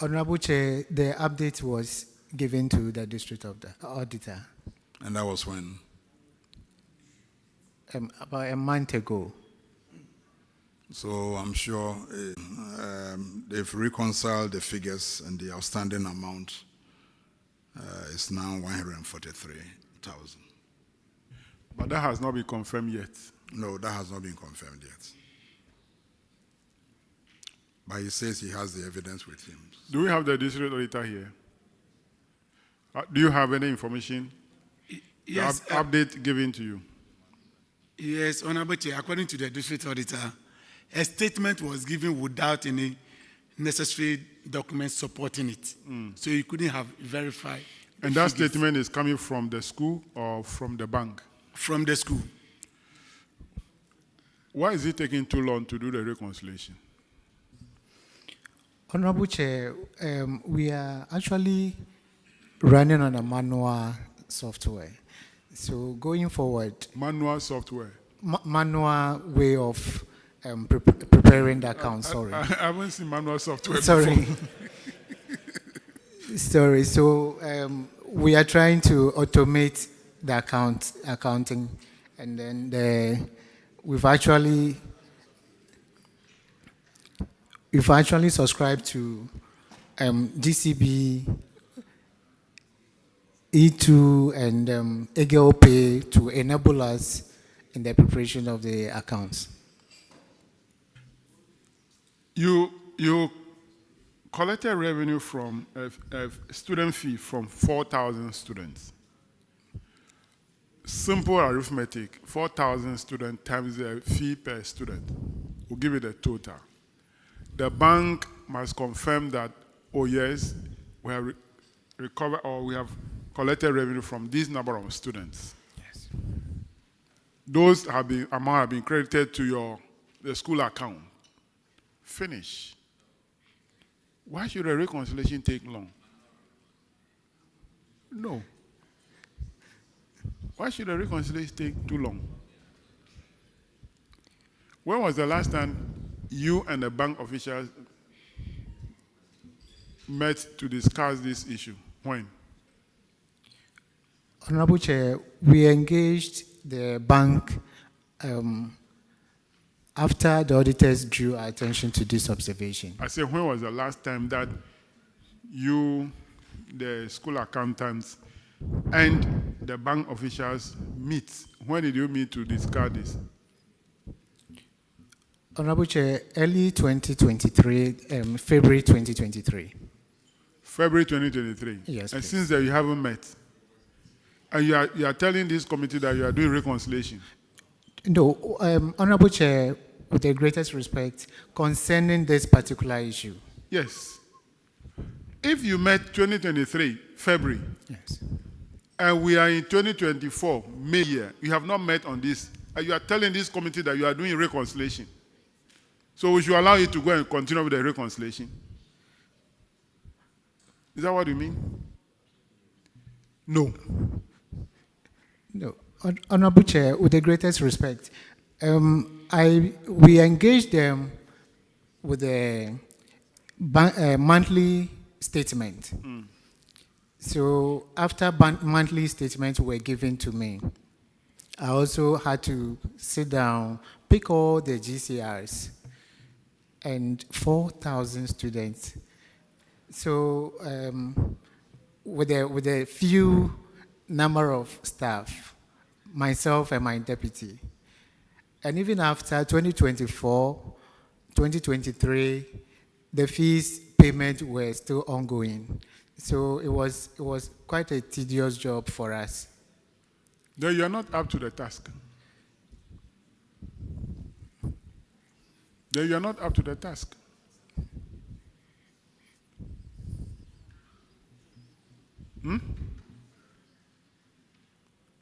Honorable Chair, the update was given to the district of the auditor. And that was when? About a month ago. So I'm sure they've reconciled the figures and the outstanding amount is now 143,000. But that has not been confirmed yet. No, that has not been confirmed yet. But he says he has the evidence with him. Do we have the district auditor here? Do you have any information? Yes. Update given to you? Yes, Honorable Chair, according to the district auditor, a statement was given without any necessary documents supporting it. So you couldn't have verified. And that statement is coming from the school or from the bank? From the school. Why is it taking too long to do the reconciliation? Honorable Chair, we are actually running on a manual software. So going forward... Manual software? Manual way of preparing the account, sorry. I haven't seen manual software sorry. before. Sorry, so we are trying to automate the accounting, and then we've actually subscribed to GCB, E2, and Egel Pay to enable us in the preparation of the accounts. You collected revenue from a student fee from 4,000 students. Simple arithmetic, 4,000 students times the fee per student will give you the total. The bank must confirm that, oh yes, we have recovered or we have collected revenue from this number of students. Yes. Those amount have been credited to the school account. Finish. Why should a reconciliation take long? No. Why should a reconciliation take too long? When was the last time you and the bank officials met to discuss this issue? When? Honorable Chair, we engaged the bank after the auditors drew our attention to this observation. I said, when was the last time that you, the school accountants, and the bank officials meet? When did you meet to discuss this? Honorable Chair, early 2023, February 2023. February 2023. Yes, and please. since then you haven't met. And you are telling this committee that you are doing reconciliation. No, Honorable Chair, with the greatest respect, concerning this particular issue. Yes. If you met 2023, February, yes, and we are in 2024, May year, you have not met on this, and you are telling this committee that you are doing reconciliation. So we should allow you to go and continue with the reconciliation. Is that what you mean? No. No. Honorable Chair, with the greatest respect, we engaged them with a monthly statement. Mm. So after monthly statements were given to me, I also had to sit down, pick all the GCRs, and 4,000 students. So with a few number of staff, myself and my deputy. And even after 2024, 2023, the fees payment were still ongoing. So it was quite a tedious job for us. Then you are not up to the task. Then you are not up to the task. Hmm?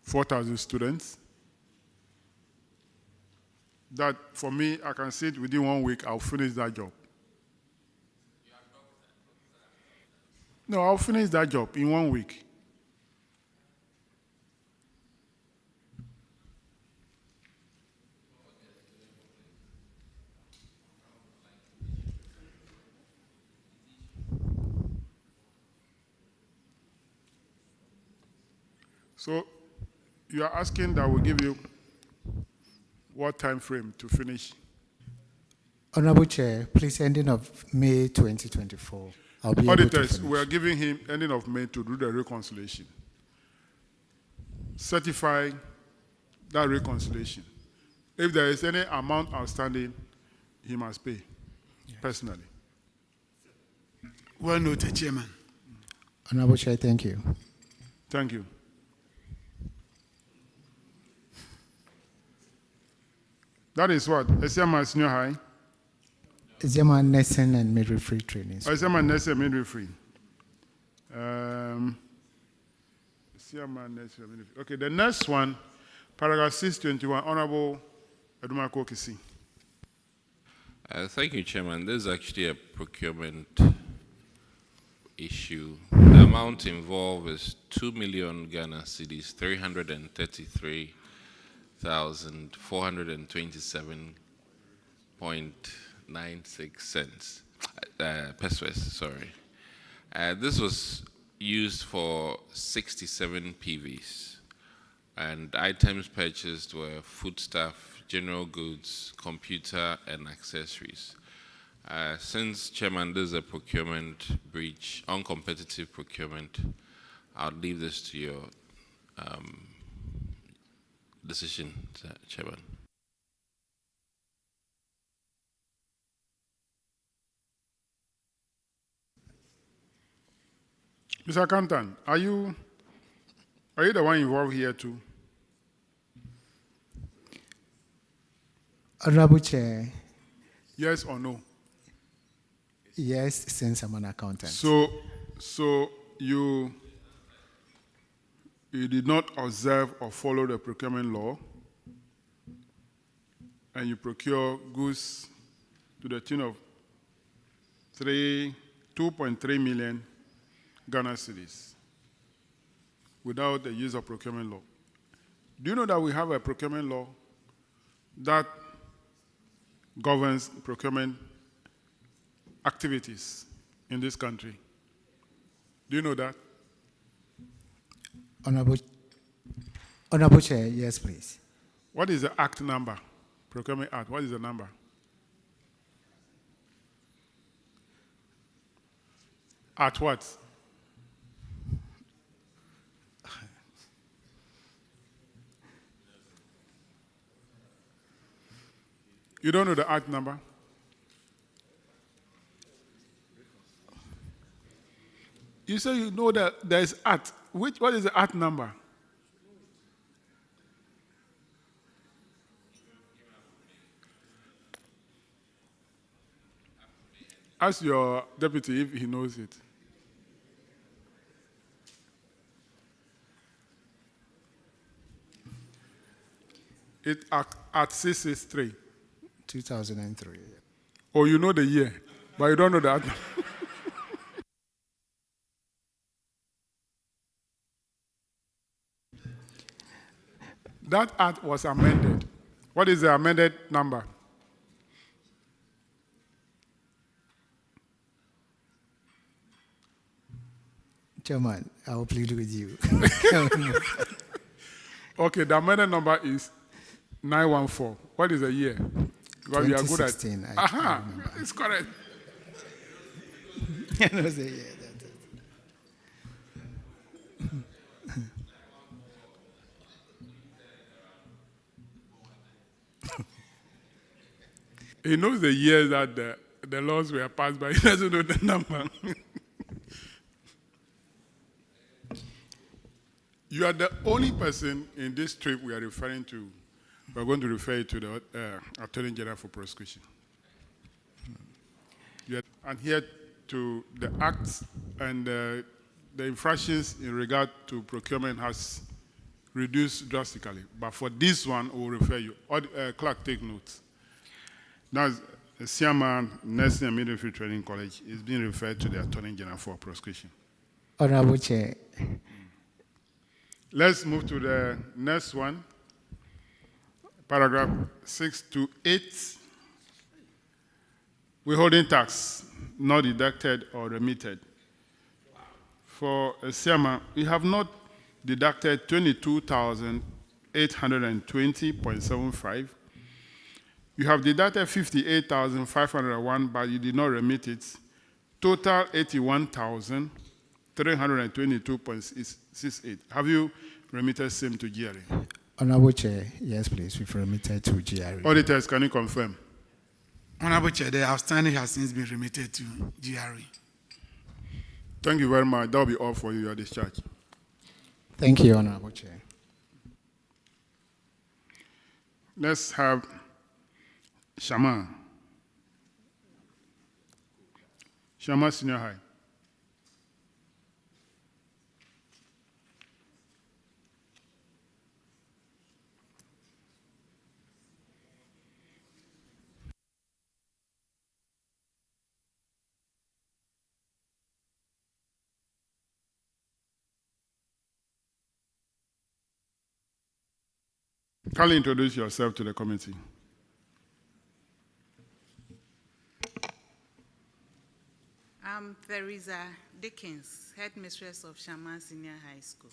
4,000 students. That, for me, I can see it within 1 week, I'll finish that job. No, I'll finish that job in 1 week. So you are asking that we give you what time frame to finish? Honorable Chair, please, ending of May 2024. I'll be able to Auditors, finish. we are giving him ending of May to do the reconciliation. Certify that reconciliation. If there is any amount outstanding, he must pay personally. Well noted, Chairman. Honorable Chair, thank you. Thank you. That is what? Shama Senior High? Shama Nursing and Midwifery Training. Shama Nursing and Midwifery. Okay, the next one, paragraph 621, Honorable Edumako Kisi. Thank you, Chairman. This is actually a procurement issue. The amount involved is 2 million Ghana cedis, 333,427.96 cents, pesos, sorry. This was used for 67 PVs, and items purchased were foodstuff, general goods, computer, and accessories. Since, Chairman, this is a procurement breach, uncompetitive procurement, I'll leave this to your decision, Chairman. Mr. Accountant, are you the one involved here too? Honorable Chair. Yes or no? Yes, since I'm an accountant. So you did not observe or follow the procurement law, and you procure goods to the tune of 2.3 million Ghana cedis without the use of procurement law. Do you know that we have a procurement law that governs procurement activities in this country? Do you know that? Honorable Chair, yes, please. What is the act number? Procurement Act, what is the number? At what? You don't know the act number? You say you know that there is act. What is the act number? Ask your deputy if he knows it. It at 663. 2003. Oh, you know the year, but you don't know the act. That act was amended. What is the amended number? Chairman, I will plead with you. Okay, the amended number is 914. What is the year? Because we are good at. 2016, Aha, it's correct. That was the year. He knows the years that the laws were passed, but he doesn't know the number. You are the only person in this trip we are referring to. We're going to refer you to the Attorney General for prosecution. You are adhered to the acts, and the infractions in regard to procurement has reduced drastically. But for this one, we'll refer you. Clerk, take notes. Now, Shama Nursing and Midwifery Training College is being referred to the Attorney General for prosecution. Honorable Chair. Let's move to the next one. Paragraph 628. Withholding tax not deducted or remitted. For Shama, we have not deducted 22,820.75. You have deducted 58,501, but you did not remit it. Total 81,322.68. Have you remitted same to GRA? Honorable Chair, yes, please. We've remitted to GRA. Auditors, can you confirm? Honorable Chair, the outstanding has since been remitted to GRA. Thank you very much. That will be all for you. Your discharge. Thank you, Honorable Chair. Let's have Shama. Shama Senior High. Kindly introduce yourself to the committee. I'm Theresa Dickens, Headmistress of Shama Senior High School.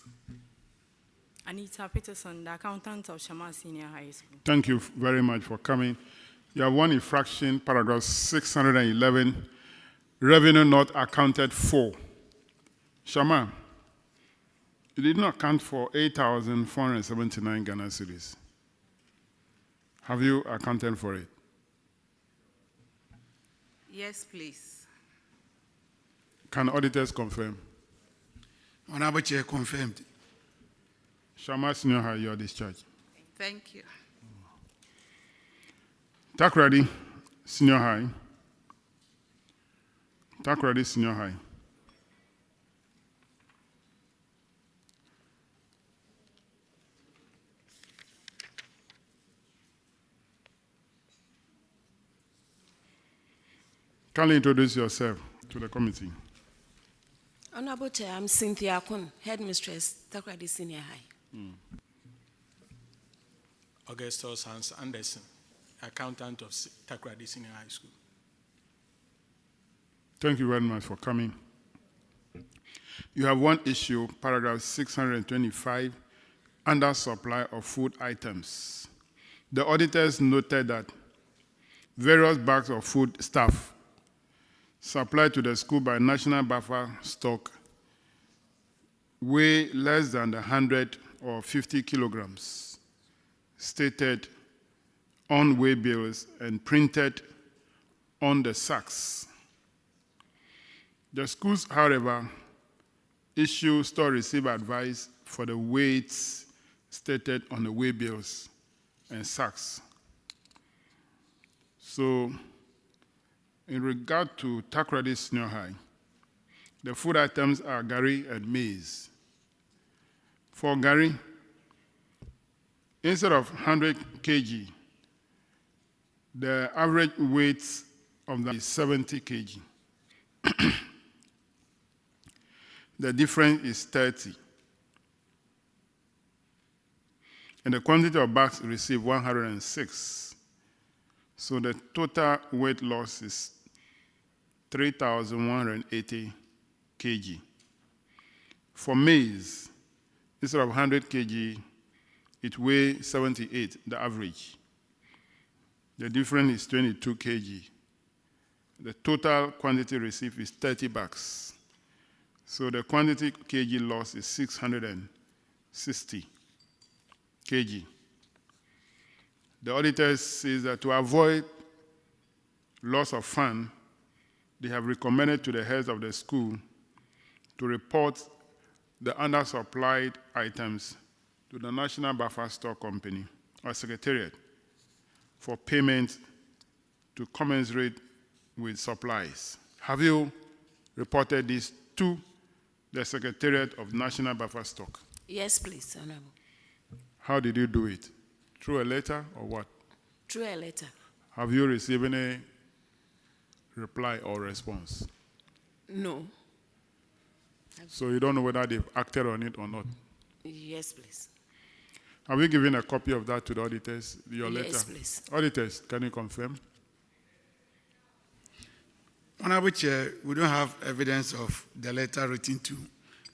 Anita Peterson, the accountant of Shama Senior High School. Thank you very much for coming. You have one infraction, paragraph 611, revenue not accounted for. Shama, you did not account for 8,479 Ghana cedis. Have you accounted for it? Yes, please. Can auditors confirm? Honorable Chair, confirmed. Shama Senior High, you are discharged. Thank you. Takoradi Senior High. Takoradi Senior High. Kindly introduce yourself to the committee. Honorable Chair, I'm Cynthia Kun, Headmistress, Takoradi Senior High. Augustus Hans Anderson, accountant of Takoradi Senior High School. Thank you very much for coming. You have one issue, paragraph 625, under supply of food items. The auditors noted that various bags of food stuff supplied to the school by National Buffer Stock weigh less than 100 or 50 kilograms, stated on way bills and printed on the sacks. The schools, however, issue store receiver advice for the weights stated on the way bills and sacks. So, in regard to Takoradi Senior High, the food items are gari and maize. For gari, instead of 100 kg, the average weight of that is 70 kg. The difference is 30. And the quantity of bags received 106. So the total weight loss is 3,180 kg. For maize, instead of 100 kg, it weighs 78, the average. The difference is 22 kg. The total quantity received is 30 bags. So the quantity kg loss is 660 kg. The auditors say that to avoid loss of fund, they have recommended to the heads of the school to report the undersupplied items to the National Buffer Stock Company or Secretariat for payment to commensurate with supplies. Have you reported this to the Secretariat of National Buffer Stock? Yes, please, Honorable. How did you do it? Through a letter or what? Through a letter. Have you received any reply or response? No. So you don't know whether they've acted on it or not? Yes, please. Have you given a copy of that to the auditors, your letter? Yes, please. Auditors, can you confirm? Honorable Chair, we don't have evidence of the letter written to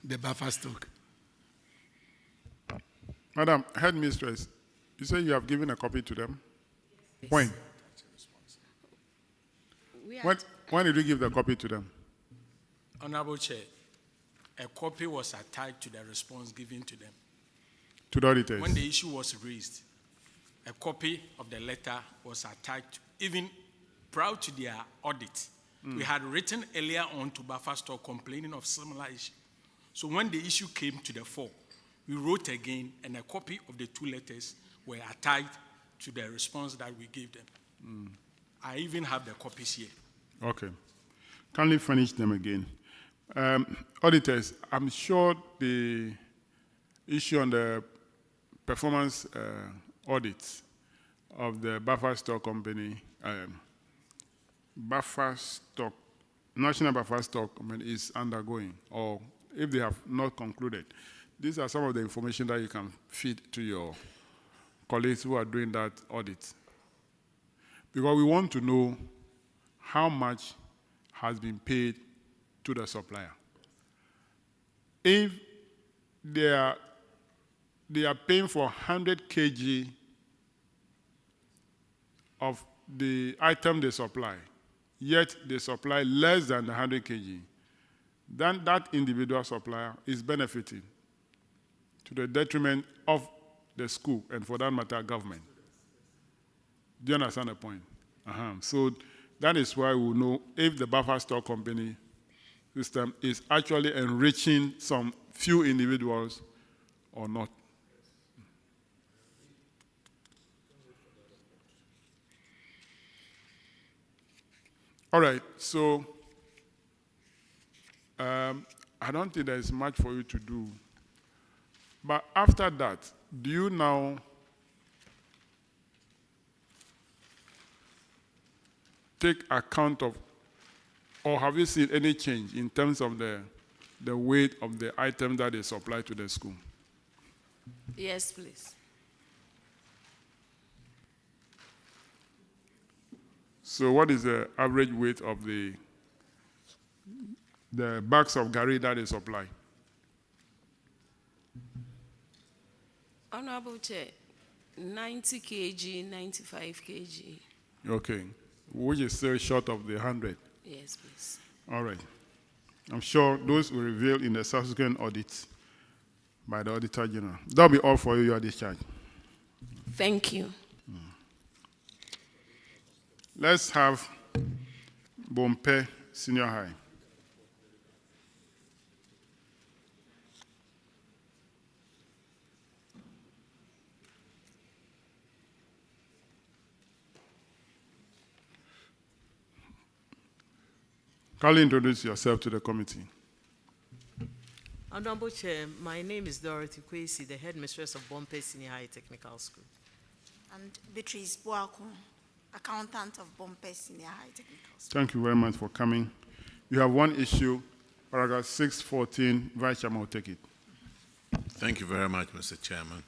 the buffer stock. Madam, Headmistress, you say you have given a copy to them? Yes. When? When did you give the copy to them? Honorable Chair, a copy was attached to the response given to them. To the auditors? When the issue was raised, a copy of the letter was attached, even prior to their audit. We had written earlier on to Buffer Stock complaining of similar issue. So when the issue came to the fore, we wrote again, and a copy of the two letters were attached to the response that we gave them. I even have the copies here. Okay. Kindly furnish them again. Auditors, I'm sure the issue on the performance audit of the Buffer Stock Company, National Buffer Stock Company is undergoing, or if they have not concluded. These are some of the information that you can feed to your colleagues who are doing that audit. Because we want to know how much has been paid to the supplier. If they are paying for 100 kg of the item they supply, yet they supply less than the 100 kg, then that individual supplier is benefiting to the detriment of the school and, for that matter, government. Do you understand the point? So that is why we know if the Buffer Stock Company system is actually enriching some few individuals or not. All right, so I don't think there is much for you to do. But after that, do you now take account of, or have you seen any change in terms of the weight of the item that is supplied to the school? Yes, please. So what is the average weight of the bags of gari that is supplied? Honorable Chair, 90 kg, 95 kg. Okay, which is still short of the 100? Yes, please. All right. I'm sure those will reveal in the subsequent audits by the Auditor General. That'll be all for you. You are discharged. Thank you. Let's have Bumpe Senior High. Kindly introduce yourself to the committee. Honorable Chair, my name is Dorothy Kwesi, the headmistress of Bumpe Senior High Technical School. And Beatrice Boaku, accountant of Bumpe Senior High Technical School. Thank you very much for coming. You have one issue, paragraph 614, Vice Chairman will take it. Thank you very much, Mr. Chairman.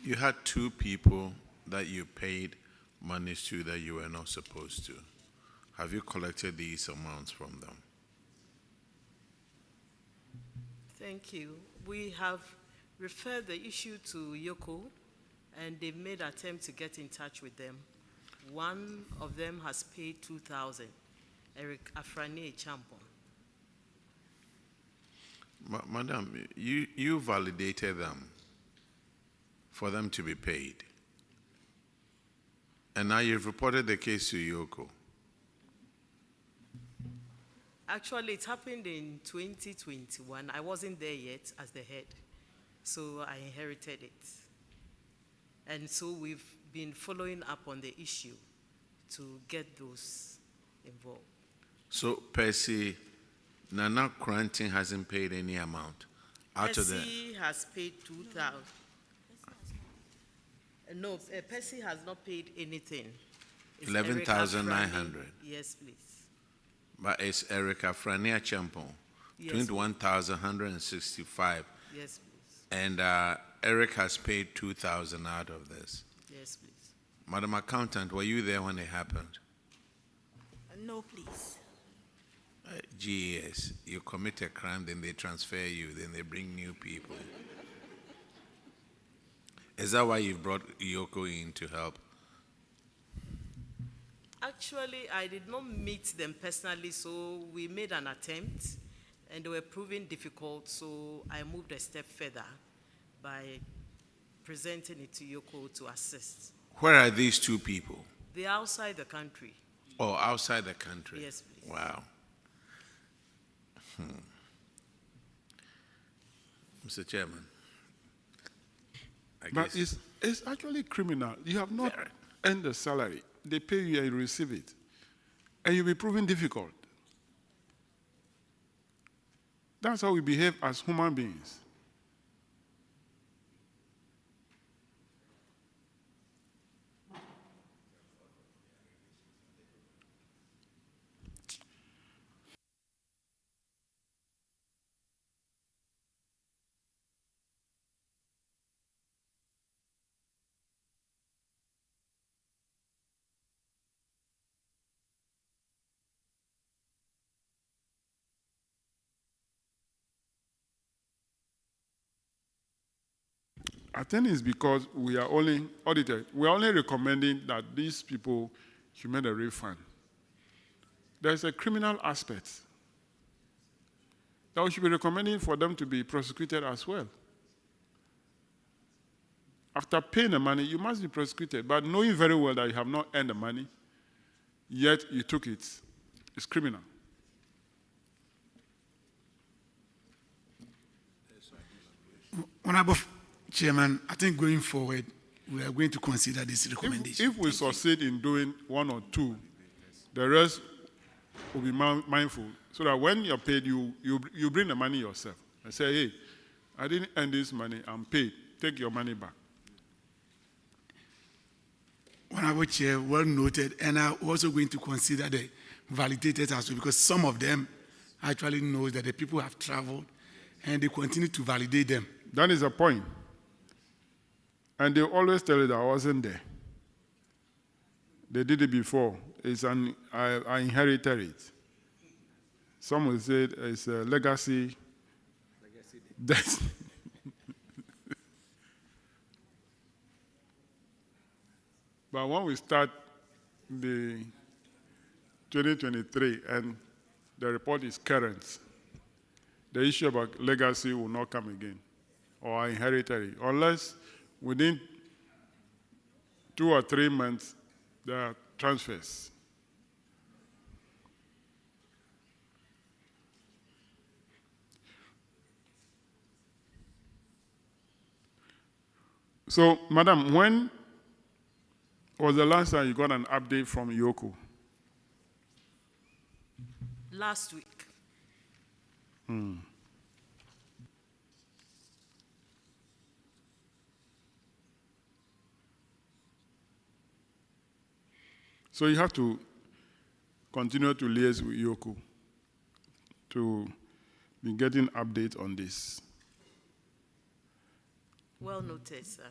You had two people that you paid monies to that you were not supposed to. Have you collected these amounts from them? Thank you. We have referred the issue to Yoko, and they've made an attempt to get in touch with them. One of them has paid 2,000, Eric Afrani Champon. Madam, you validated them for them to be paid. And now you've reported the case to Yoko. Actually, it happened in 2021. I wasn't there yet as the head, so I inherited it. And so we've been following up on the issue to get those involved. So, Percy, Nana Cranting hasn't paid any amount out of that? Percy has paid 2,000. No, Percy has not paid anything. 11,900. Yes, please. But it's Erica Frania Champon, Yes, 21,165. Yes, please. And Eric has paid 2,000 out of this. Yes, please. Madam Accountant, were you there when it happened? No, please. GES, you commit a crime, then they transfer you, then they bring new people. Is that why you've brought Yoko in to help? Actually, I did not meet them personally, so we made an attempt, and they were proving difficult, so I moved a step further by presenting it to Yoko to assist. Where are these two people? They're outside the country. Oh, outside the country? Yes, please. Wow. Mr. Chairman. But it's actually criminal. You have not earned the salary. They pay you and you receive it. And you'll be proven difficult. That's how we behave as human beings. I think it's because we are only audited. We are only recommending that these people should make a refund. There's a criminal aspect that we should be recommending for them to be prosecuted as well. After paying the money, you must be prosecuted. But knowing very well that you have not earned the money, yet you took it, it's criminal. Honorable Chairman, I think going forward, we are going to consider this recommendation. If we succeed in doing one or two, the rest will be mindful, so that when you're paid, you bring the money yourself and say, hey, I didn't earn this money, I'm paid, take your money back. Honorable Chair, well noted, and I'm also going to consider the validators as well, because some of them actually know that the people have traveled and they continue to validate them. That is the point. And they always tell you that I wasn't there. They did it before. I inherited it. Some will say it's a legacy debt. But when we start the 2023 and the report is current, the issue about legacy will not come again, or I inherited it, unless within 2 or 3 months, there are transfers. So, Madam, when was the last time you got an update from Yoko? Last week. So you have to continue to liaise with Yoko to be getting updates on this. Well noted, sir.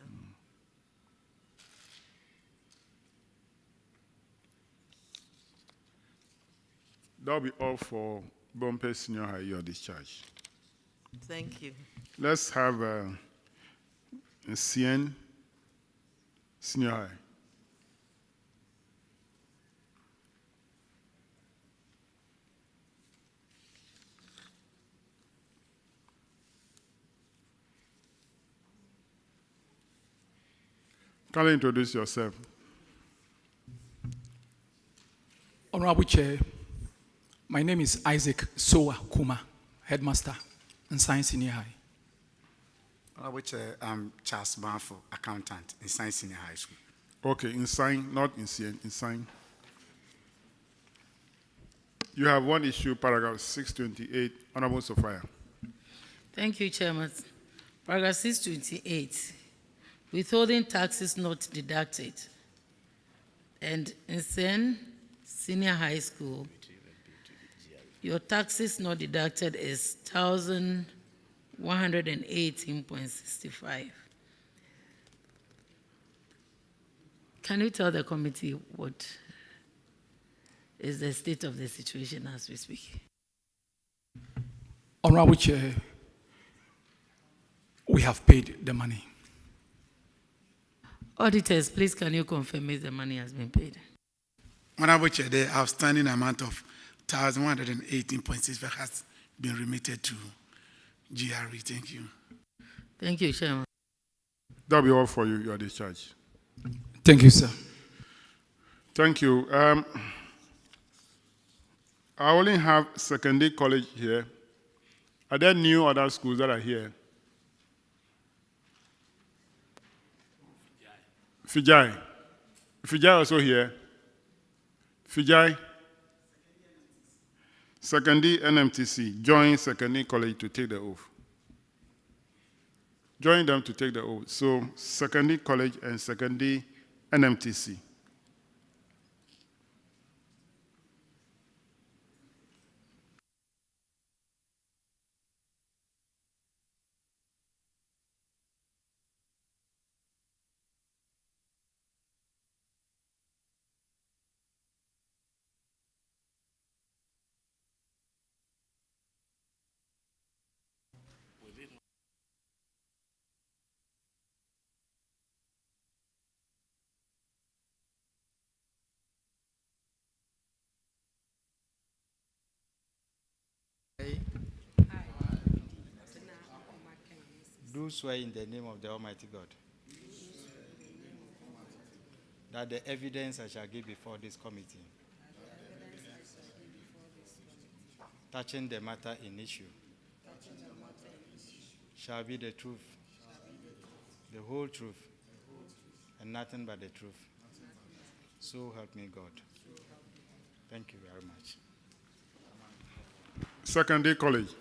That'll be all for Bumpe Senior High, your discharge. Thank you. Let's have Insign Senior High. Can you introduce yourself? Honorable Chair, my name is Isaac Soa Kuma, Headmaster, Insign Senior High. Honorable Chair, I'm Charles Banfo, Accountant, Insign Senior High School. Okay, Insign, not Insign, Insign. You have one issue, paragraph 628, Honorable Sophia. Thank you, Chairman. Paragraph 628, withholding taxes not deducted. And Insign Senior High School, your taxes not deducted is 1,118.65. Can you tell the committee what is the state of the situation as we speak? Honorable Chair, we have paid the money. Auditors, please can you confirm if the money has been paid? Honorable Chair, the outstanding amount of 1,118.65 has been remitted to GRE. Thank you. Thank you, Chairman. That'll be all for you, your discharge. Thank you, sir. Thank you. I only have Secondary College here. Are there new other schools that are here? Fijai. Fijai also here. Fijai. Secondary NMTC. Join Secondary College to take the oath. Join them to take the oath. So, Secondary College and Secondary NMTC. Do swear in the name of the Almighty God that the evidence I shall give before this committee touching the matter in issue shall be the truth, the whole truth, and nothing but the truth. So help me God. Thank you very much. Secondary College.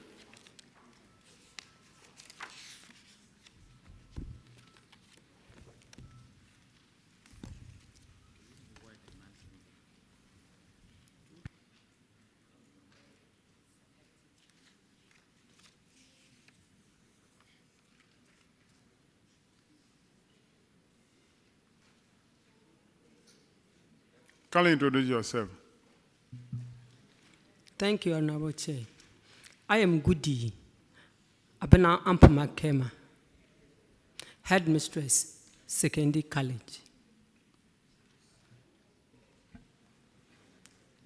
Can you introduce yourself? Thank you, Honorable Chair. I am Goody Abena Ampamakema, Headmistress, Secondary College.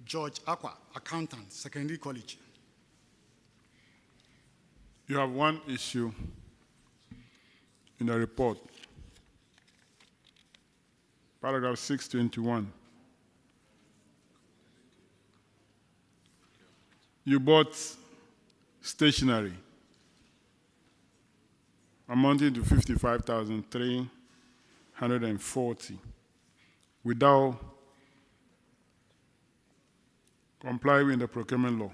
George Aqua, Accountant, Secondary College. You have one issue in the report. paragraph 621. You bought stationery amounting to 55,340 without complying with the procurement law.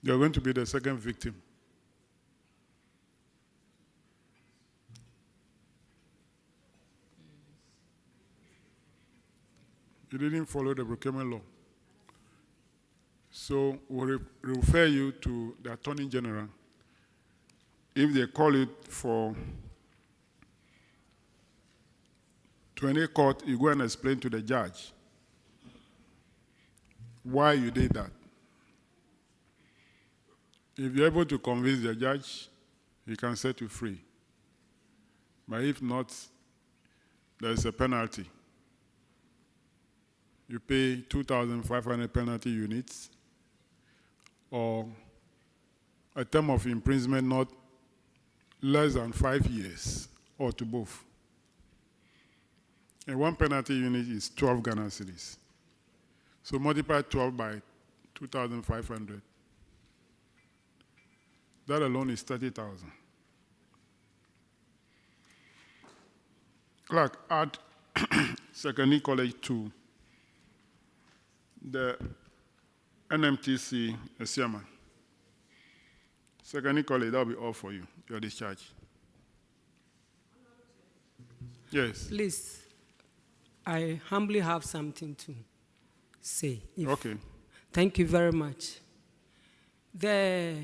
You're going to be the second victim. You didn't follow the procurement law. So we'll refer you to the Attorney General. If they call it to any court, you go and explain to the judge why you did that. If you're able to convince the judge, he can set you free. But if not, there is a penalty. You pay 2,500 penalty units or a term of imprisonment not less than 5 years or to both. And one penalty unit is 12 Ghana cedis. So multiply 12 by 2,500. That alone is 30,000. Clerk, add Secondary College to the NMTC Shama. Secondary College, that'll be all for you. You're discharged. Yes. Please, I humbly have something to say. Okay. Thank you very much. The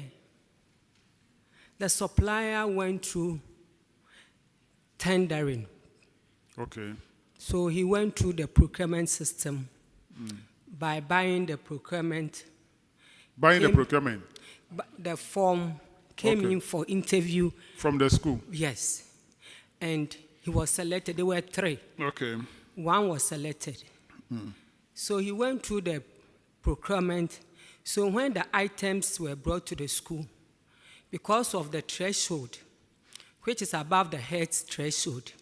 supplier went through tendering. Okay. So he went through the procurement system by buying the procurement. Buying the procurement? The form came in for interview. From the school? Yes. And he was selected. There were 3. Okay. One was selected. So he went through the procurement. So when the items were brought to the school, because of the threshold, which is above the head's threshold,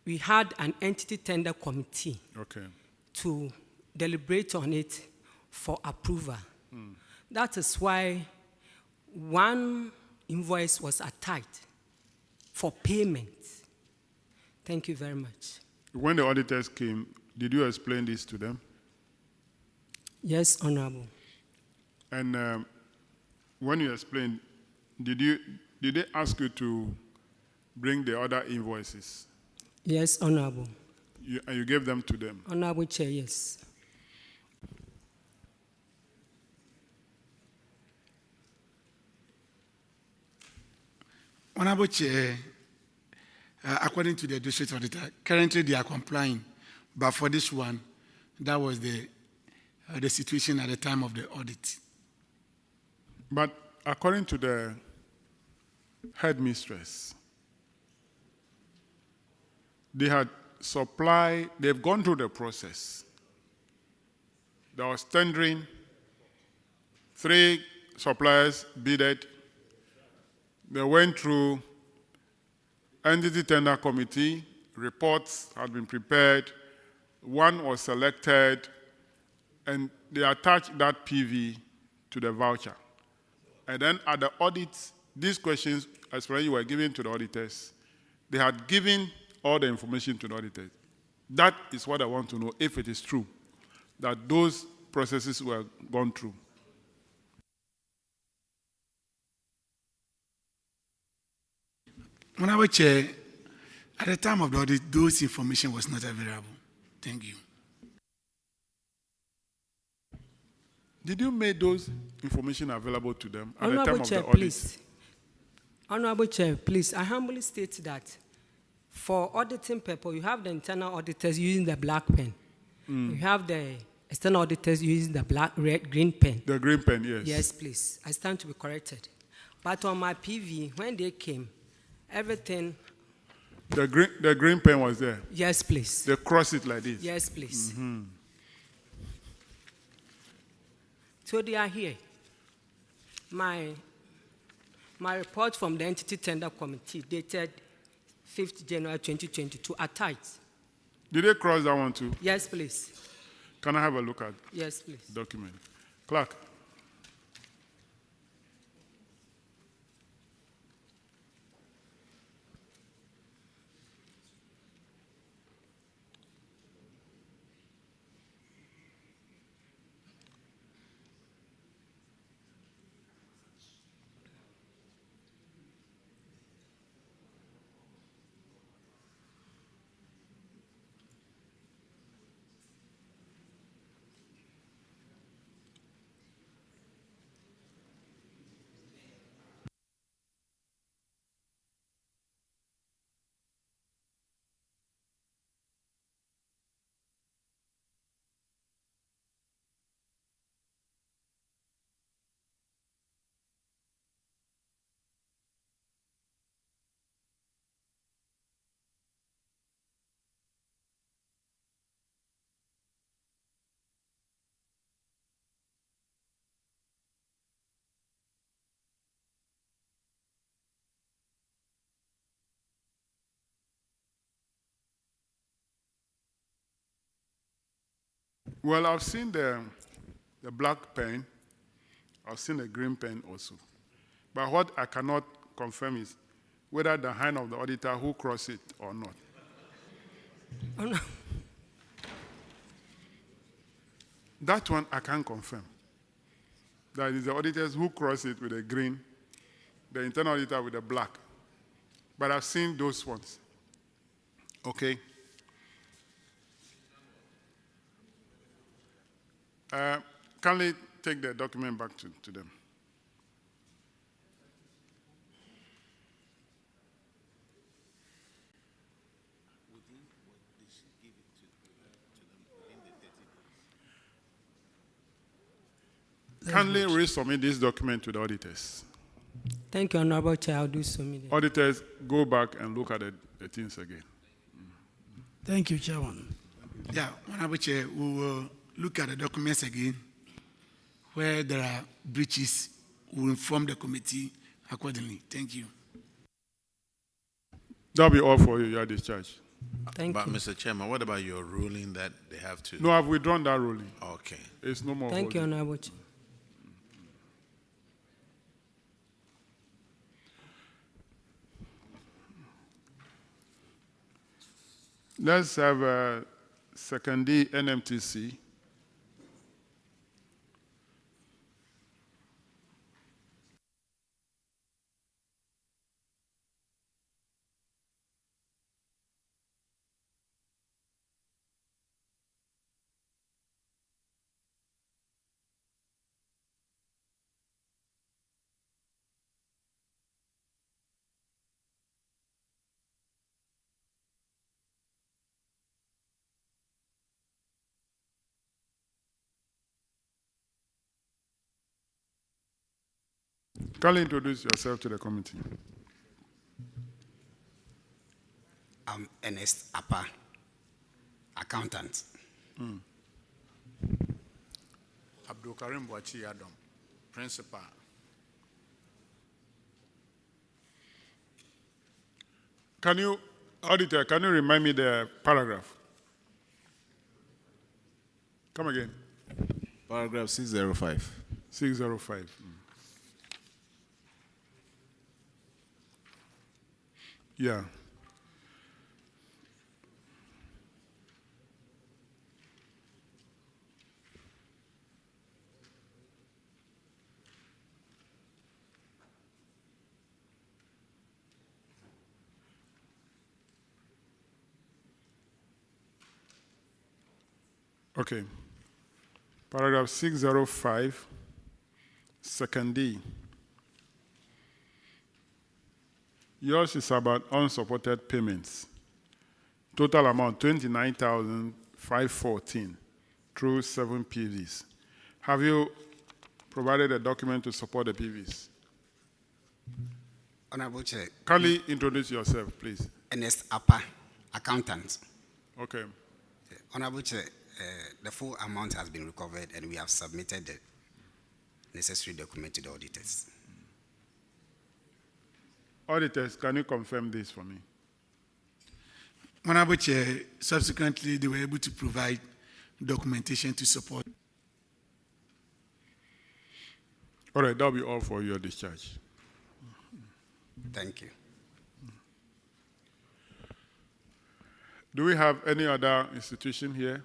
we had an entity tender committee to deliberate on it for approval. That is why one invoice was attached for payment. Thank you very much. When the auditors came, did you explain this to them? Yes, Honorable. And when you explained, did they ask you to bring the other invoices? Yes, Honorable. And you gave them to them? Honorable Chair, yes. Honorable Chair, according to the district auditor, currently they are complying, but for this one, that was the situation at the time of the audit. But according to the headmistress, they had supplied, they've gone through the process. There was tendering, 3 suppliers bidded. They went through entity tender committee, reports had been prepared, one was selected, and they attached that PV to the voucher. And then at the audit, these questions, as far as you were given to the auditors, they had given all the information to the auditors. That is what I want to know, if it is true, that those processes were gone through. Honorable Chair, at the time of the audit, those information was not available. Thank you. Did you make those information available to them at Honorable the time Chair, of the audit? please. Honorable Chair, please, I humbly state that for auditing purpose, you have the internal auditors using the black pen. You have the external auditors using the green pen. The green pen, yes. Yes, please. I stand to be corrected. But on my PV, when they came, everything. The green pen was there? Yes, please. They cross it like this? Yes, please. So they are here. My report from the Entity Tender Committee dated 5th January 2022 attached. Did they cross that one too? Yes, please. Can I have a look at Yes, please. document? Clerk. Well, I've seen the black pen. I've seen the green pen also. But what I cannot confirm is whether the hand of the auditor who crossed it or not. Oh, no. That one I can't confirm. That is the auditors who cross it with the green, the internal auditor with the black. But I've seen those ones. Okay? Can they take the document back to them? Kindly resubmit this document to the auditors. Thank you, Honorable Chair. I'll do so immediately. Auditors, go back and look at the things again. Thank you, Chairman. Yeah, Honorable Chair, we will look at the documents again. Where there are breaches, we will inform the committee accordingly. Thank you. That'll be all for you. You are discharged. Thank but you. Mr. Chairman, what about your ruling that they have to? No, I've withdrawn that ruling. Okay. It's no more. Thank you, holding. Honorable Chair. Let's have a second D NMTC. Kindly introduce yourself to the committee. I'm Ernest Appa, accountant. Abdul Karim Bwachi Adam, principal. Auditor, can you remind me the paragraph? Come again. Paragraph 605. 605. Yeah. Okay. Paragraph 605, second D. Yours is about unsupported payments. Total amount 29,514 through 7 PVs. Have you provided a document to support the PVs? Honorable Chair. Kindly introduce yourself, please. Ernest Appa, accountant. Okay. Honorable Chair, the full amount has been recovered and we have submitted necessary documents to the auditors. Auditors, can you confirm this for me? Honorable Chair, subsequently, they were able to provide documentation to support. All right, that'll be all for your discharge. Thank you. Do we have any other institution here?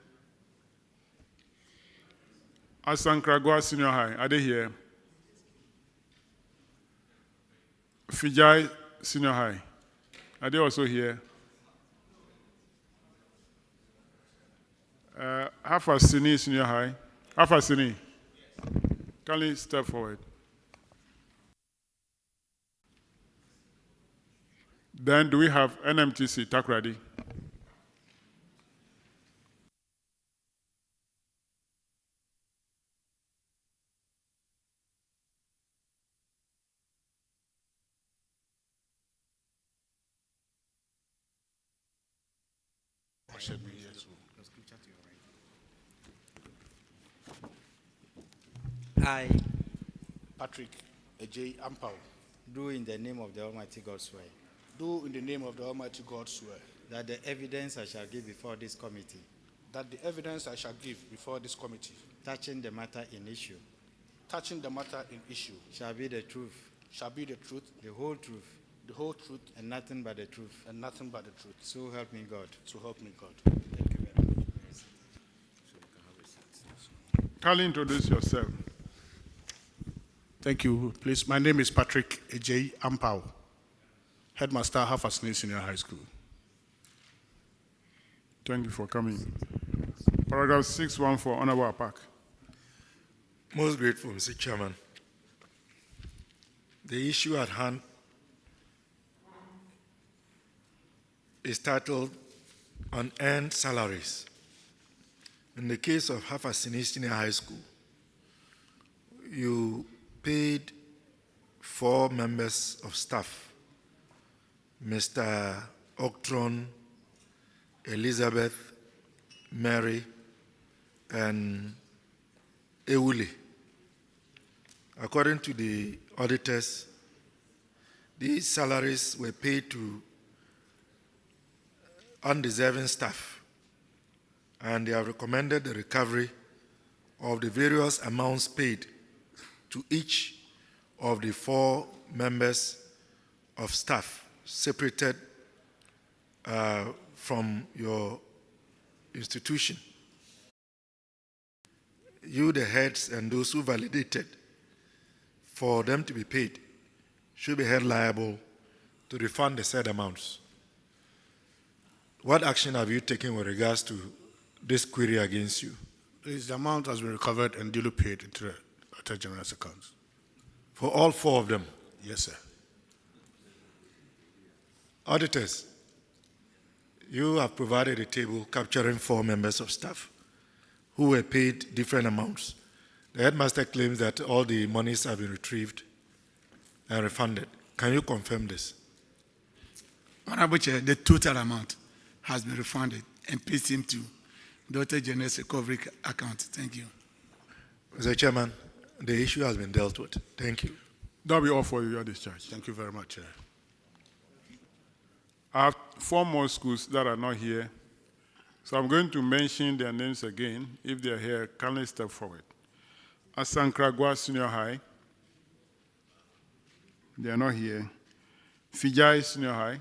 Koforidua Senior High, are they here? Fijai Senior High, are they also here? Assini Senior High, Assini, can you step forward? Then do we have NMTC, Takoradi? I, Patrick J. Ampao, do in the name of the Almighty God swear. Do in the name of the Almighty God swear. That the evidence I shall give before this committee. That the evidence I shall give before this committee. Touching the matter in issue. Touching the matter in issue. Shall be the truth. Shall be the truth. The whole truth. The whole truth. And nothing but the truth. And nothing but the truth. So help me God. So help me God. Thank you very much. Kindly introduce yourself. Thank you. Please, my name is Patrick J. Ampao, Headmaster, Assini Senior High School. Thank you for coming. Paragraph 614, Honorable Apak. Most grateful, Mr. Chairman. The issue at hand is titled Unearned Salaries. In the case of Assini Senior High School, you paid 4 members of staff, Mr. Octron, Elizabeth, Mary, and Ewuli. According to the auditors, these salaries were paid to undeserving staff, and they have recommended the recovery of the various amounts paid to each of the 4 members of staff separated from your institution. You, the heads, and those who validated for them to be paid should be held liable to refund the said amounts. What action have you taken with regards to this query against you? The amount has been recovered and duly paid into the Attorney General's accounts. For all 4 of them? Yes, sir. Auditors, you have provided a table capturing 4 members of staff who were paid different amounts. The headmaster claims that all the monies have been retrieved and refunded. Can you confirm this? Honorable Chair, the total amount has been refunded and paid him to the Attorney General's recovery account. Thank you. Mr. Chairman, the issue has been dealt with. Thank you. That'll be all for your discharge. Thank you very much, Chair. I have 4 more schools that are not here, so I'm going to mention their names again. If they're here, kindly step forward. Koforidua Senior High, they are not here. Fijai Senior High,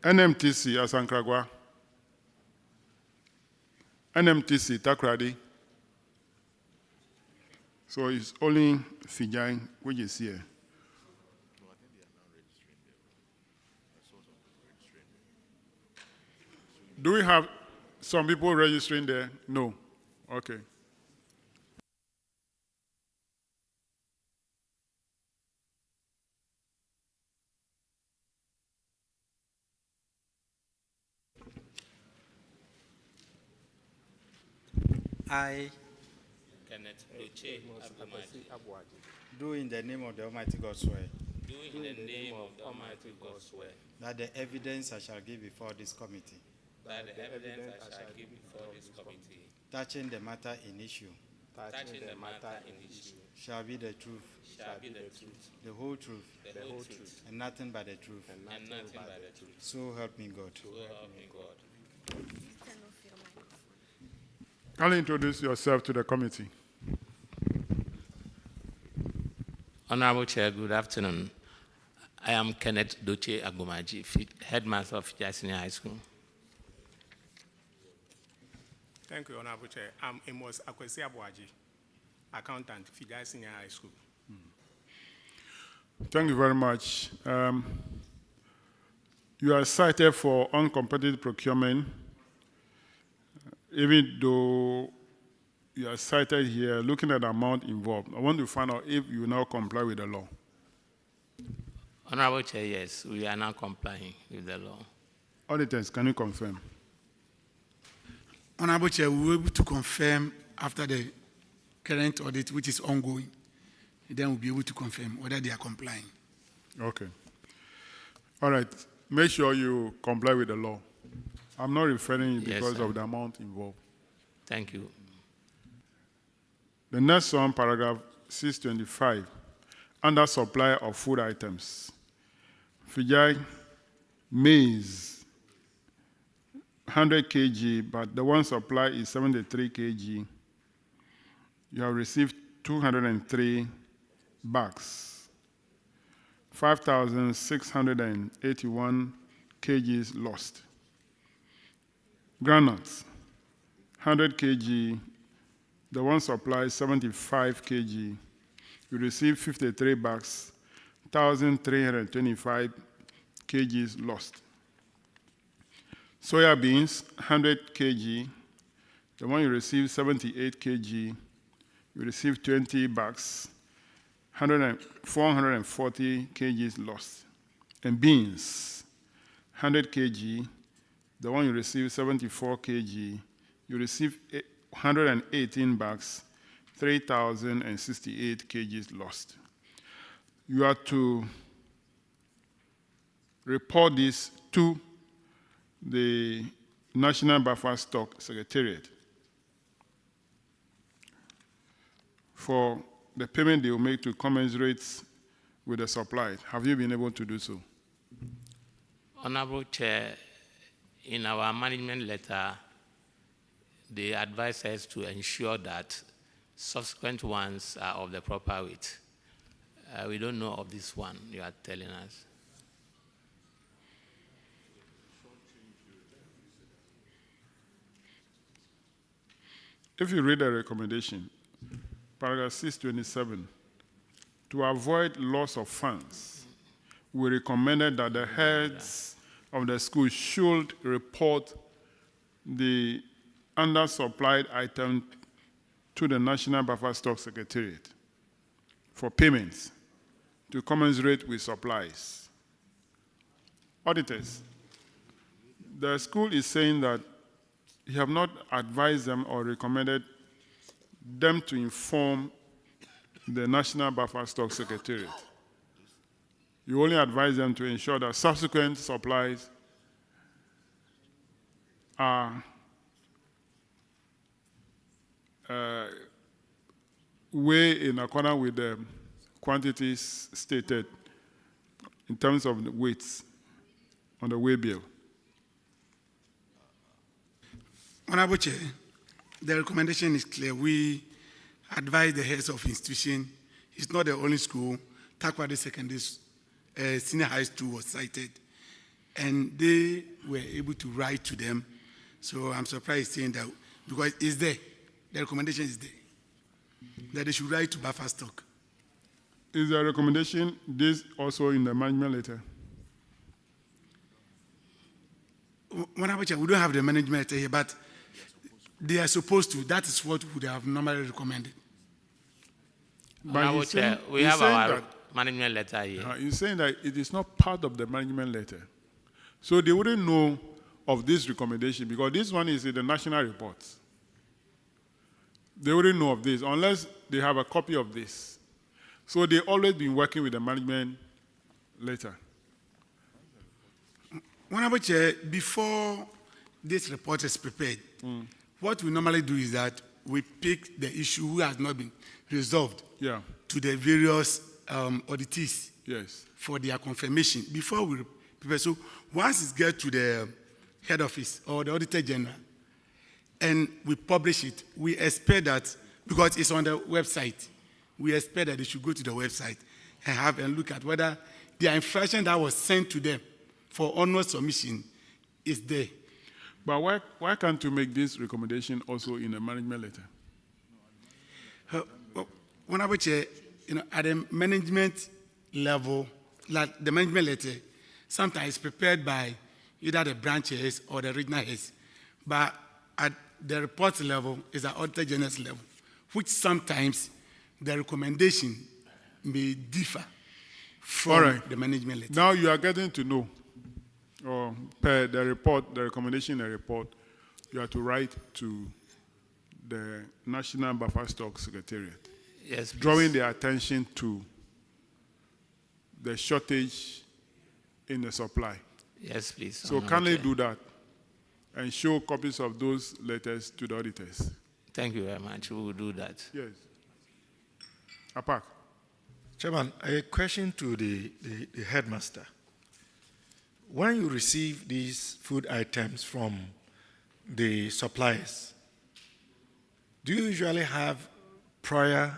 NMTC Koforidua, NMTC Takoradi. So it's only Fijai which is here. Do we have some people registering there? No. Okay. I, Kenneth Oche Abumadi, do in the name of the Almighty God swear. do in the name of the Almighty God swear That the evidence I shall give before this committee. by the evidence I shall give before this committee, touching the matter in issue, shall be the truth, the whole truth, and nothing but the truth. So help me God. Kindly introduce yourself to the committee. Honorable Chair, good afternoon. I am Kenneth Doche Agumaji, headmaster of Fijai Senior High School. Thank you, Honorable Chair. I'm Amos Akwesi Abuaji, accountant, Fijai Senior High School. Thank you very much. You are cited for uncompetitive procurement, even though you are cited here looking at the amount involved. I want to find out if you now comply with the law. Honorable Chair, yes, we are now complying with the law. Auditors, can you confirm? Honorable Chair, we were able to confirm after the current audit, which is ongoing. Then we'll be able to confirm whether they are complying. Okay. All right. Make sure you comply with the law. I'm not referring because of the amount involved. Thank you. The next one, paragraph 625, under supply of food items. Fijai maize, 100 kg, but the one supply is 73 kg. You have received 203 bags. 5,681 kgs lost. Granules, 100 kg, the one supply 75 kg. You receive 53 bags, 1,325 kgs lost. Soya beans, 100 kg, the one you receive 78 kg. You receive 20 bags, 440 kgs lost. And beans, 100 kg, the one you receive 74 kg. You receive 118 bags, 3,068 kgs lost. You are to report this to the National Buffer Stock Secretariat for the payment they will make to commensurate with the supply. Have you been able to do so? Honorable Chair, in our management letter, they advise us to ensure that subsequent ones are of the proper weight. We don't know of this one you are telling us. If you read the recommendation, paragraph 627, to avoid loss of funds, we recommended that the heads of the school should report the undersupplied item to the National Buffer Stock Secretariat for payments to commensurate with supplies. Auditors, the school is saying that you have not advised them or recommended them to inform the National Buffer Stock Secretariat. You only advise them to ensure that subsequent supplies are way in accordance with the quantities stated in terms of the weights on the way bill. Honorable Chair, the recommendation is clear. We advise the heads of institution. It's not the only school. Takoradi Senior High School was cited, and they were able to write to them. So I'm surprised saying that because it's there. The recommendation is there that they should write to buffer stock. Is the recommendation this also in the management letter? Honorable Chair, we don't have the management letter here, but they are supposed to. That is what would have normally recommended. Honorable Chair, we have our management letter here. You're saying that it is not part of the management letter. So they wouldn't know of this recommendation because this one is in the national reports. They wouldn't know of this unless they have a copy of this. So they've always been working with the management letter. Honorable Chair, before this report is prepared, what we normally do is that we pick the issue who has not been resolved to the various auditees for their confirmation before we prepare. So once it gets to the head office or the Auditor General and we publish it, we expect that, because it's on the website, we expect that they should go to the website and have a look at whether the information that was sent to them for honor submission is there. But why can't you make this recommendation also in a management letter? Honorable Chair, at the management level, like the management letter, sometimes it's prepared by either the branch heads or the regional heads. But at the report level is at Auditor General's level, which sometimes the recommendation may differ from the management letter. Now you are getting to know, or per the report, the recommendation in the report, you have to write to the National Buffer Stock Secretariat. Yes, please. Drawing their attention to the shortage in the supply. Yes, please. So can they do that and show copies of those letters to the auditors? Thank you very much. We will do that. Yes. Apak. Chairman, a question to the headmaster. When you receive these food items from the suppliers, do you usually have prior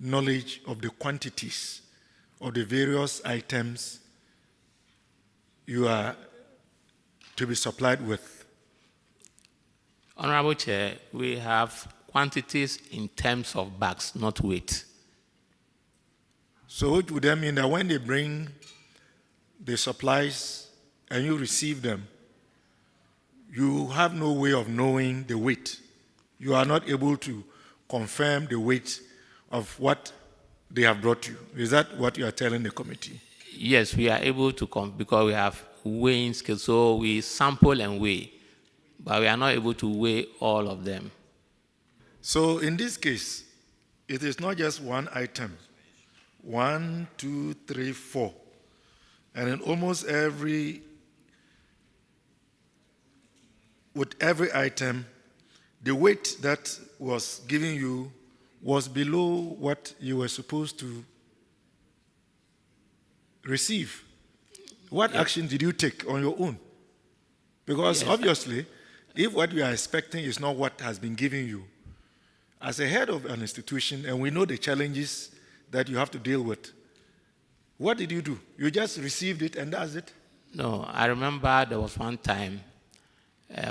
knowledge of the quantities of the various items you are to be supplied with? Honorable Chair, we have quantities in terms of bags, not weight. So it would that mean that when they bring the supplies and you receive them, you have no way of knowing the weight. You are not able to confirm the weight of what they have brought you. Is that what you are telling the committee? Yes, we are able to because we have weighing scales, so we sample and weigh, but we are not able to weigh all of them. So in this case, it is not just one item. 1, 2, 3, 4. And in almost with every item, the weight that was given you was below what you were supposed to receive. What action did you take on your own? Because obviously, if what you are expecting is not what has been given you, as a head of an institution, and we know the challenges that you have to deal with, what did you do? You just received it and that's it? No, I remember there was one time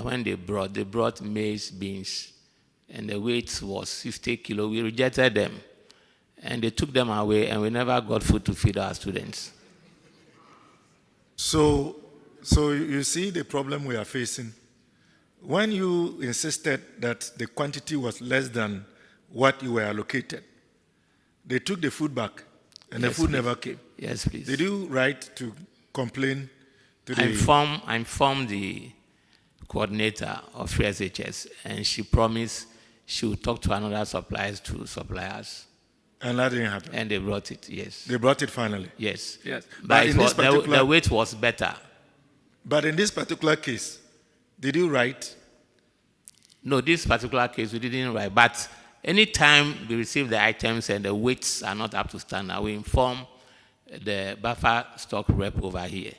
when they brought maize beans, and the weight was 50 kilo. We rejected them, and they took them away, and we never got food to feed our students. So you see the problem we are facing. When you insisted that the quantity was less than what you were allocated, they took the food back, and the food never came. Yes, please. Did you write to complain to the... I informed the coordinator of Free SHS, and she promised she would talk to another suppliers to supply us. And that didn't happen? And they brought it, yes. They brought it finally? Yes. Yes. But the weight was better. But in this particular case, did you write? No, this particular case we didn't write, but anytime we receive the items and the weights are not up to standard, we inform the buffer stock rep over here.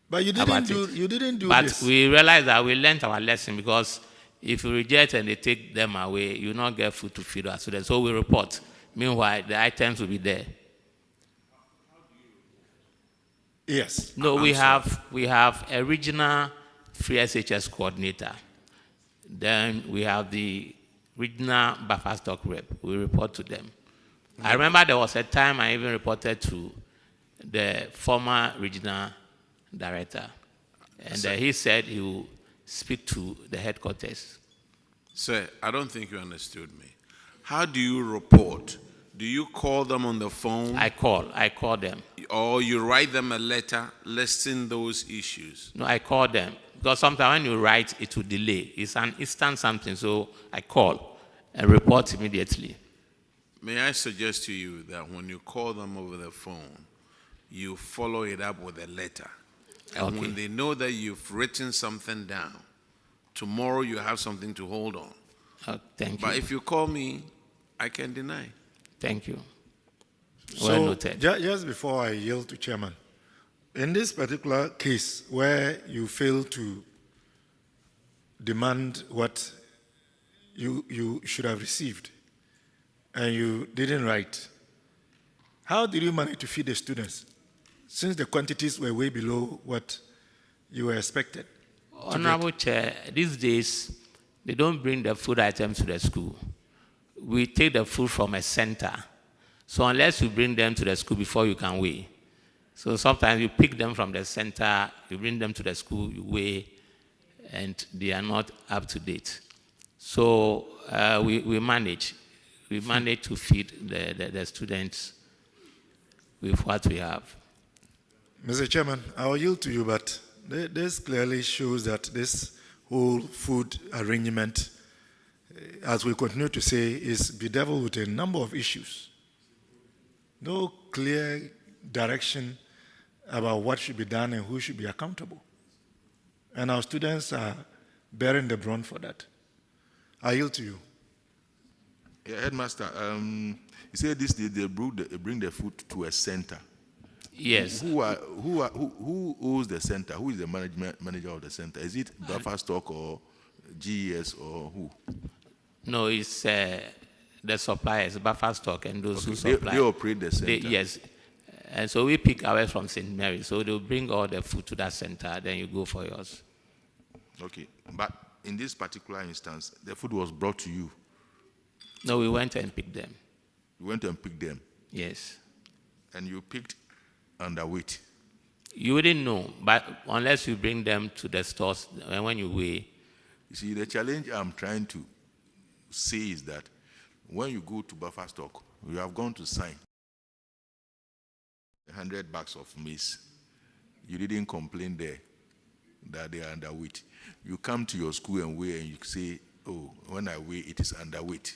But you didn't do but this. But we realized that we learned our lesson, because if you reject and they take them away, you will not get food to feed our students. So we report. Meanwhile, the items will be there. Yes. No, we have a regional Free SHS coordinator. Then we have the regional buffer stock rep. We report to them. I remember there was a time I even reported to the former regional director, and he said he will speak to the headquarters. Sir, I don't think you understood me. How do you report? Do you call them on the phone? I call them. Or you write them a letter listing those issues? No, I call them. Because sometimes when you write, it will delay. It's an instant something, so I call and report immediately. May I suggest to you that when you call them over the phone, you follow it up with a letter. And when they know that you've written something down, tomorrow you have something to hold on. Thank you. But if you call me, I can deny. Thank you. So, Well noted. Just before I yield to Chairman, in this particular case where you fail to demand what you should have received and you didn't write, how did you manage to feed the students since the quantities were way below what you were expected? Honorable Chair, these days, they don't bring the food items to the school. We take the food from a center. So unless you bring them to the school before you can weigh. So sometimes you pick them from the center, you bring them to the school, you weigh, and they are not up to date. So we manage to feed the students with what we have. Mr. Chairman, I will yield to you, but this clearly shows that this whole food arrangement, as we continue to say, is bedeviled with a number of issues. No clear direction about what should be done and who should be accountable. And our students are bearing the brunt for that. I yield to you. Yeah, Headmaster, you said this they bring the food to a center. Yes. Who owns the center? Who is the manager of the center? Is it Buffer Stock or GES or who? No, it's the suppliers, Buffer Stock, and those who supply. They operate the center. Yes. And so we pick ours from St. Mary. So they'll bring all the food to that center, then you go for yours. Okay. But in this particular instance, the food was brought to you. No, we went and picked them. You went and picked them? Yes. And you picked underweight? You wouldn't know, but unless you bring them to the stores, and when you weigh. You see, the challenge I'm trying to say is that when you go to Buffer Stock, you have gone to sign 100 bags of maize. You didn't complain there that they are underweight. You come to your school and weigh and you say, oh, when I weigh, it is underweight.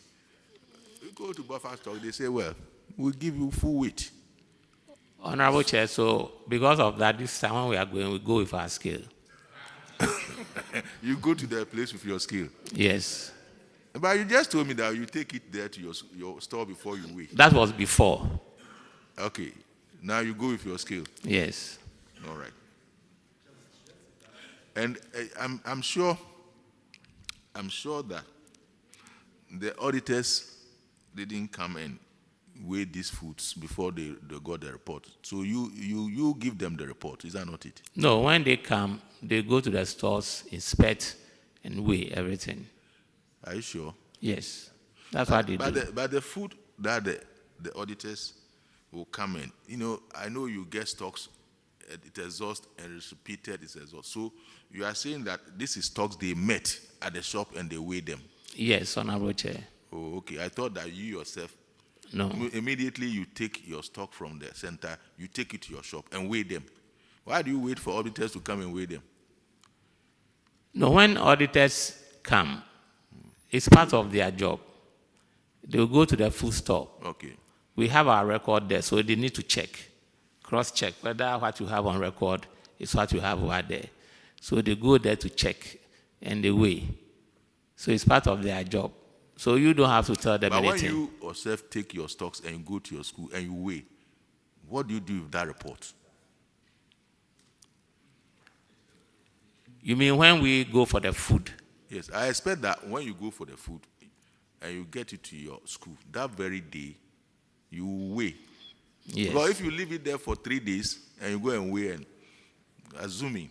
You go to Buffer Stock, they say, well, we'll give you full weight. Honorable Chair, so because of that, this time when we are going, we go with our scale. You go to the place with your scale? Yes. But you just told me that you take it there to your store before you weigh. That was before. Okay. Now you go with your scale? Yes. All right. And I'm sure that the auditors didn't come and weigh these foods before they got the report. So you give them the report. Is that not it? No, when they come, they go to the stores, inspect, and weigh everything. Are you sure? Yes. That's what they do. But the food that the auditors will come in, you know, I know you get stocks, it exhausts and it's repeated, it's exhaust. So you are saying that this is stocks they met at the shop and they weigh them? Yes, Honorable Chair. Oh, okay. I thought that you yourself, no. Immediately you take your stock from the center, you take it to your shop and weigh them. Why do you wait for auditors to come and weigh them? No, when auditors come, it's part of their job. They'll go to the food store. Okay. We have our record there, so they need to check, cross-check whether what you have on record is what you have over there. So they go there to check and they weigh. So it's part of their job. So you don't have to tell them anything. But when you yourself take your stocks and you go to your school and you weigh, what do you do with that report? You mean when we go for the food? Yes, I expect that when you go for the food and you get it to your school, that very day, you weigh. Yes. Because if you leave it there for 3 days and you go and weigh, and assuming,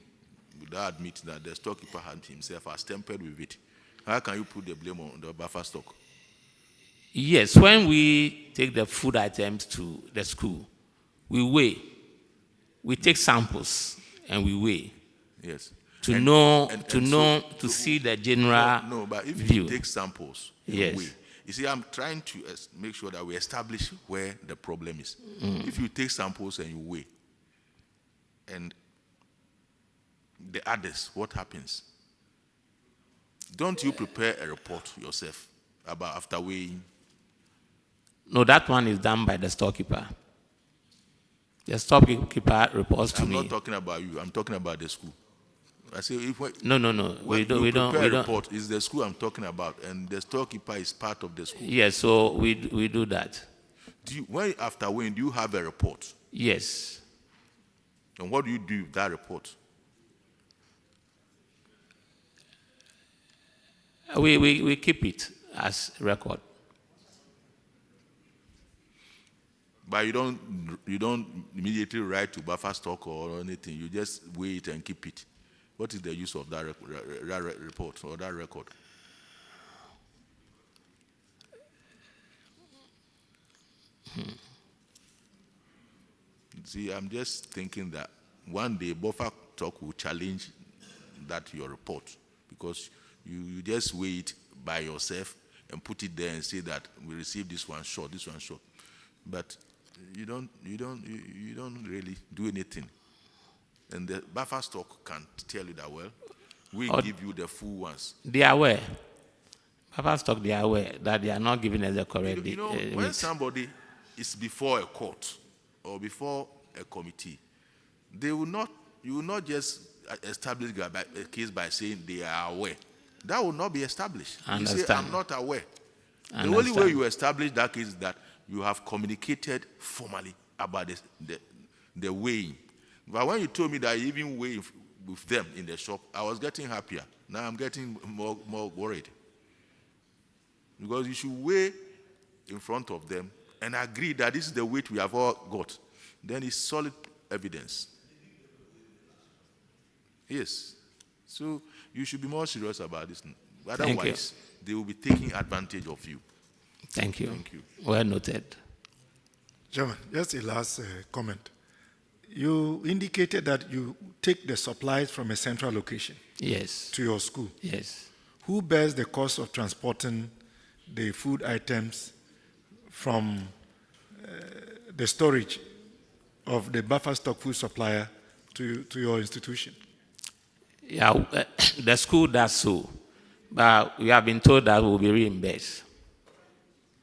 without admitting that the storekeeper himself has tampered with it, how can you put the blame on the buffer stock? Yes, when we take the food items to the school, we weigh. We take samples and we weigh. Yes. To see the general No, but if view. you take samples, yes. Weigh. You see, I'm trying to make sure that we establish where the problem is. Mm. If you take samples and you weigh, and the others, what happens? Don't you prepare a report yourself about after weighing? No, that one is done by the storekeeper. The storekeeper reports to me. I'm not talking about you. I'm talking about the school. I say if No. We don't. Report is the school I'm talking about, and the storekeeper is part of the school. Yes, so we do that. After when do you have a report? Yes. And what do you do with that report? We keep it as record. But you don't immediately write to buffer stock or anything. You just weigh it and keep it. What is the use of that report or that record? See, I'm just thinking that one day buffer stock will challenge that your report, because you just weigh it by yourself and put it there and say that we received this one short, but you don't really do anything. And the buffer stock can't tell you that, well, we give you the full ones. They are aware. Buffer stock, they are aware that they are not giving us the correct. When somebody is before a court or before a committee, you will not just establish a case by saying they are aware. That will not be established. You say, I'm not aware. The only way you establish that case is that you have communicated formally about the weighing. But when you told me that you even weigh with them in the shop, I was getting happier. Now I'm getting more worried. Because you should weigh in front of them and agree that this is the weight we have all got. Then it's solid evidence. Yes. So you should be more serious about this. Otherwise, they will be taking advantage of you. Thank you. Thank you. Well noted. Chairman, just a last comment. You indicated that you take the supplies from a central location. Yes. To your school. Yes. Who bears the cost of transporting the food items from the storage of the buffer stock food supplier to your institution? Yeah, the school does so, but we have been told that we will be reimbursed.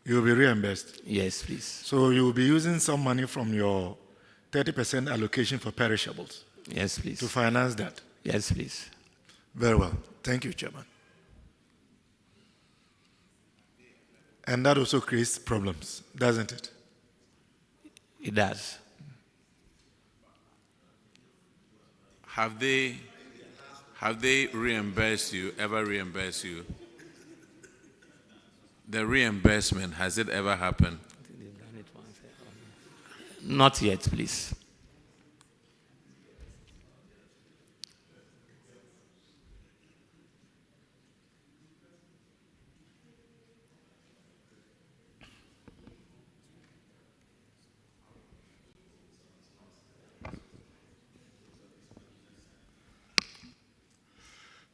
You will be reimbursed? Yes, please. So you will be using some money from your 30% allocation for perishables? Yes, please. To finance that? Yes, please. Very well. Thank you, Chairman. And that also creates problems, doesn't it? It does. Have they reimbursed you, ever reimbursed you? The reimbursement, has it ever happened? Not yet, please.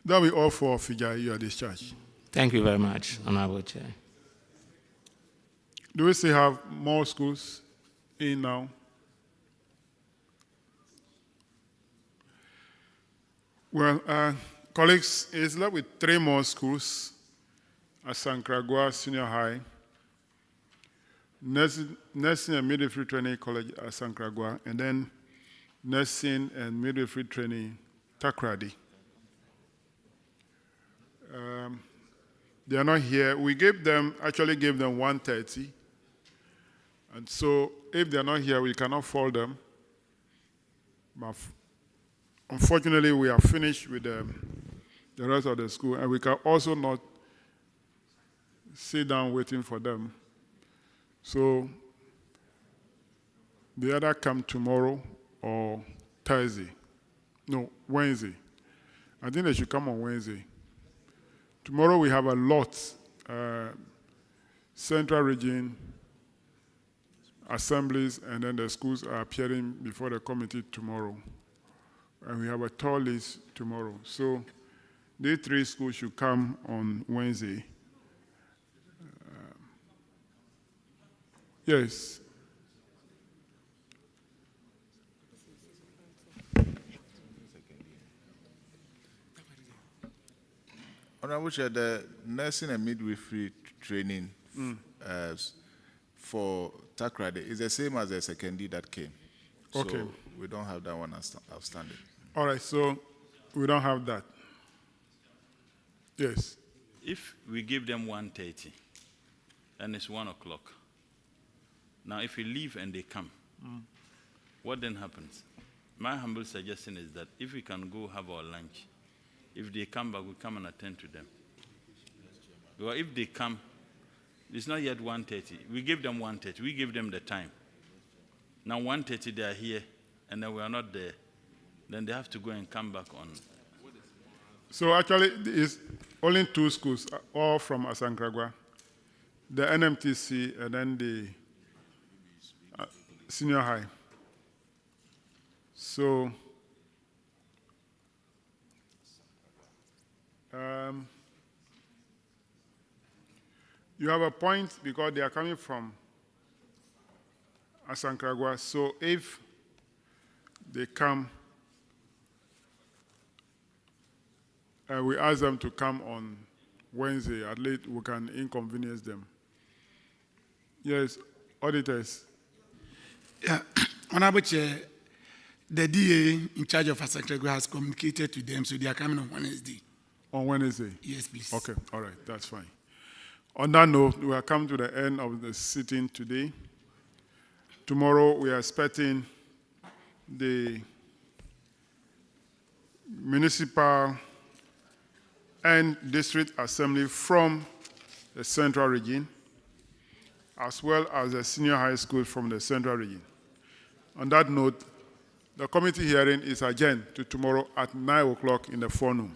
That will be all for Fijai. You are discharged. Thank you very much, Honorable Chair. Do we still have more schools in now? Well, colleagues, it's left with 3 more schools: Koforidua Senior High, Nursing and Midwifery Training College at Koforidua, and then Nursing and Midwifery Training Takoradi. They are not here. We actually gave them 1:30. And so if they are not here, we cannot fault them. But unfortunately, we are finished with the rest of the school, and we can also not sit down waiting for them. So they either come tomorrow or Thursday. No, Wednesday. I think they should come on Wednesday. Tomorrow we have a lot. Central Region, assemblies, and then the schools are appearing before the committee tomorrow. And we have a tall list tomorrow. So these 3 schools should come on Wednesday. Yes. Honorable Chair, the nursing and midwifery training for Takoradi is the same as the secondary that came. Okay. So we don't have that one outstanding. All right, so We don't have that. Yes. If we give them 1:30, and it's 1 o'clock. Now, if we leave and they come, what then happens? My humble suggestion is that if we can go have our lunch, if they come back, we come and attend to them. Because if they come, it's not yet 1:30. We give them 1:30. We give them the time. Now 1:30 they are here, and then we are not there. Then they have to go and come back on. So actually, it's only 2 schools, all from Asankragwa. The NMTC and then the Senior High. So, you have a point because they are coming from Asankragwa. So if they come, we ask them to come on Wednesday. At least we can inconvenience them. Yes, auditors. Yeah, Honorable Chair, the DA in charge of Asankragwa has communicated to them, so they are coming on Wednesday. On Wednesday? Yes, please. Okay, all right, that's fine. On that note, we have come to the end of the sitting today. Tomorrow, we are expecting the municipal and district assembly from the central region, as well as the senior high school from the central region. On that note, the committee hearing is adjourned to tomorrow at 9 o'clock in the forenoon.